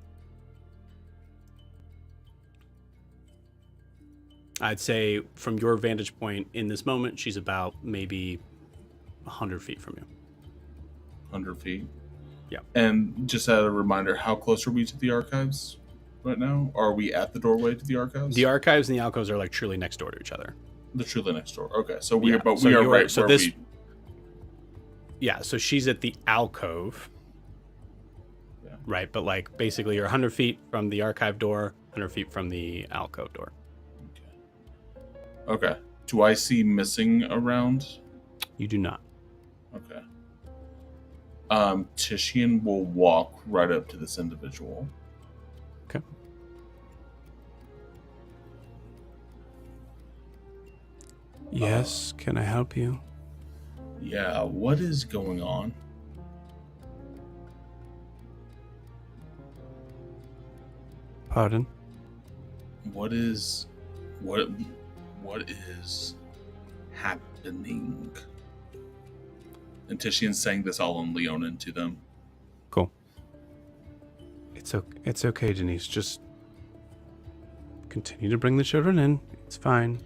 I'd say from your vantage point in this moment, she's about maybe 100 feet from you. 100 feet. Yeah. And just as a reminder, how close are we to the archives right now? Are we at the doorway to the archives? The archives and the alcoves are like truly next door to each other. The truly next door. Okay, so we Yeah, are, but so we are you're- right so where this- we. Yeah, so she's at the alcove. Yeah. Right, but like basically you're 100 feet from the archive door, 100 feet from the alcove door. Okay. Do I see missing around? You do not. Okay. Titian will walk right up to this individual. Okay. Yes, can I help you? Yeah, what is going on? Pardon? What is happening? And Titian's saying this all in Leonin to them. Cool. It's okay, Denise. Just continue to bring the children in. It's fine.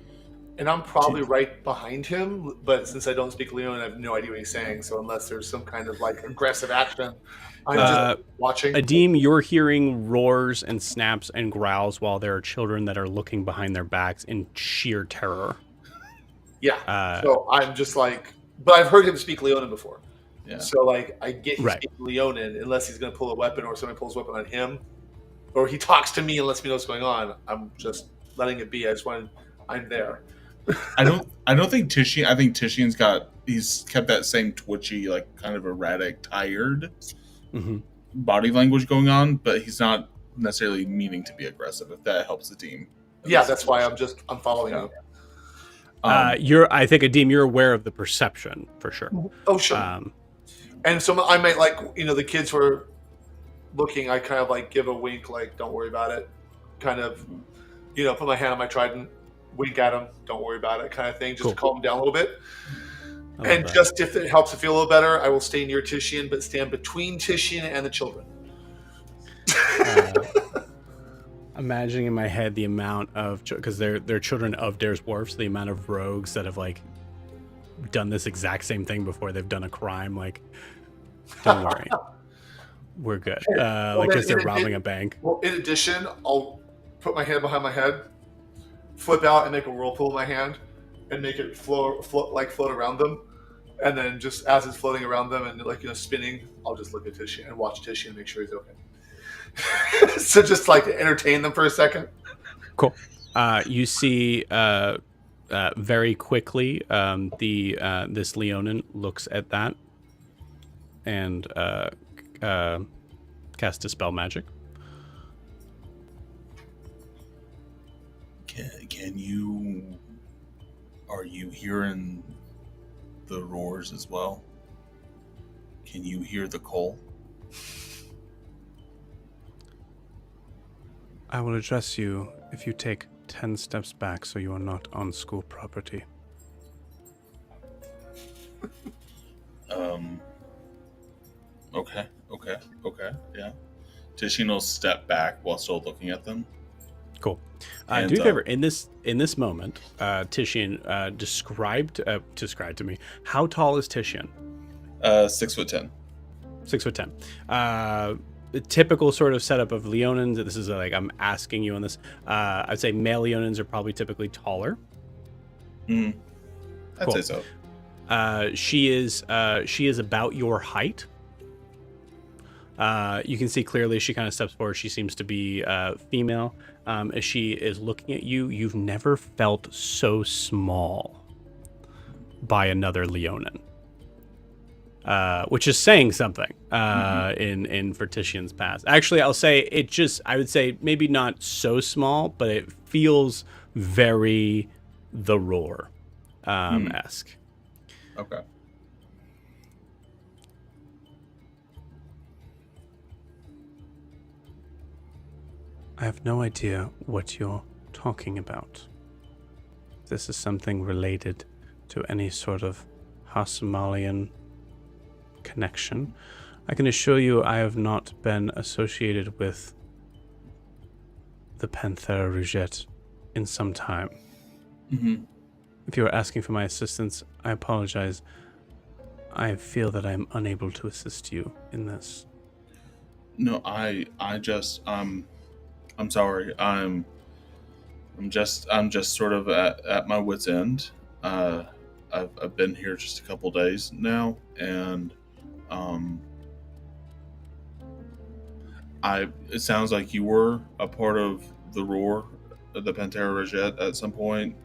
And I'm probably right behind him, but since I don't speak Leonin, I have no idea what he's saying. So unless there's some kind of like aggressive action, I'm just watching. Adim, you're hearing roars and snaps and growls while there are children that are looking behind their backs in sheer terror. Yeah. So I'm just like, but I've heard him speak Leonin before. Yeah. So like, I get he's Right. speaking Leonin unless he's going to pull a weapon or somebody pulls a weapon on him, or he talks to me and lets me know what's going on. I'm just letting it be. I'm there. I don't think Titian. I think Titian's he's kept that same twitchy, like kind of erratic, tired body language going on, but he's not necessarily meaning to be aggressive. If that helps the team. Yeah, that's why I'm following him. I think Adim, you're aware of the perception for sure. Oh sure. And so I might the kids were looking. I kind of like give a wink, like don't worry about it. Kind of, put my hand on my trident. Wink at him, don't worry about it, kind of thing, just to calm him down a little bit. And just if it helps to feel a little better, I will stay near Titian, but stand between Titian and the children. Imagining in my head the amount of, because they're children of Dair's Wharf, so the amount of rogues that have like done this exact same thing before they've done a crime. Like, don't worry, we're good. Like just they're robbing a bank. Well, in addition, I'll put my hand behind my head, flip out and make a whirlpool in my hand and make it float around them. And then just as it's floating around them and spinning, I'll just look at Titian and watch Titian and make sure he's okay. So just like to entertain them for a second. Cool. You see very quickly this Leonin looks at that and cast Dispel Magic. Are you hearing the roars as well? Can you hear the coal? I will address you if you take 10 steps back so you are not on school property. Okay, yeah. Titian will step back while still looking at them. Cool. And, Do me a favor. In this moment, Titian, describe to me, how tall is Titian? 6'10". 6'10". the typical sort of setup of Leonins. This is like I'm asking you on this. I'd say male Leonins are probably typically taller. I'd Cool. say so. She is about your height. You can see clearly she kind of steps forward. She seems to be female. As she is looking at you, you've never felt so small by another Leonin, which is saying something in for Titian's past. Actually, I'll say I would say maybe not so small, but it feels very the Roar esque. Okay. I have no idea what you're talking about. This is something related to any sort of Hasamalian connection. I can assure you I have not been associated with the Panthera Rouget in some time. If you are asking for my assistance, I apologize. I feel that I am unable to assist you in this. No, I just I'm sorry. I'm just sort of at my wit's end. I've been here just a couple days now, and it sounds like you were a part of the Roar, the Pantera Rogette at some point.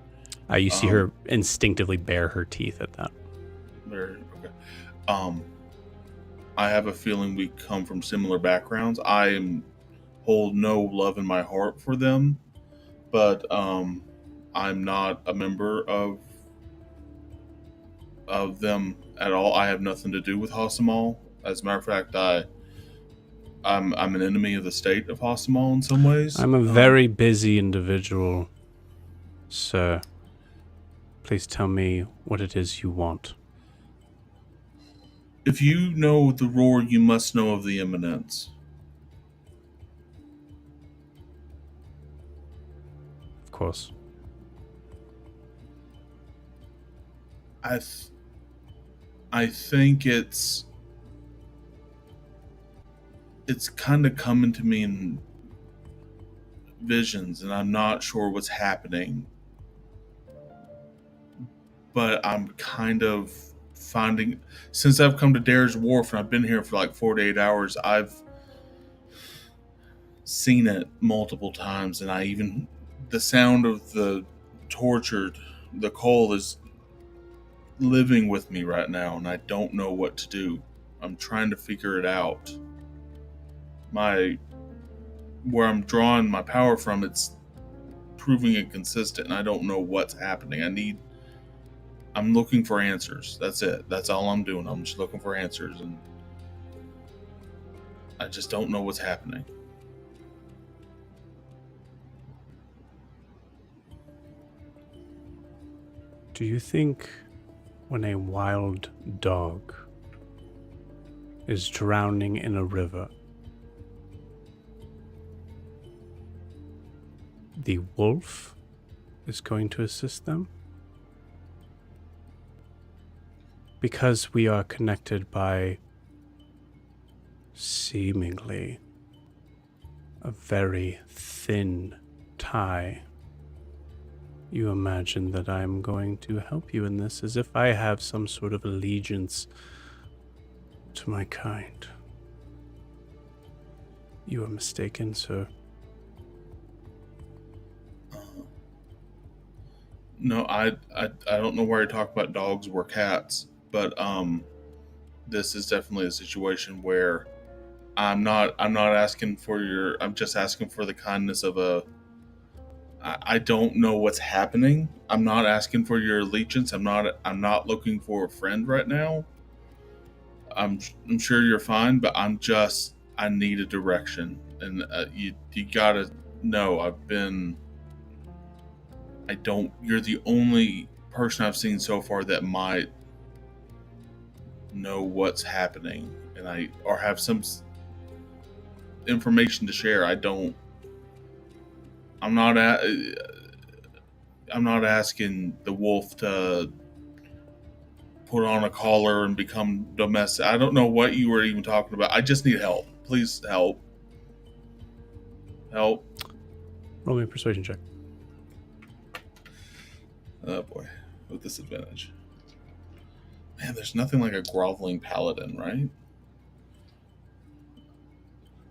You see her instinctively bare her teeth at that. There, okay. I have a feeling we come from similar backgrounds. I hold no love in my heart for them, but I'm not a member of them at all. I have nothing to do with Hasamal. As a matter of fact, I'm an enemy of the state of Hasamal in some ways. I'm a very busy individual, sir. Please tell me what it is you want. If you know the Roar, you must know of the Eminence. Of course. I think it's kind of coming to me in visions, and I'm not sure what's happening. But I'm kind of finding, since I've come to Dair's Wharf and I've been here for like 48 hours, I've seen it multiple times, and the sound of the coal is living with me right now, and I don't know what to do. I'm trying to figure it out. Where I'm drawing my power from, it's proving inconsistent, and I don't know what's happening. I'm looking for answers. That's it. That's all I'm doing. I'm just looking for answers, and I just don't know what's happening. Do you think when a wild dog is drowning in a river, the wolf is going to assist them? Because we are connected by seemingly a very thin tie, you imagine that I am going to help you in this as if I have some sort of allegiance to my kind. You are mistaken, sir. No, I don't know why you're talking about dogs or cats, but this is definitely a situation where I'm not asking for I'm just asking for the kindness of I don't know what's happening. I'm not asking for your allegiance. I'm not looking for a friend right now. I'm sure you're fine, but I need a direction, and you gotta know you're the only person I've seen so far that might know what's happening, or have some information to share. I'm not asking the wolf to put on a collar and become domestic. I don't know what you were even talking about. I just need help. Please help. Help. Roll me a persuasion check. Oh boy, with disadvantage. Man, there's nothing like a groveling paladin, right?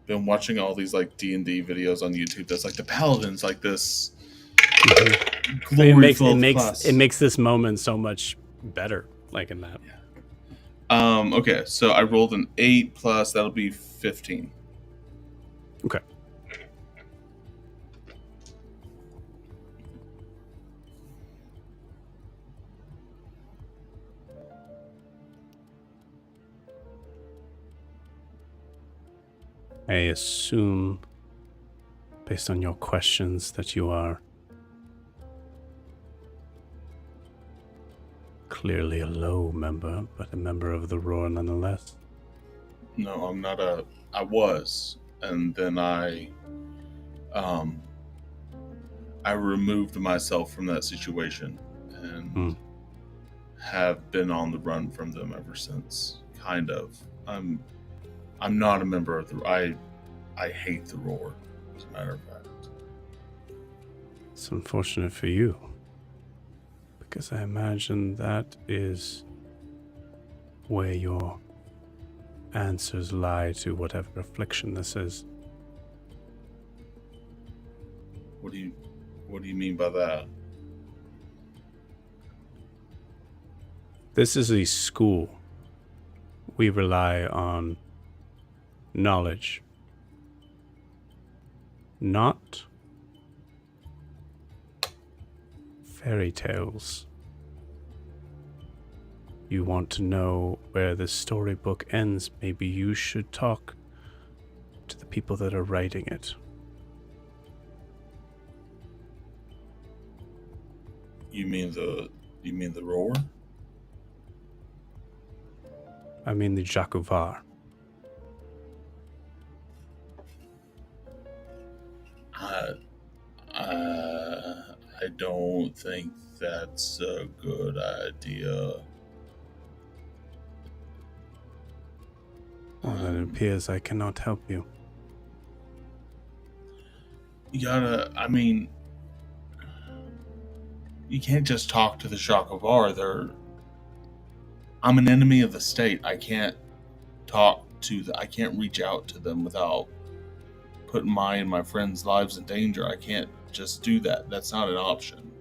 Been watching all these like D&D videos on YouTube. That's like the paladin's like this glory class. It makes this moment so much better, like in that. Yeah. Okay, so I rolled an 8 plus that'll be 15. Okay. I assume, based on your questions, that you are clearly a low member, but a member of the Roar nonetheless. No, I'm not a. I was, and then I removed myself from that situation and have been on the run from them ever since. Kind of. I'm not a member of the. I hate the Roar, as a matter of fact. It's unfortunate for you, because I imagine that is where your answers lie to whatever affliction this is. What do you mean by that? This is a school. We rely on knowledge, not fairy tales. You want to know where the storybook ends, maybe you should talk to the people that are writing it. You mean the Roar? I mean the Jakuvar. I don't think that's a good idea. Well, then it appears I cannot help you. You gotta, I mean, you can't just talk to the Jakuvar. I'm an enemy of the state. I can't I can't reach out to them without putting my and my friends' lives in danger. I can't just do that. That's not an option.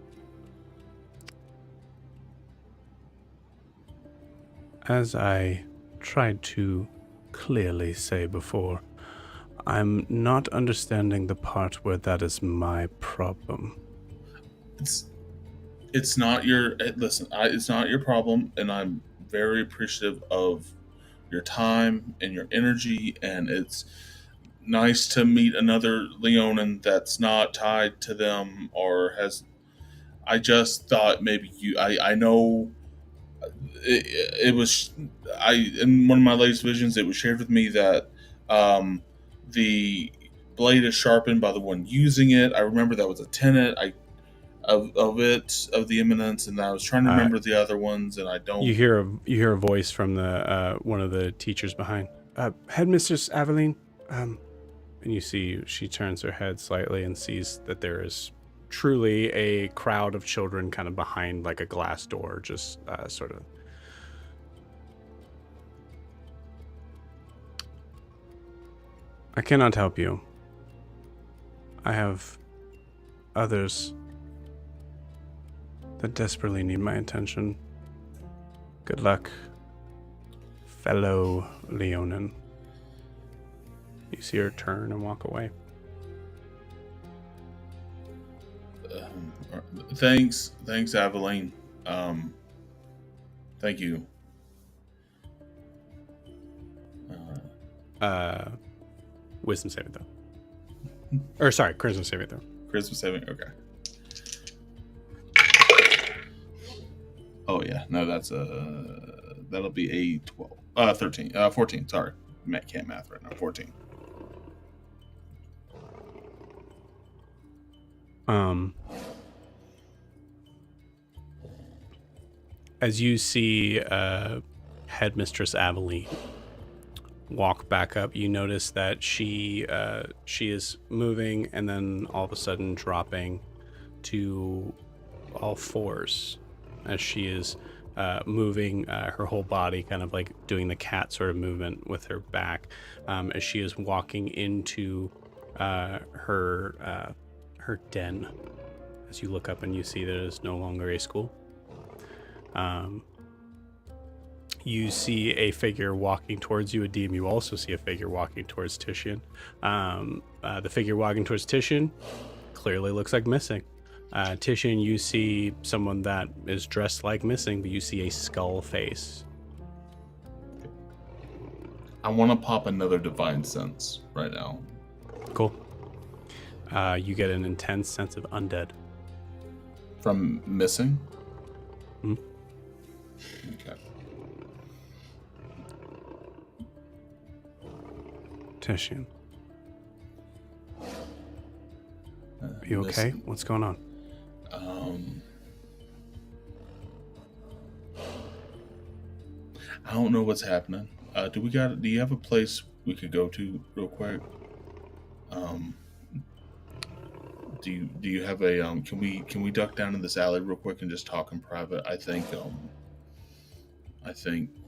As I tried to clearly say before, I'm not understanding the part where that is my problem. It's not your it's not your problem, and I'm very appreciative of your time and your energy, and it's nice to meet another Leonin that's not tied to them or has. I just thought maybe I know it was. In one of my latest visions, it was shared with me that the blade is sharpened by the one using it. I remember that was a tenet of the eminence, and I was trying to remember the other ones, and I don't. You hear a voice from the one of the teachers behind. Headmistress Aveline, and you see she turns her head slightly and sees that there is truly a crowd of children kind of behind like a glass door, just sort of. I cannot help you. I have others that desperately need my attention. Good luck, fellow Leonin. You see her turn and walk away. Thanks, Aveline. Thank you. Wisdom saving throw. Or sorry, charisma saving throw. Charisma saving. Okay. Oh yeah, no, that'll be a 12, 13, 14. Sorry, can't math right now. 14. As you see Headmistress Aveline walk back up, you notice that she is moving and then all of a sudden dropping to all fours as she is moving her whole body, kind of like doing the cat sort of movement with her back, as she is walking into her den. As you look up and you see that it is no longer a school. You see a figure walking towards you, Adim. You also see a figure walking towards Titian. The figure walking towards Titian clearly looks like Missing. Titian, you see someone that is dressed like Missing, but you see a skull face. I want to pop another Divine Sense right now. Cool. You get an intense sense of undead. From Missing? Hmm? Okay. Titian. Are you okay? Missing. What's going on? I don't know what's happening. Do you have a place we could go to real quick? Do you have a can we duck down in this alley real quick and just talk in private? I think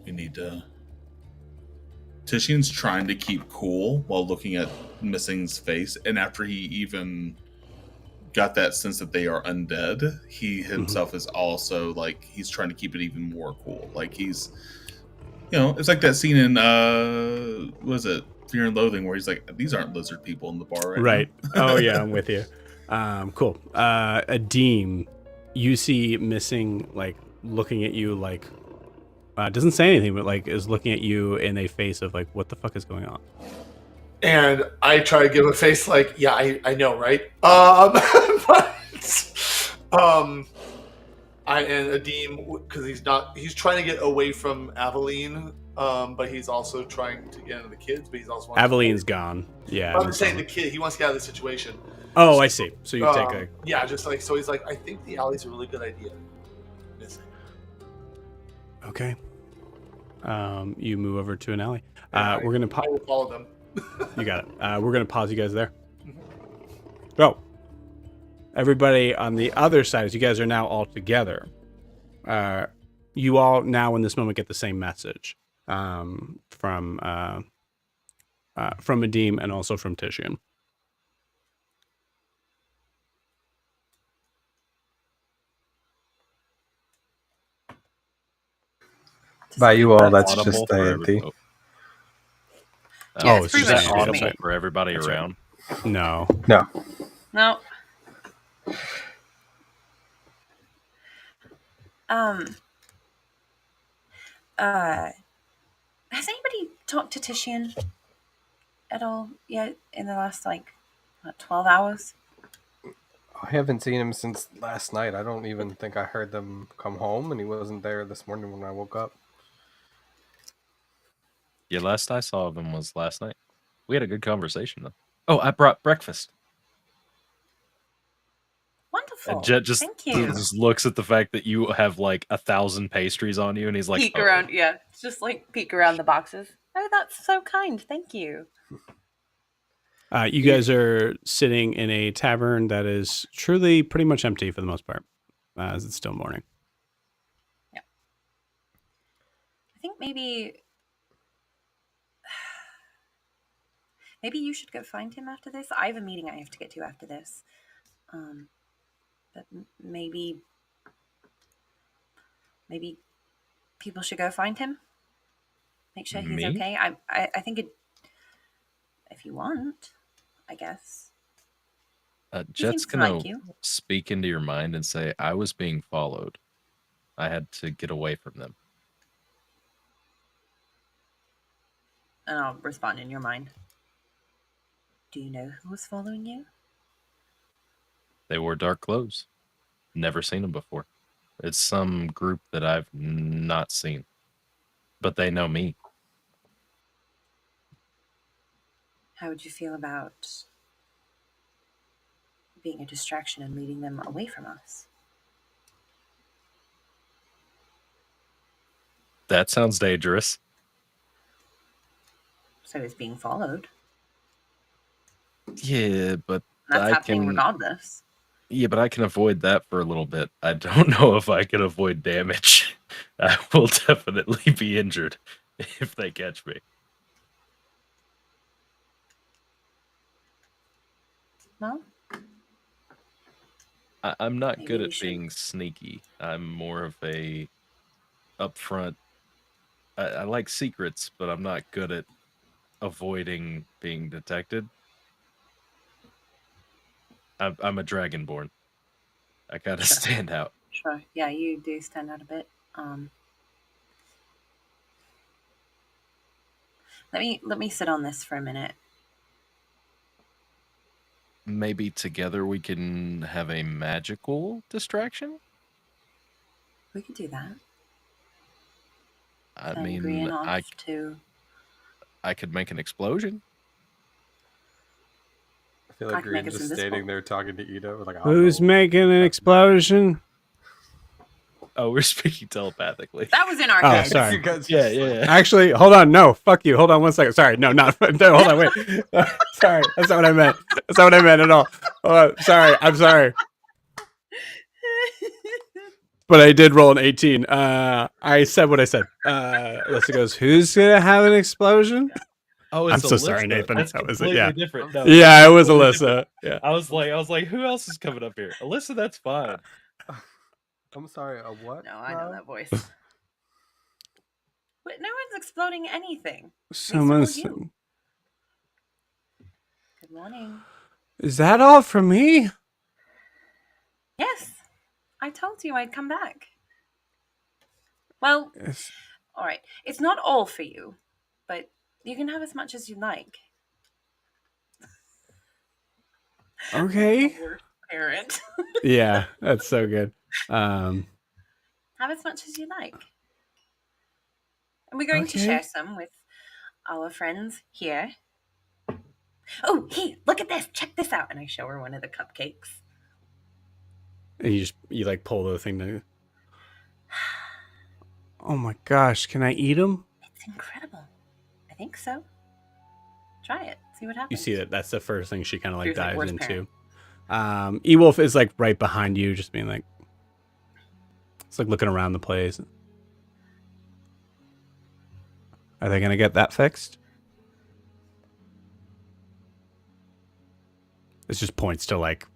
we need to. Titian's trying to keep cool while looking at Missing's face, and after he even got that sense that they are undead, he himself is also like he's trying to keep it even more cool. Like he's, it's like that scene in what is it, Fear and Loathing, where he's like, these aren't lizard people in the bar right now. Oh yeah, I'm with you. Cool. Adim, you see Missing like looking at you like doesn't say anything, but like is looking at you in a face of like, what the fuck is going on? And I try to give a face like, yeah, I know, right? And Adim, because he's trying to get away from Aveline, but he's also trying to get into the kids, but he's also Aveline's gone. Yeah. I'm saying the kid, he wants to get out of the situation. Oh, I see. So you take a... Yeah, just like, so he's like, I think the alley's a really good idea. Missing. Okay. You move over to an alley. I We're going to will follow them. You got it. We're going to pause you guys there. So, everybody on the other side, as you guys are now all together, you all now in this moment get the same message from Adim and also from Titian. By you all, that's Audible just for Auntie. every- Yeah, Oh, it's it's pretty just much audible. just me. for everybody That's right. around. No. No. No. Has anybody talked to Titian at all yet in the last 12 hours? I haven't seen him since last night. I don't even think I heard them come home, and he wasn't there this morning when I woke up. Yeah, last I saw of him was last night. We had a good conversation though. Oh, I brought breakfast. Wonderful. And Jet just Thank you. just looks at the fact that you have like 1,000 pastries on you, and he's like, Peek "Oh." around, yeah. Just peek around the boxes. Oh, that's so kind. Thank you. You guys are sitting in a tavern that is truly pretty much empty for the most part, as it's still morning. Yeah. I think maybe you should go find him after this. I have a meeting I have to get to after this. But maybe people should go find him. Make sure he's Me? okay. I think if you want, I guess. Jet's seems to gonna like you. speak into your mind and say, "I was being followed. I had to get away from them." And I'll respond in your mind. Do you know who was following you? They wore dark clothes. Never seen them before. It's some group that I've not seen, but they know me. How would you feel about being a distraction and leading them away from us? That sounds dangerous. So it's being followed. Yeah, but That's I happening can. regardless. Yeah, but I can avoid that for a little bit. I don't know if I can avoid damage. I will definitely be injured if they catch me. Well, I'm not maybe good we at should. being sneaky. I'm more of a upfront. I like secrets, but I'm not good at avoiding being detected. I'm a dragonborn. I gotta Sure. stand out. Sure. Yeah, you do stand out a bit. Let me sit on this for a minute. Maybe together we can have a magical distraction? We could do that. I Send mean, Grian off to. I could make an explosion. I feel I like can make Green us just invisible. standing there talking to Ida with like, Who's making an explosion? Oh, we're speaking telepathically. That was in our Oh, heads. sorry. You guys Yeah, just, like- yeah. Actually, hold on. No, fuck you. Hold on 1 second. Sorry. No, not. No, hold on. Wait. Sorry. That's not what I meant. That's not what I meant at all. Sorry. I'm sorry. But I did roll an 18. I said what I said. Alyssa goes, who's going to have an explosion? Oh, I'm it's so sorry, Elissa. Nathan. That's That was it, completely yeah. different. No, Yeah, that's it was completely Alyssa. different. Yeah. I was like, who else is coming up here? Alyssa, that's fine. I'm sorry, a what? No, I know that voice. But no one's exploding anything. Someone's. You. Good morning. Is that all for me? Yes, I told you I'd come back. Well, Yes. all right. It's not all for you, but you can have as much as you like. Okay. The worst parent. Yeah, that's so good. Have as much as you like. And we're going to share some with our friends here. Oh, hey, look at this. Check this out. And I show her one of the cupcakes. And you like pull the thing to. Oh my gosh, can I eat them? It's incredible. I think so. Try it. See what happens. You see that's the first thing she kind of like Here's, like, dives worst into. parent. E-Wolf is like right behind you, just being like, it's like looking around the place. Are they gonna get that fixed? It just points to like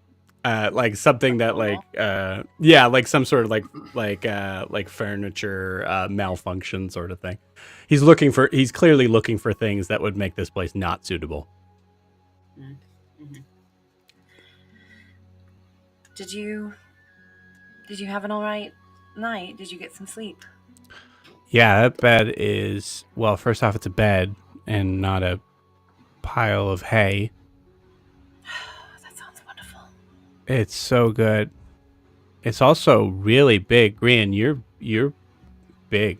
something that like like some sort of like furniture malfunction sort of thing. He's clearly looking for things that would make this place not suitable. Mm-hmm. Did you have an all right night? Did you get some sleep? Yeah, that bed is, well, first off, it's a bed and not a pile of hay. That sounds wonderful. It's so good. It's also really big. Grian, you're big.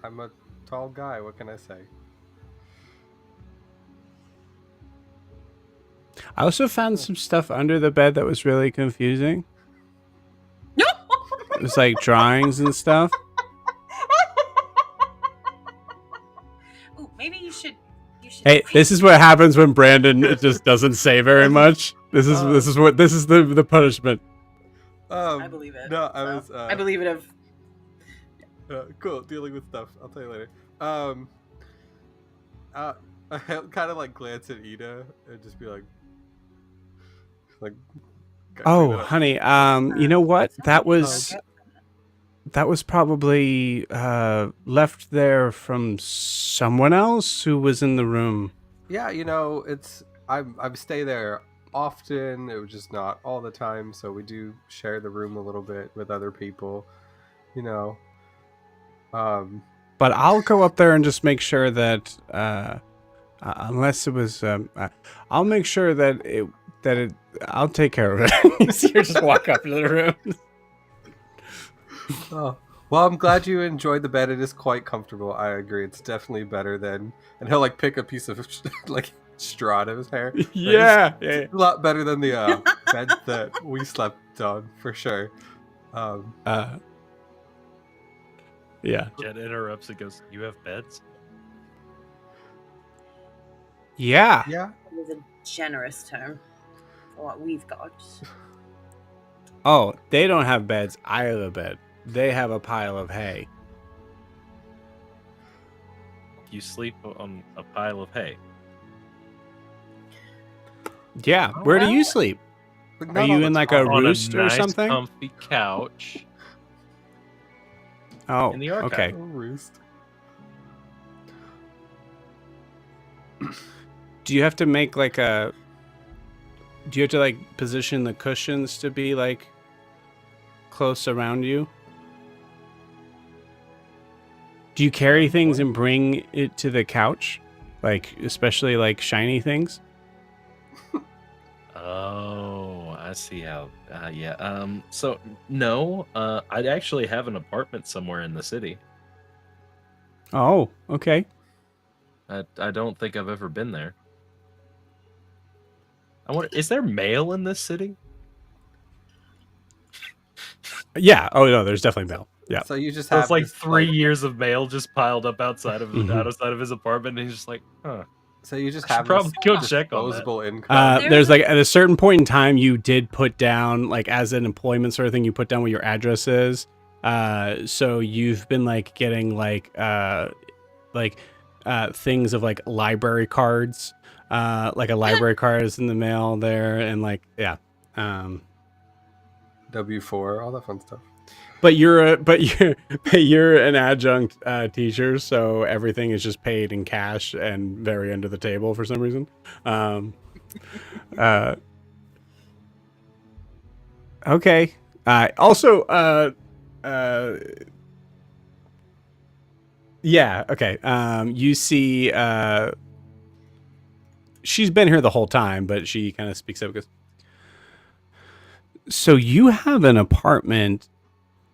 I'm a tall guy. What can I say? I also found some stuff under the bed that was really confusing. It was like drawings and stuff. Ooh, maybe you should. Hey, this is what happens when Brandon just doesn't say very much. This is the punishment. I believe it. No, I believe it. Cool, dealing with stuff. I'll tell you later. I kind of like glance at Ida and just be like, oh, honey, you know what? That was probably left there from someone else who was in the room. Yeah, I stay there often. It was just not all the time, so we do share the room a little bit with other people. But I'll go up there and just make sure that unless it was, I'll make sure that it. I'll take care of it. You see her just walk up to the room. Oh, well, I'm glad you enjoyed the bed. It is quite comfortable. I agree. It's definitely better than, and he'll like pick a piece of like straw out of his hair. Yeah. It's a lot better than the bed that we slept on for sure. Yeah. Jet interrupts and goes, "You have beds?" Yeah. Yeah. It was a generous term for what we've got. Oh, they don't have beds. I have a bed. They have a pile of hay. You sleep on a pile of hay. Yeah. Oh, Where do you well- sleep? But Are not you all in the like a time. on roost a or nice, something? comfy couch Oh, in the archive. okay. A roost. Do you have to make like a? Do you have to like position the cushions to be like close around you? Do you carry things and bring it to the couch, like especially like shiny things? Oh, I see how. Yeah. So no. I'd actually have an apartment somewhere in the city. Oh, okay. I don't think I've ever been there. I wonder, is there mail in this city? Yeah. Oh no, there's definitely mail. Yeah. So you just So have it's like this, 3 years of mail just piled up outside of Mhm. outside of his apartment, and he's just like, huh. So you just I should have probably this go check on that. disposable income. There's like at a certain point in time, you did put down like as an employment sort of thing, you put down what your address is. So you've been like getting like things of like library cards, like a library card is in the mail there, and like yeah. W4, all that fun stuff. But you're an adjunct teacher, so everything is just paid in cash and very under the table for some reason. Okay. Also, yeah. Okay. You see, she's been here the whole time, but she kind of speaks up. Goes, so you have an apartment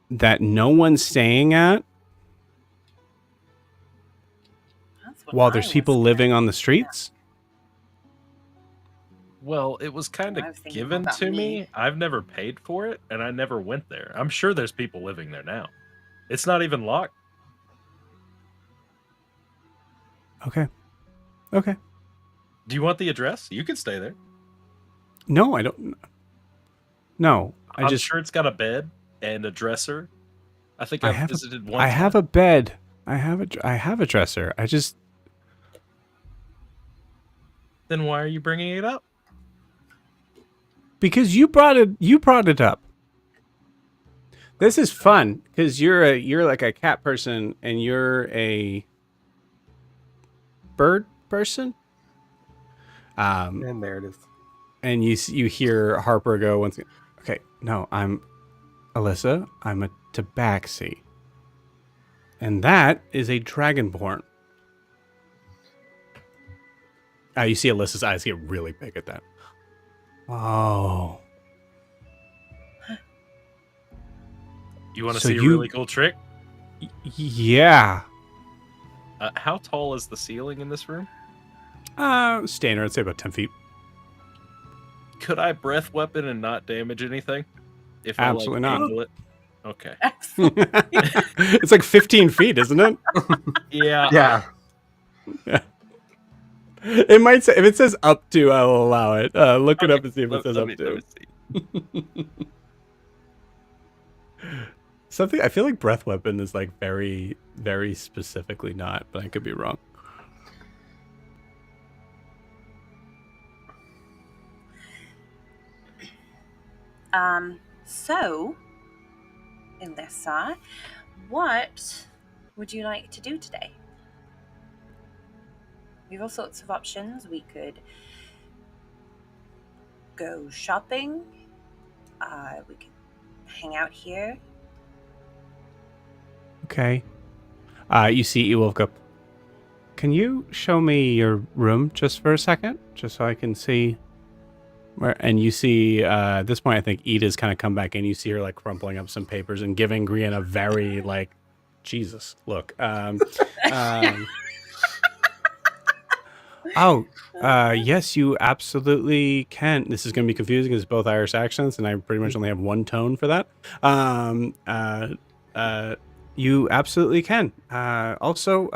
that no one's staying at That's what while I there's was people living on the streets? Well, it was kind I of was thinking given about to me. me. I've never paid for it, and I never went there. I'm sure there's people living there now. It's not even locked. Okay. Okay. Do you want the address? You can stay there. No, I don't. No, I'm sure it's got a bed and a dresser. I think I I've have visited a, one. I have a bed. I have a dresser. I just. Then why are you bringing it up? Because you brought it up. This is fun because you're like a cat person and you're a bird person. And there it is. And you hear Harper go once again, okay, no, I'm Elissa, I'm a tabaxi. And that is a dragonborn. You see Alyssa's eyes get really big at that. Oh. You want to So see a you- really cool trick? Yeah. How tall is the ceiling in this room? Standard, I'd say about 10 feet. Could I breath weapon and not damage anything? If Absolutely I like, not. angle it? Okay. It's like 15 feet, isn't it? Yeah. Yeah. It might say, if it says up to, I will allow it. Look it Okay, up and see if it says up to. Something, I feel like breath weapon is like very, very specifically not, but I could be wrong. So, Elissa, what would you like to do today? We have all sorts of options. We could go shopping. We could hang out here. Okay. You see Ewolf go, can you show me your room just for a second? Just so I can see where, and you see, at this point, I think Ida's kind of come back in. You see her like crumpling up some papers and giving Grian a very like, Jesus, look. Yes, you absolutely can. This is going to be confusing because it's both Irish accents, and I pretty much only have one tone for that. You absolutely can. Also,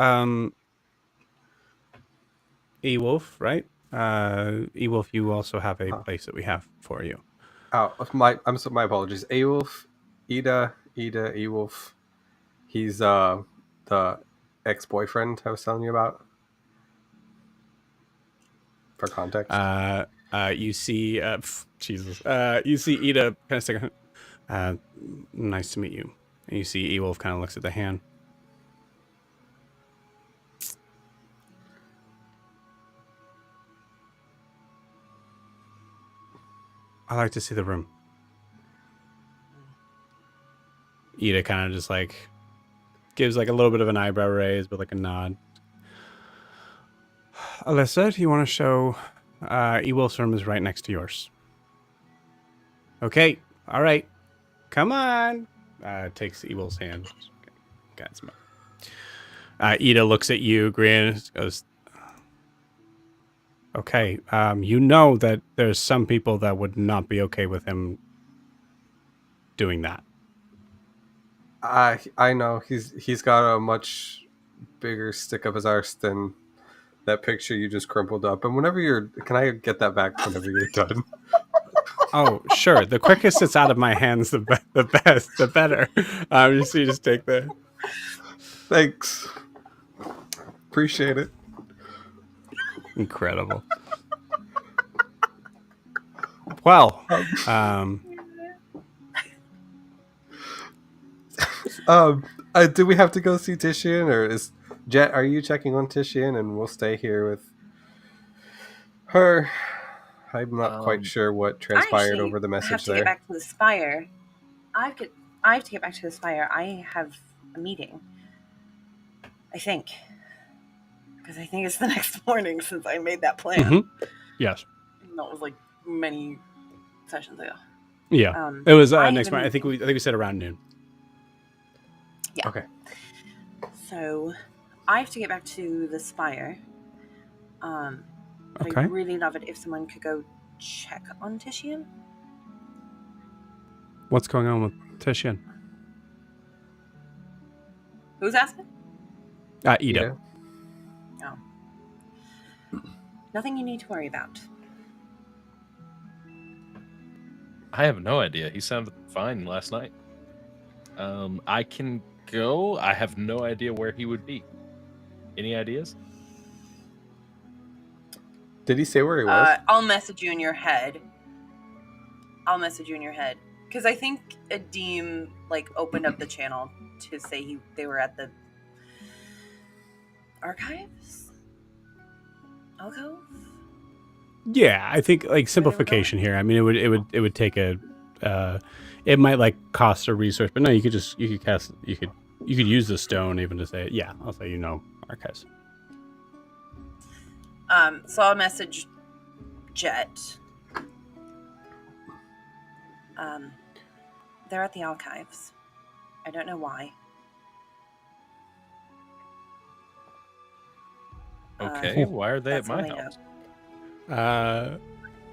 Ewolf, right? Ewolf, you also have a place that we have for you. Oh, my apologies. Awolf, Ida, Ewolf. He's the ex-boyfriend I was telling you about. For context. You see, Jesus. You see Ida kind of stick. Nice to meet you. And you see Ewolf kind of looks at the hand. I like to see the room. Ida kind of just like gives like a little bit of an eyebrow raise, but like a nod. Elissa, do you want to show Ewolf's room is right next to yours? Okay, all right. Come on. Takes Ewolf's hand. Got some. Ida looks at you, grins, goes, okay, you know that there's some people that would not be okay with him doing that. I know he's got a much bigger stick up his arse than that picture you just crumpled up. And can I get that back whenever you're done? Oh, sure. The quickest it's out of my hands, the better. You just take the. Thanks. Appreciate it. Incredible. Well, do we have to go see Titian, or is Jet? Are you checking on Titian, and we'll stay here with her? I'm not quite sure what transpired over the message I have to there. get back to the Spire. I have to get back to the Spire. I have a meeting. I think. Because I think it's the next morning since I made that plan. Mm-hmm. Yes. That was like many sessions ago. Yeah. It was next morning. I think we said around noon. Yeah. Okay. So I have to get back to the Spire. But Okay. I'd really love it if someone could go check on Titian. What's going on with Titian? Who's asking? Ida. Oh. Nothing you need to worry about. I have no idea. He sounded fine last night. I can go. I have no idea where he would be. Any ideas? Did he say where he was? I'll message you in your head. Because I think Adim opened up the channel to say they were at the archives? Alcove? Yeah, I think simplification here. I mean, it would take a it might cost a resource, but no, you could use the stone even to say it. Yeah, I'll say archives. So I'll message Jet. They're at the archives. I don't know why. Okay, why are they at my house?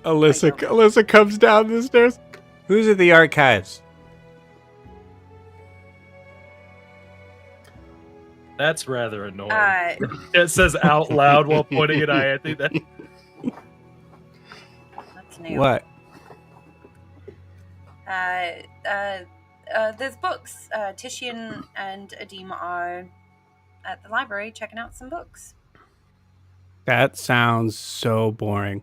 Elissa comes down the stairs. Who's at the archives? That's rather annoying. It says out loud while pointing at Anthony. That's new. What? There's books. Titian and Adim are at the library checking out some books. That sounds so boring.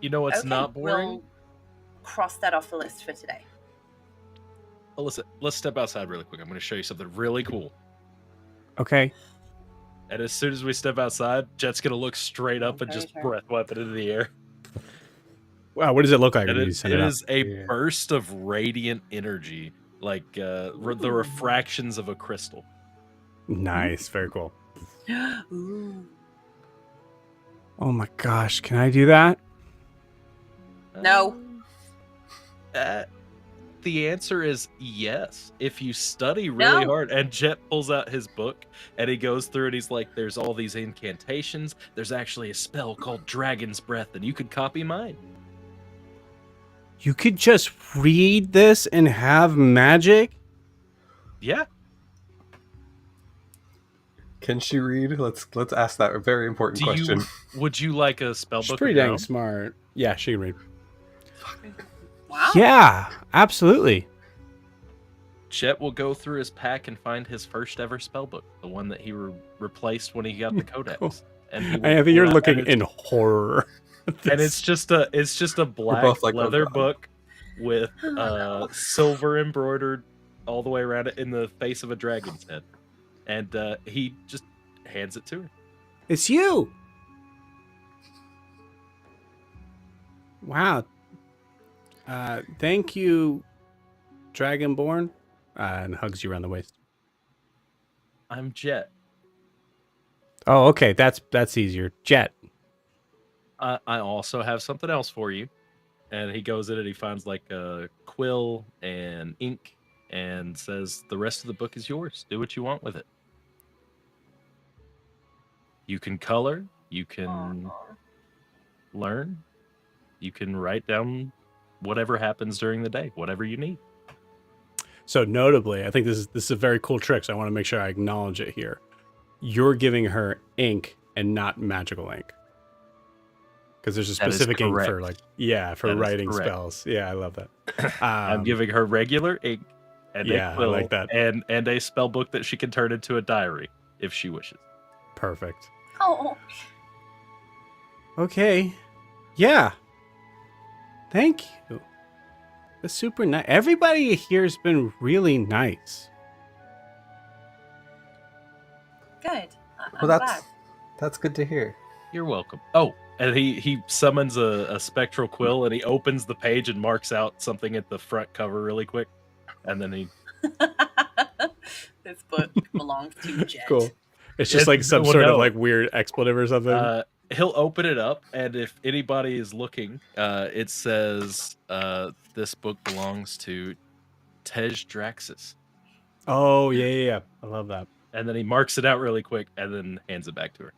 You know what's not boring? We'll cross that off the list for today. Alyssa, let's step outside really quick. I'm going to show you something really cool. Okay. And as soon as we step outside, Jet's going to look straight up and just breath weapon into the air. Wow, what does it look like? And when you it send it up? is a burst of radiant energy, like the refractions of a crystal. Nice, very cool. Ooh. Oh my gosh, can I do that? No. The answer is yes. If you study really hard, and Jet pulls out his book and he goes through and he's like, there's all these incantations. There's actually a spell called Dragon's Breath, and you could copy mine. You could just read this and have magic? Yeah. Can she read? Let's ask that very important question. Would you like a spell She's book? pretty of your dang own? smart. Yeah, she can read. Wow. Yeah, absolutely. Chet will go through his pack and find his first ever spell book, the one that he replaced when he got the codex. Cool. And he will I think pull you're out- looking and it's- in horror. and it's just a black both like, oh, leather God. book with no. silver embroidered all the way around it in the face of a dragon's head, and he just hands it to her. It's you. Wow. Thank you, Dragonborn. And hugs you around the waist. I'm Jet. Oh, okay. That's easier. Jet. I also have something else for you. And he goes in and he finds like a quill and ink and says, the rest of the book is yours. Do what you want with it. You can color, you can learn, you can write down whatever happens during the day, whatever you need. So notably, I think this is a very cool trick. So I want to make sure I acknowledge it here. You're giving her ink and not magical ink. Because there's a That is specific ink for correct. for That is writing correct. spells. Yeah, I love that. I'm giving her regular ink and yeah, a quill I like that. and a spell book that she can turn into a diary if she wishes. Perfect. Oh. Okay. Yeah. Thank you. That's super nice. Everybody here's been really nice. Good. Well, that's good to hear. You're welcome. Oh, and he summons a spectral quill and he opens the page and marks out something at the front cover really quick. And then he This book belongs to Jet. Cool. It's just like some well, sort of no. like weird expletive or something. He'll open it up, and if anybody is looking, it says this book belongs to Tej Draxus. Oh yeah. I love that. And then he marks it out really quick and then hands it back to her.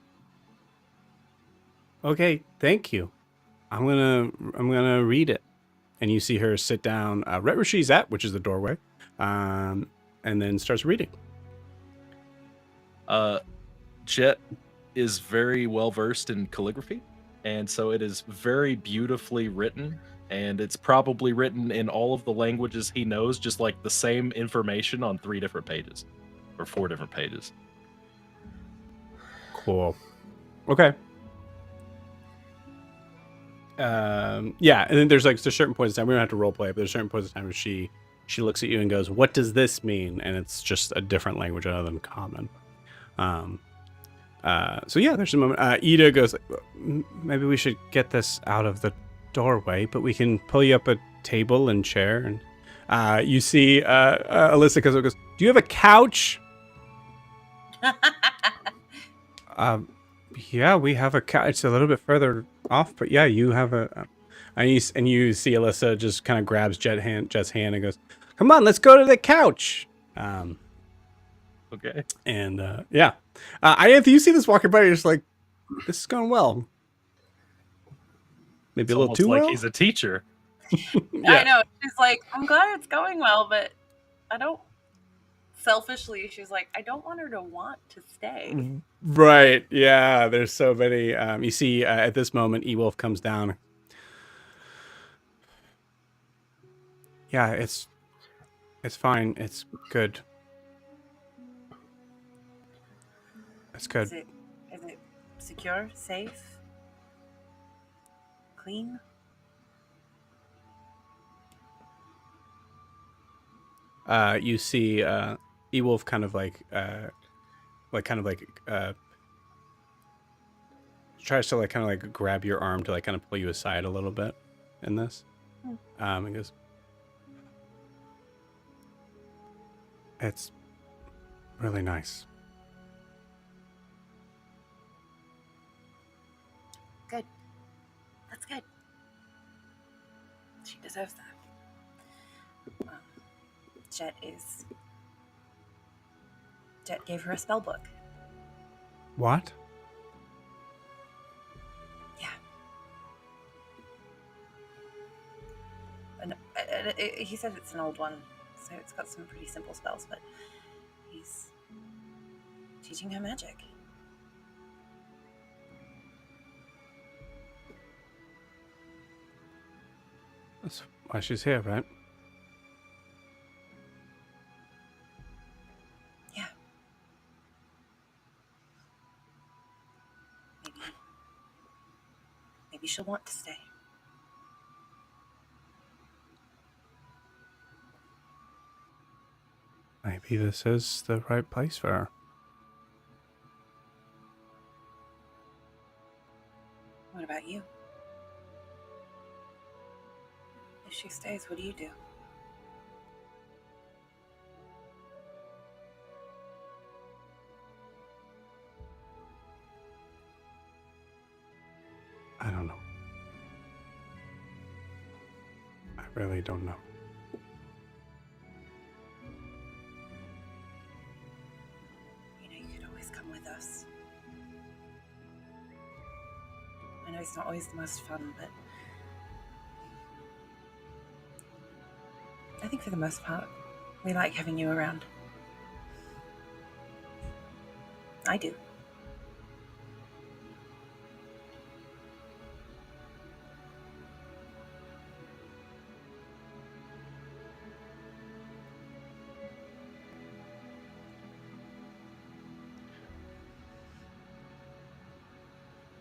Okay, thank you. I'm gonna read it, and you see her sit down right where she's at, which is the doorway, and then starts reading. Jet is very well versed in calligraphy, and so it is very beautifully written, and it's probably written in all of the languages he knows, just like the same information on 3 different pages or 4 different pages. Cool. Okay. Yeah, and then there's certain points in time. We don't have to role play, but there's certain points in time where she looks at you and goes, "What does this mean?" And it's just a different language other than common. So yeah, there's a moment. Ida goes, "Maybe we should get this out of the doorway, but we can pull you up a table and chair." And you see Elissa goes, "Do you have a couch?" Yeah, we have a couch. It's a little bit further off, but yeah, you have a. And you see Elissa just kind of grabs Jet's hand and goes, "Come on, let's go to the couch." Okay. And yeah, Ianthe, you see this walking by, you're just like, "This is going well." Maybe It's a little almost too like well. he's a teacher. I know. She's like, I'm glad it's going well, but I don't. Selfishly, she's like, I don't want her to want to stay. Right. Yeah. There's so many. You see, at this moment, Ewolf comes down. Yeah, it's fine. It's good. It's good. Is it secure, safe, clean? You see, Ewolf kind of tries to kind of grab your arm to kind of pull you aside a little bit in this. He goes, "It's really nice." Good. That's good. She deserves that. Jet gave her a spell book. What? Yeah. And he said it's an old one, so it's got some pretty simple spells, but she teaching her magic. That's why she's here, right? Yeah. Maybe she'll want to stay. Maybe this is the right place for her. What about you? If she stays, what do you do? I don't know. I really don't know. You could always come with us. I know it's not always the most fun, but I think for the most part, we like having you around. I do.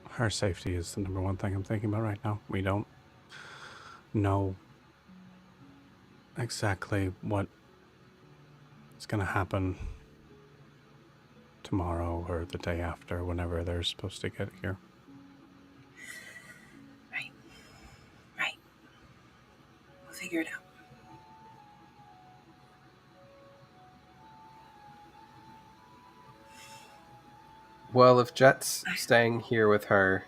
Her safety is the number one thing I'm thinking about right now. We don't know exactly what is going to happen tomorrow or the day after, whenever they're supposed to get here. Right. We'll figure it out. Well, if Jet's staying here with her,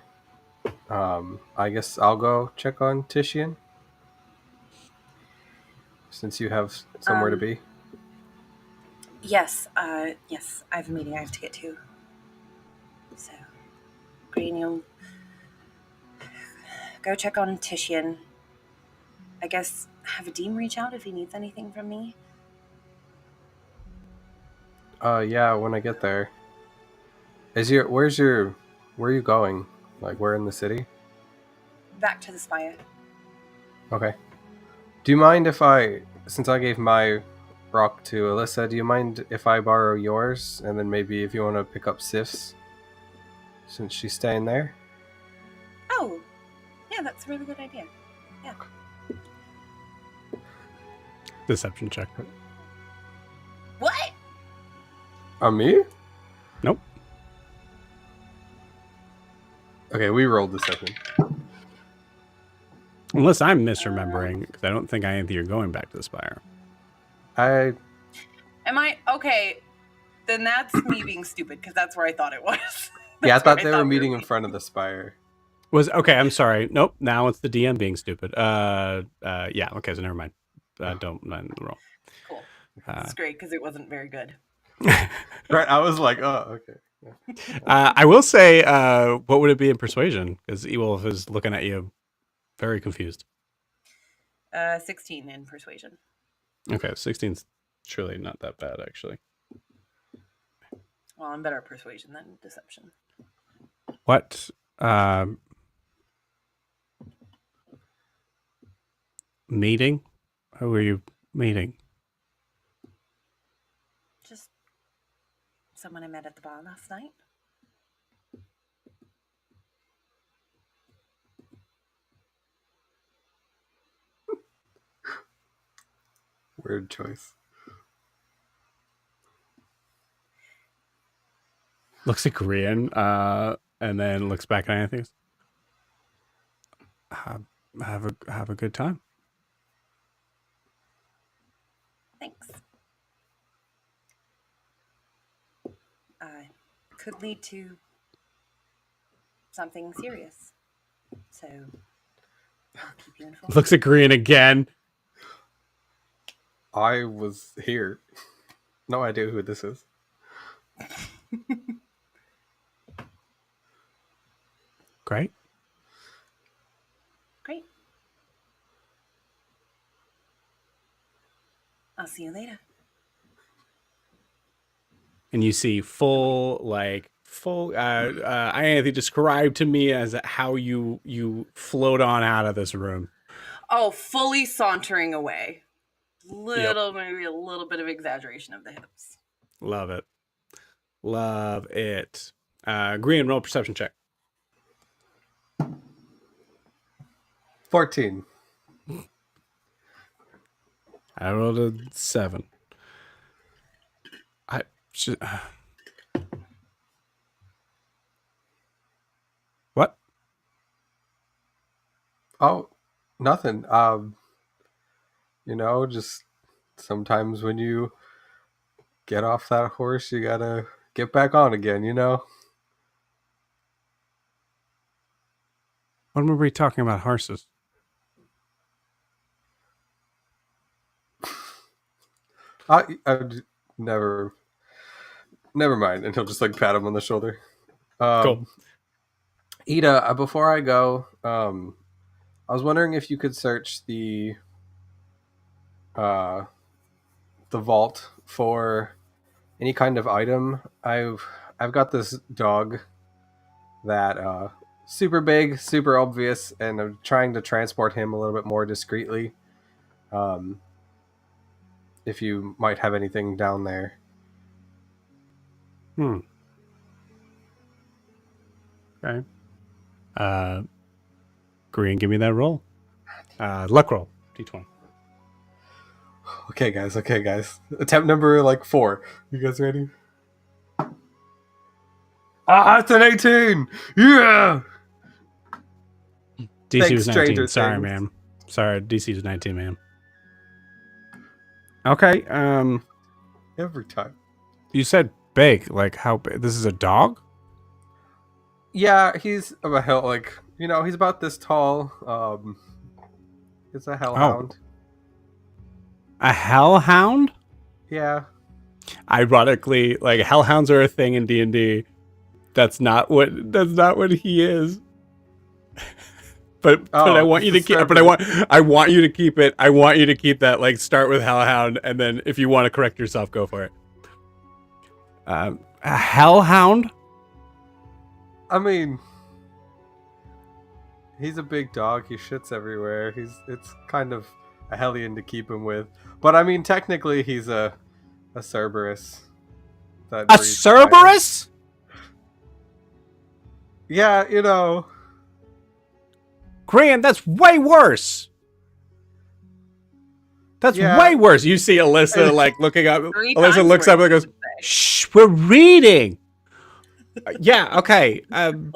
I guess I'll go check on Titian. Since you have somewhere to be. Yes, yes, I have a meeting I have to get to. So, Green, you'll go check on Titian. I guess have Deem reach out if he needs anything from me. Yeah, when I get there. Where are you going? Like, where in the city? Back to the spire. Okay. Do you mind if since I gave my rock to Elissa, do you mind if I borrow yours? And then maybe if you want to pick up Sif's, since she's staying there? Oh, yeah, that's a really good idea. Yeah. Deception check. What? On me? Nope. Okay, we rolled deception. Unless I'm misremembering, because I don't think I think you're going back to the spire. Am I? Okay, then that's me being stupid, because that's where I thought it was. Yeah, I thought they were meeting in front of the spire. Okay, I'm sorry. Nope, now it's the DM being stupid. Yeah, okay, so never mind. Don't mind the roll. Cool. That's great, because it wasn't very good. Right, I was like, oh, okay. Yeah. I will say, what would it be in persuasion? Because Ewolf is looking at you very confused. 16 in persuasion. Okay, 16's surely not that bad, actually. Well, I'm better at persuasion than deception. What meeting? Who are you meeting? Just someone I met at the bar last night. Weird choice. Looks at Grian, and then looks back at Anthony. Have a good time. Thanks. Could lead to something serious. So I'll keep you informed. Looks at Grian again. I was here. No idea who this is. Great. Great. I'll see you later. and you see Anthony described to me as how you float on out of this room. Oh, fully sauntering away. Maybe a little bit of exaggeration of the hips. Love it. Love it. Green, roll perception check. 14. I rolled a 7. What? Oh, nothing. Just sometimes when you get off that horse, you gotta get back on again, When were we talking about horses? Never mind. And he'll just like pat him on the shoulder. Cool. Ida, before I go, I was wondering if you could search the vault for any kind of item. I've got this dog that super big, super obvious, and I'm trying to transport him a little bit more discreetly. If you might have anything down there. Okay. Green, give me that roll. Luck roll. D20. Okay, guys. Attempt number 4. You guys ready? It's an 18! Yeah! DC Thanks, was 19. Stranger Sorry, Things. ma'am. Sorry, DC was 19, ma'am. Okay, Every time. you said big. Like, how big? This is a dog? Yeah, he's about he's about this tall. It's a hellhound. A hellhound? Yeah. Ironically, like hellhounds are a thing in D&D. That's not what he is. But I want you to keep. But I want you to keep it. I want you to keep that. Like, start with hellhound, and then if you want to correct yourself, go for it. A hellhound? I mean, he's a big dog. He shits everywhere. It's kind of a hellion to keep him with. But I mean, technically, he's a Cerberus. A Cerberus? Yeah, Grant, that's way worse. That's way worse. You see Elissa like looking up. Elissa looks up and goes, "Shh, we're reading." Yeah, okay. And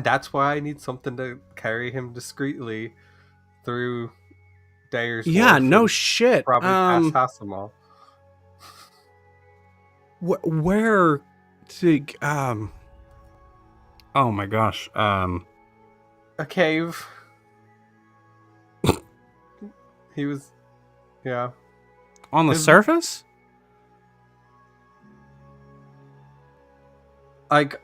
that's why I need something to carry him discreetly through Dair's. Yeah, no shit. Probably past Hasselmal. Where to? Oh my gosh. A cave. He was, yeah. On the surface? Like,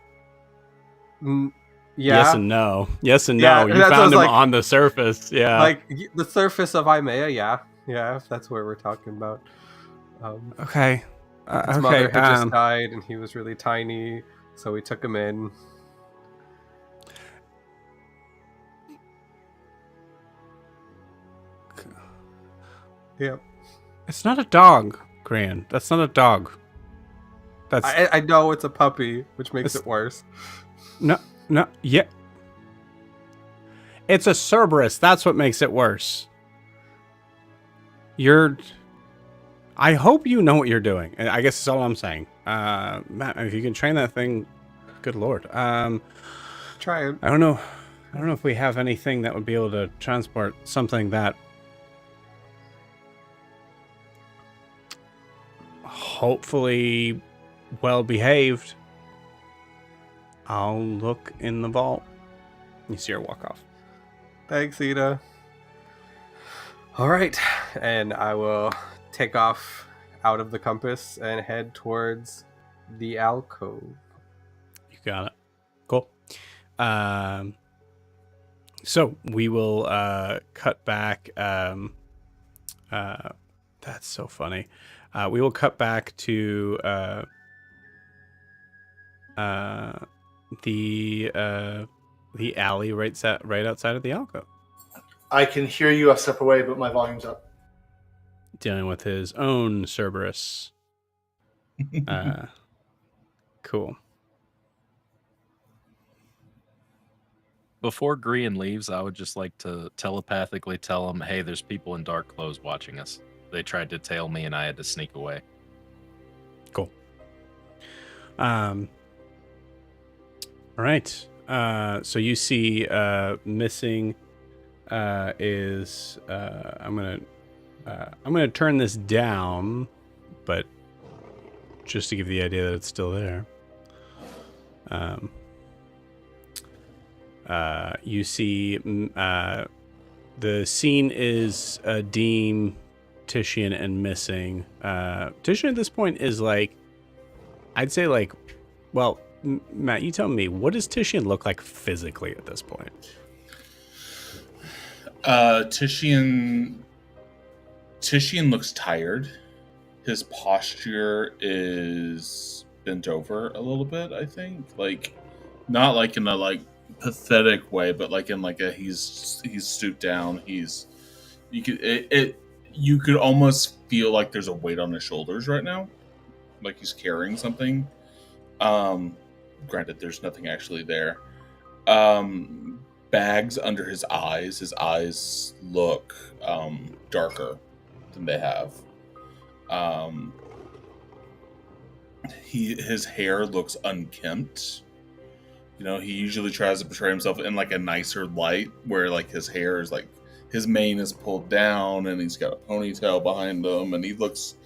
yeah. Yes and no. Yes and no. You found him on the surface. Yeah. Like the surface of Imea. Yeah. Yeah. If that's where we're talking about. Okay. His mother had just died, and he was really tiny, so we took him in. Yep. It's not a dog, Gran. That's not a dog. That's I know it's a puppy, which makes it worse. No, yeah. It's a Cerberus. That's what makes it worse. I hope you know what you're doing. I guess that's all I'm saying. Matt, if you can train that thing, good lord. Try it. I don't know if we have anything that would be able to transport something that hopefully well behaved. I'll look in the vault. You see her walk off. Thanks, Ida. All right, and I will take off out of the compass and head towards the alcove. You got it. Cool. So we will cut back. That's so funny. We will cut back to the alley right outside of the alcove, I can hear you a step away, but my volume's up. dealing with his own Cerberus. Cool. Before Grian leaves, I would just like to telepathically tell him, hey, there's people in dark clothes watching us. They tried to tail me and I had to sneak away. Cool. All right. So you see missing is I'm gonna turn this down, but just to give the idea that it's still there. You see the scene is Deem, Titian, and missing. Titian at this point is like, I'd say like, well, Matt, you tell me, what does Titian look like physically at this point? Titian looks tired. His posture is bent over a little bit, I think. Like, not like in a like pathetic way, but like in like a he's stooped down. You could almost feel like there's a weight on his shoulders right now, like he's carrying something. Granted, there's nothing actually there. Bags under his eyes. His eyes look darker than they have. His hair looks unkempt. You know, he usually tries to portray himself in like a nicer light, where like his hair is like his mane is pulled down and he's got a ponytail behind him, and he looks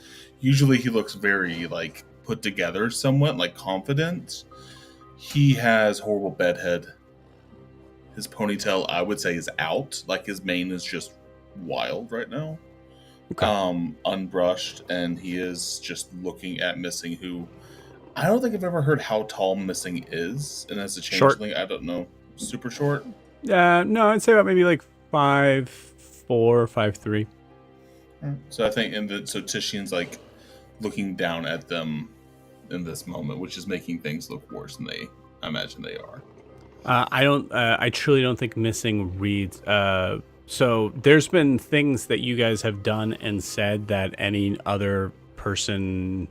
very like put together, somewhat like confident. He has horrible bedhead. His ponytail, I would say, is out. Like his mane is just wild right now. Okay. Unbrushed, and he is just looking at Missing, who I don't think I've ever heard how tall Missing is, and as a changeling, I don't know. Super short? No, I'd say about maybe like 5'4", 5'3". So I think, so Titian's like looking down at them in this moment, which is making things look worse than I imagine they are. I truly don't think Missing reads. So there's been things that you guys have done and said that any other person,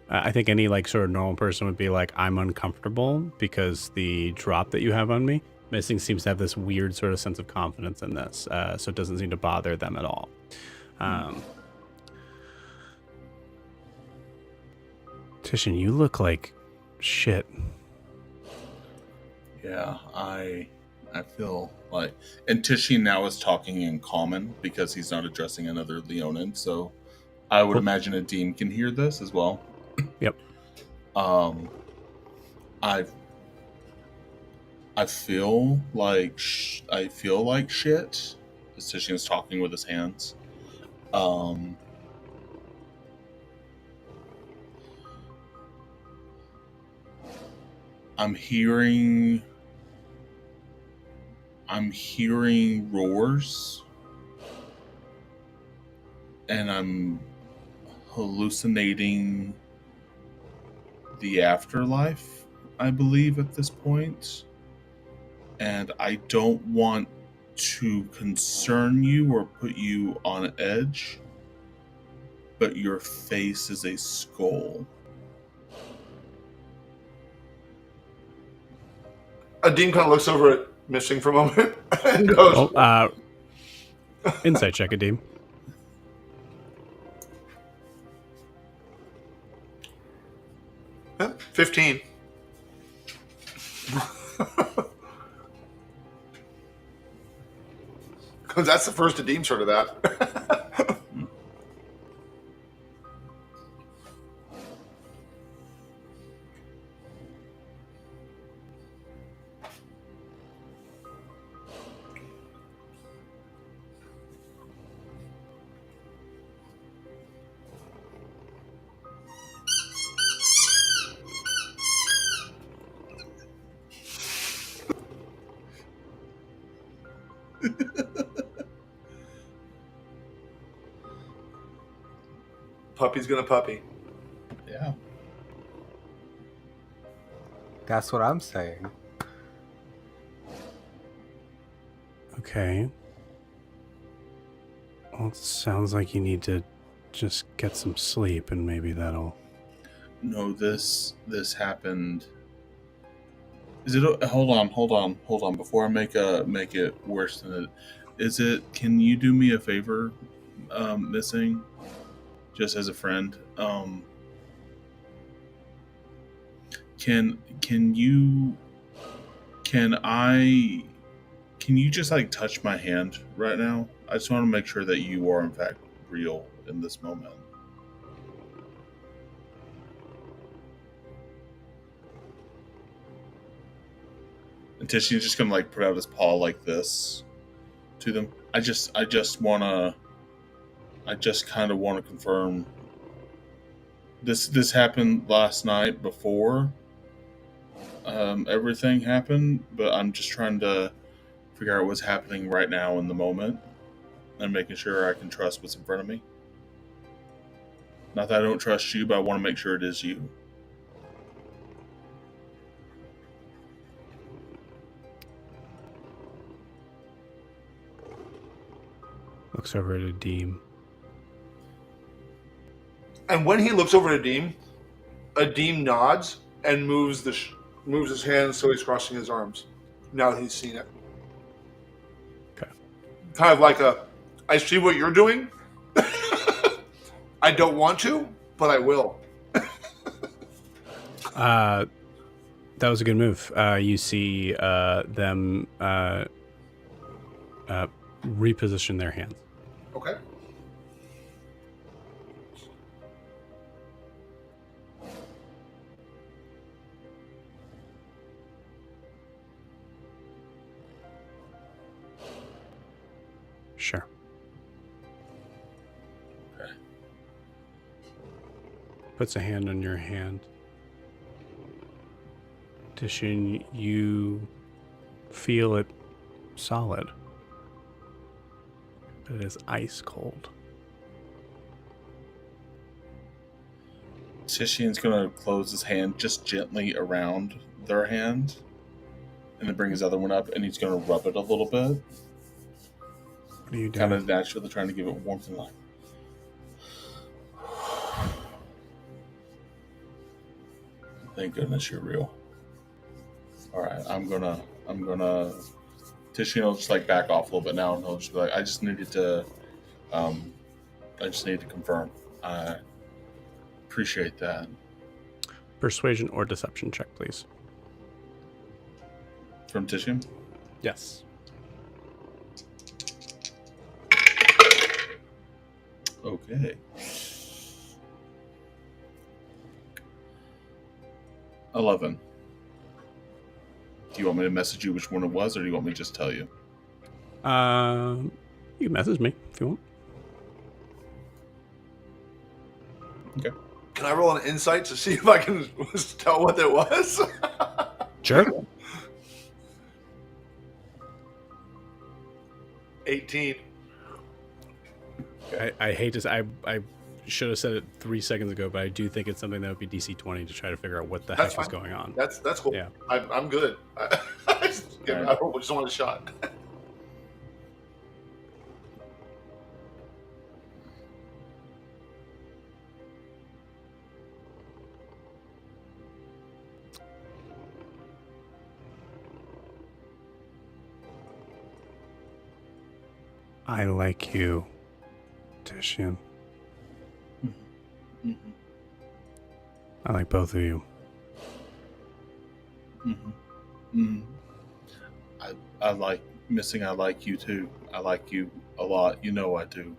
I think any like sort of normal person would be like, I'm uncomfortable because the drop that you have on me. Missing seems to have this weird sort of sense of confidence in this, so it doesn't seem to bother them at all. Titian, you look like shit. Yeah, I feel like, and Titian now is talking in common because he's not addressing another Leonin, so I would imagine a Dean can hear this as well. Yep. I feel like shit. Titian is talking with his hands. I'm hearing roars, and I'm hallucinating the afterlife, I believe, at this point. And I don't want to concern you or put you on edge, but your face is a skull. Dean kind of looks over at Missing for a moment and goes, insight check, Adim. Yeah, 15. Because that's the first Adim heard of that. Puppy's gonna puppy. Yeah. That's what I'm saying. Okay. Well, it sounds like you need to just get some sleep, and maybe that'll... No, this happened. Is it? Hold on. Before I make it worse than it is, it? Can you do me a favor, missing, just as a friend? Can you just like touch my hand right now? I just want to make sure that you are in fact real in this moment. And Titian's just gonna like put out his paw like this to them. I just kind of want to confirm this happened last night before everything happened, but I'm just trying to figure out what's happening right now in the moment and making sure I can trust what's in front of me. Not that I don't trust you, but I want to make sure it is you. Looks over at Adim. And when he looks over at Adim nods and moves his hands so he's crossing his arms. Now that he's seen it. Okay. Kind of like I see what you're doing. I don't want to, but I will. That was a good move. You see them reposition their hands. Okay. Sure. Okay. Puts a hand on your hand. Titian, you feel it solid. But it is ice cold. Titian's gonna close his hand just gently around their hand, and then bring his other one up, and he's gonna rub it a little bit. What are you doing? Kind of naturally trying to give it warmth and life. Thank goodness you're real. All right, I'm gonna. Titian will just like back off a little bit now, and he'll just be like, I just needed to confirm. I appreciate that. Persuasion or deception check, please. From Titian? Yes. Okay. 11. Do you want me to message you which one it was, or do you want me to just tell you? You can message me if you want. Okay. Can I roll an insight to see if I can tell what it was? Sure. 18. I hate to say, I should have said it 3 seconds ago, but I do think it's something that would be DC 20 to try to figure out what the That's heck is fine. going on. That's cool. Yeah. I'm good. I just want a shot. I like you, Titian. Mm-hmm. I like both of you. Mm-hmm. Mm-hmm. I like missing. I like you too. I like you a lot. You know I do.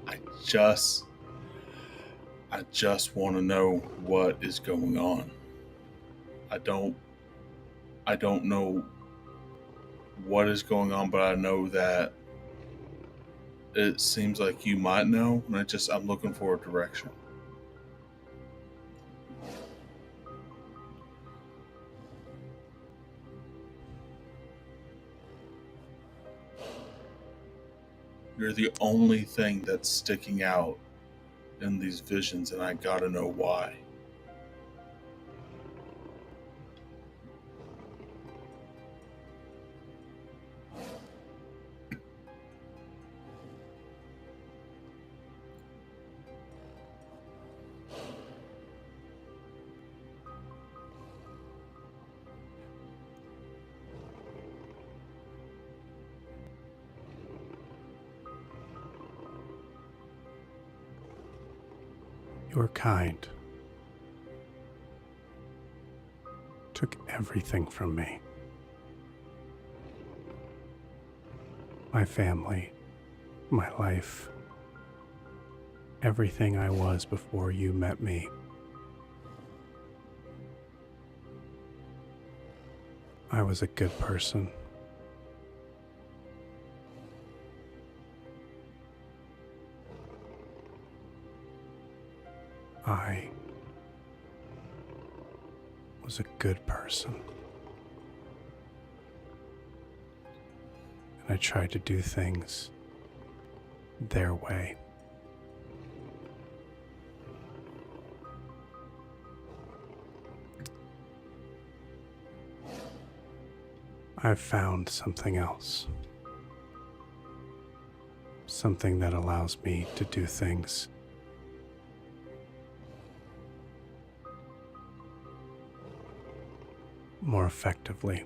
I just want to know what is going on. I don't know what is going on, but I know that it seems like you might know, and I'm looking for a direction. You're the only thing that's sticking out in these visions, and I gotta know why. Your kind took everything from me. My family, my life, everything I was before you met me. I was a good person. I was a good person. And I tried to do things their way. I've found something else. Something that allows me to do things more effectively.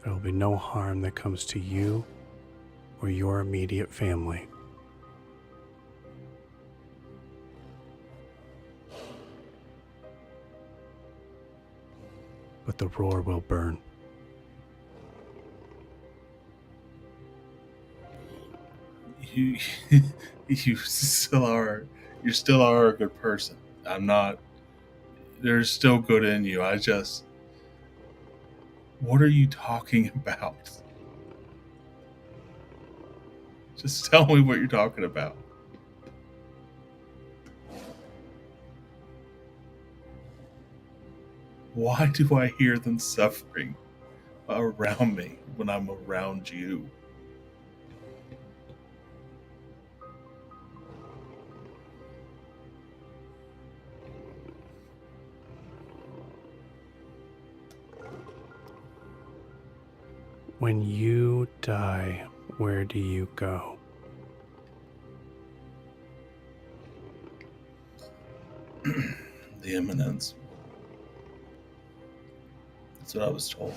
There will be no harm that comes to you or your immediate family. But the roar will burn. You you still are. You still are a good person. I'm not. There's still good in you. I just. What are you talking about? Just tell me what you're talking about. Why do I hear them suffering around me when I'm around you? When you die, where do you go? The Eminence. That's what I was told.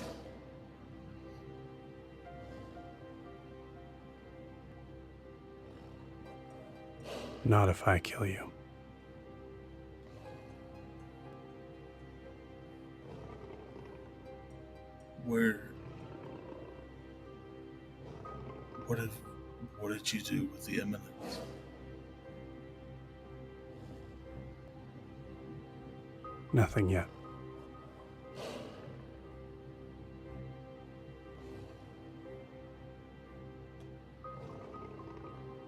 Not if I kill you. Where? What did you do with the Eminence? Nothing yet.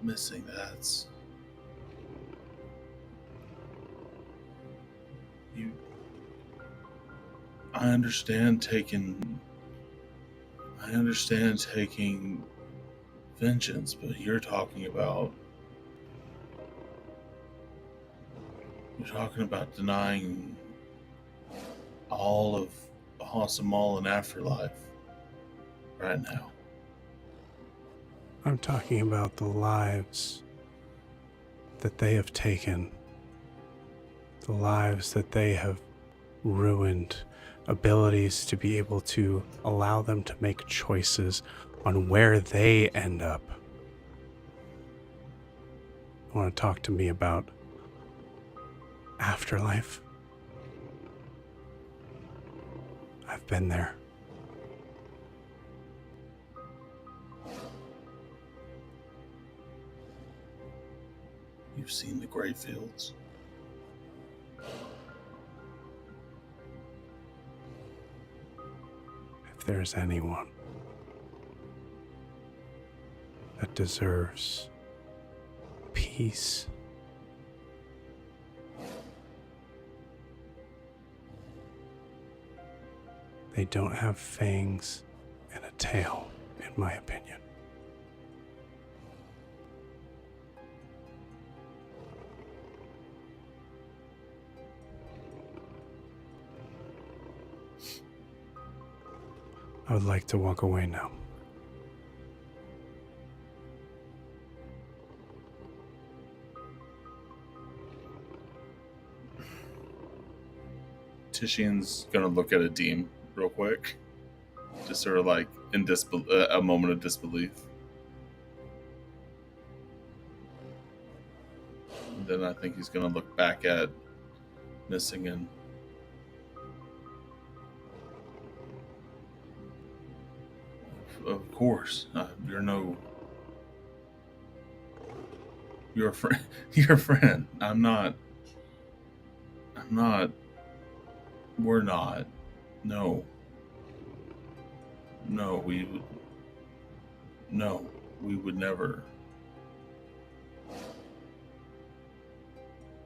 Missing that's you. I understand taking vengeance, but you're talking about denying all of Hasamal and Afterlife right now. I'm talking about the lives that they have taken, the lives that they have ruined, abilities to be able to allow them to make choices on where they end up. You want to talk to me about afterlife? I've been there. You've seen the great fields. If there's anyone that deserves peace, they don't have fangs and a tail, in my opinion. I would like to walk away now. Titian's gonna look at Adim real quick, just sort of like in a moment of disbelief. And then I think he's going to look back at missing and of course, you're a friend. You're a friend. I'm not. We're not. No. We would never.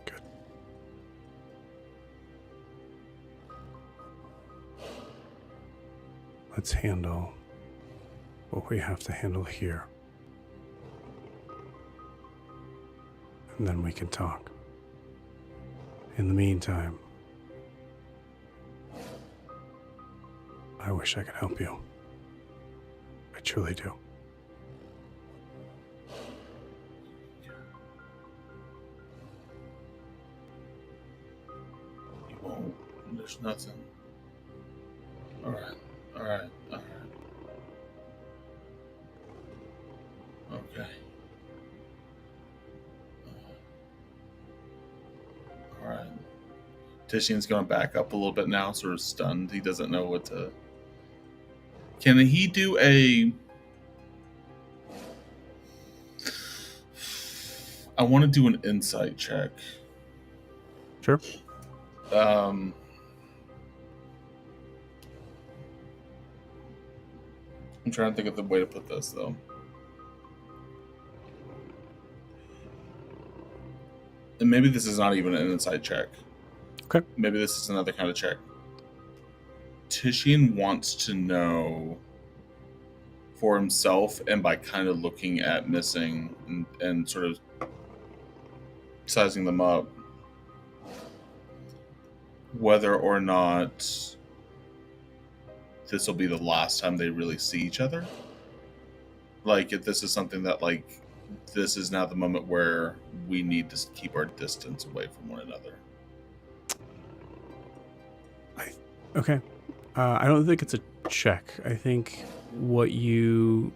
Good. Let's handle what we have to handle here. And then we can talk. In the meantime, I wish I could help you. I truly do. You won't. There's nothing. All right. Okay. All right. Titian's going to back up a little bit now, sort of stunned. He doesn't know what to. Can he do a? I want to do an insight check. Sure. I'm trying to think of the way to put this, though. And maybe this is not even an insight check. Okay. Maybe this is another kind of check. Titian wants to know for himself, and by kind of looking at missing and sort of sizing them up, whether or not this will be the last time they really see each other. Like, if this is something that, like, this is now the moment where we need to keep our distance away from one another. Okay. I don't think it's a check. I think what you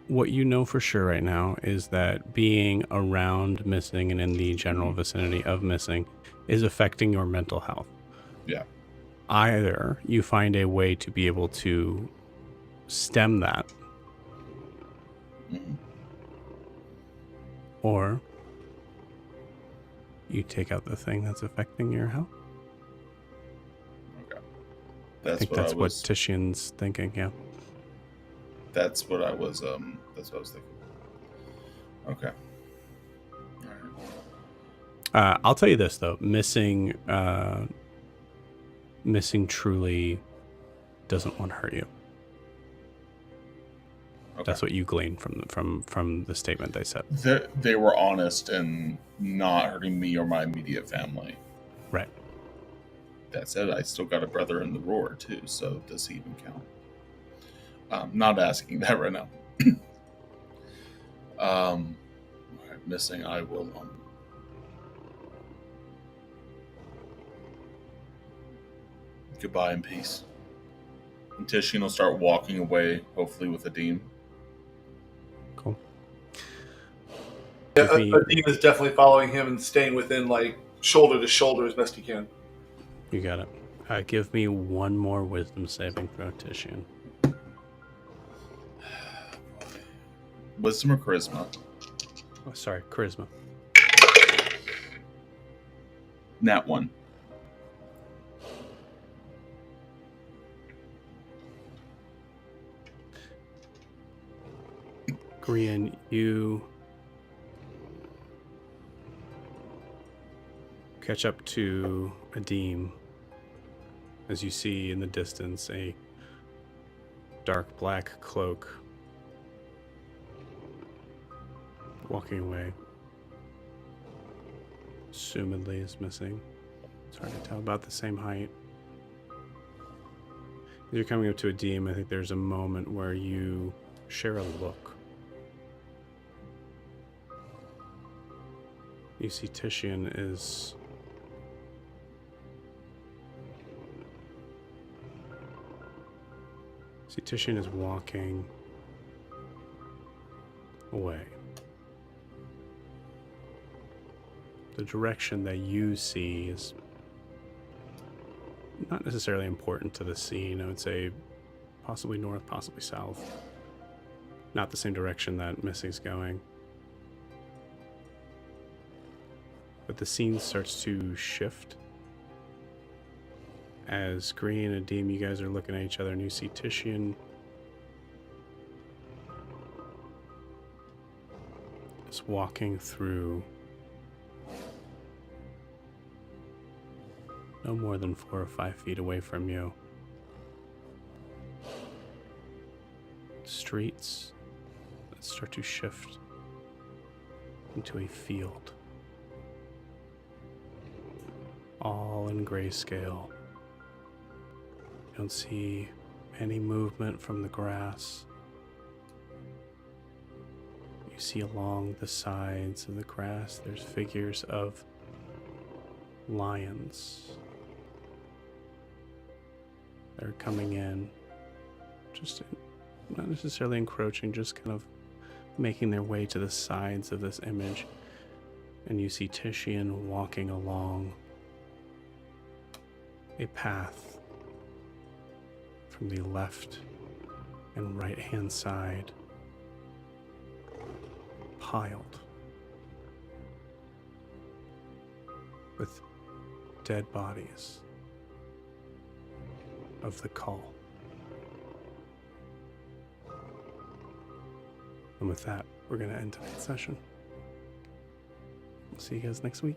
know for sure right now is that being around missing and in the general vicinity of missing is affecting your mental health. Yeah. Either you find a way to be able to stem that, or you take out the thing that's affecting your health. Okay. I think that's what Titian's thinking, yeah. That's what I was thinking. Okay. All right. I'll tell you this though, missing truly doesn't want to hurt you. Okay. That's what you gleaned from the statement they said. They were honest and not hurting me or my immediate family. Right. That said, I still got a brother in the roar too, so does he even count? Not asking that right now. All right, missing, I will goodbye in peace. And Titian will start walking away, hopefully with Adim. Cool. Yeah, Adim is definitely following him and staying within, like, shoulder to shoulder as best he can. You got it. Give me one more wisdom saving throw, Titian. Wisdom or charisma? Oh, sorry, charisma. Nat 1. Grian, you catch up to Adim as you see in the distance a dark black cloak walking away. Assumedly is missing. It's hard to tell, about the same height. As you're coming up to Adim, I think there's a moment where you share a look. You see Titian is walking away. the direction that you see is not necessarily important to the scene. I would say possibly north, possibly south. Not the same direction that Missy's going. But the scene starts to shift. As Green and Adim, you guys are looking at each other, and you see Titian is walking through no more than 4 or 5 feet away from you. Streets that start to shift into a field, all in grayscale. You don't see any movement from the grass. You see along the sides of the grass, there's figures of lions. They're coming in, just not necessarily encroaching, just kind of making their way to the sides of this image. And you see Titian walking along a path from the left and right hand side, piled with dead bodies of the call. And with that, we're going to end tonight's session. We'll see you guys next week.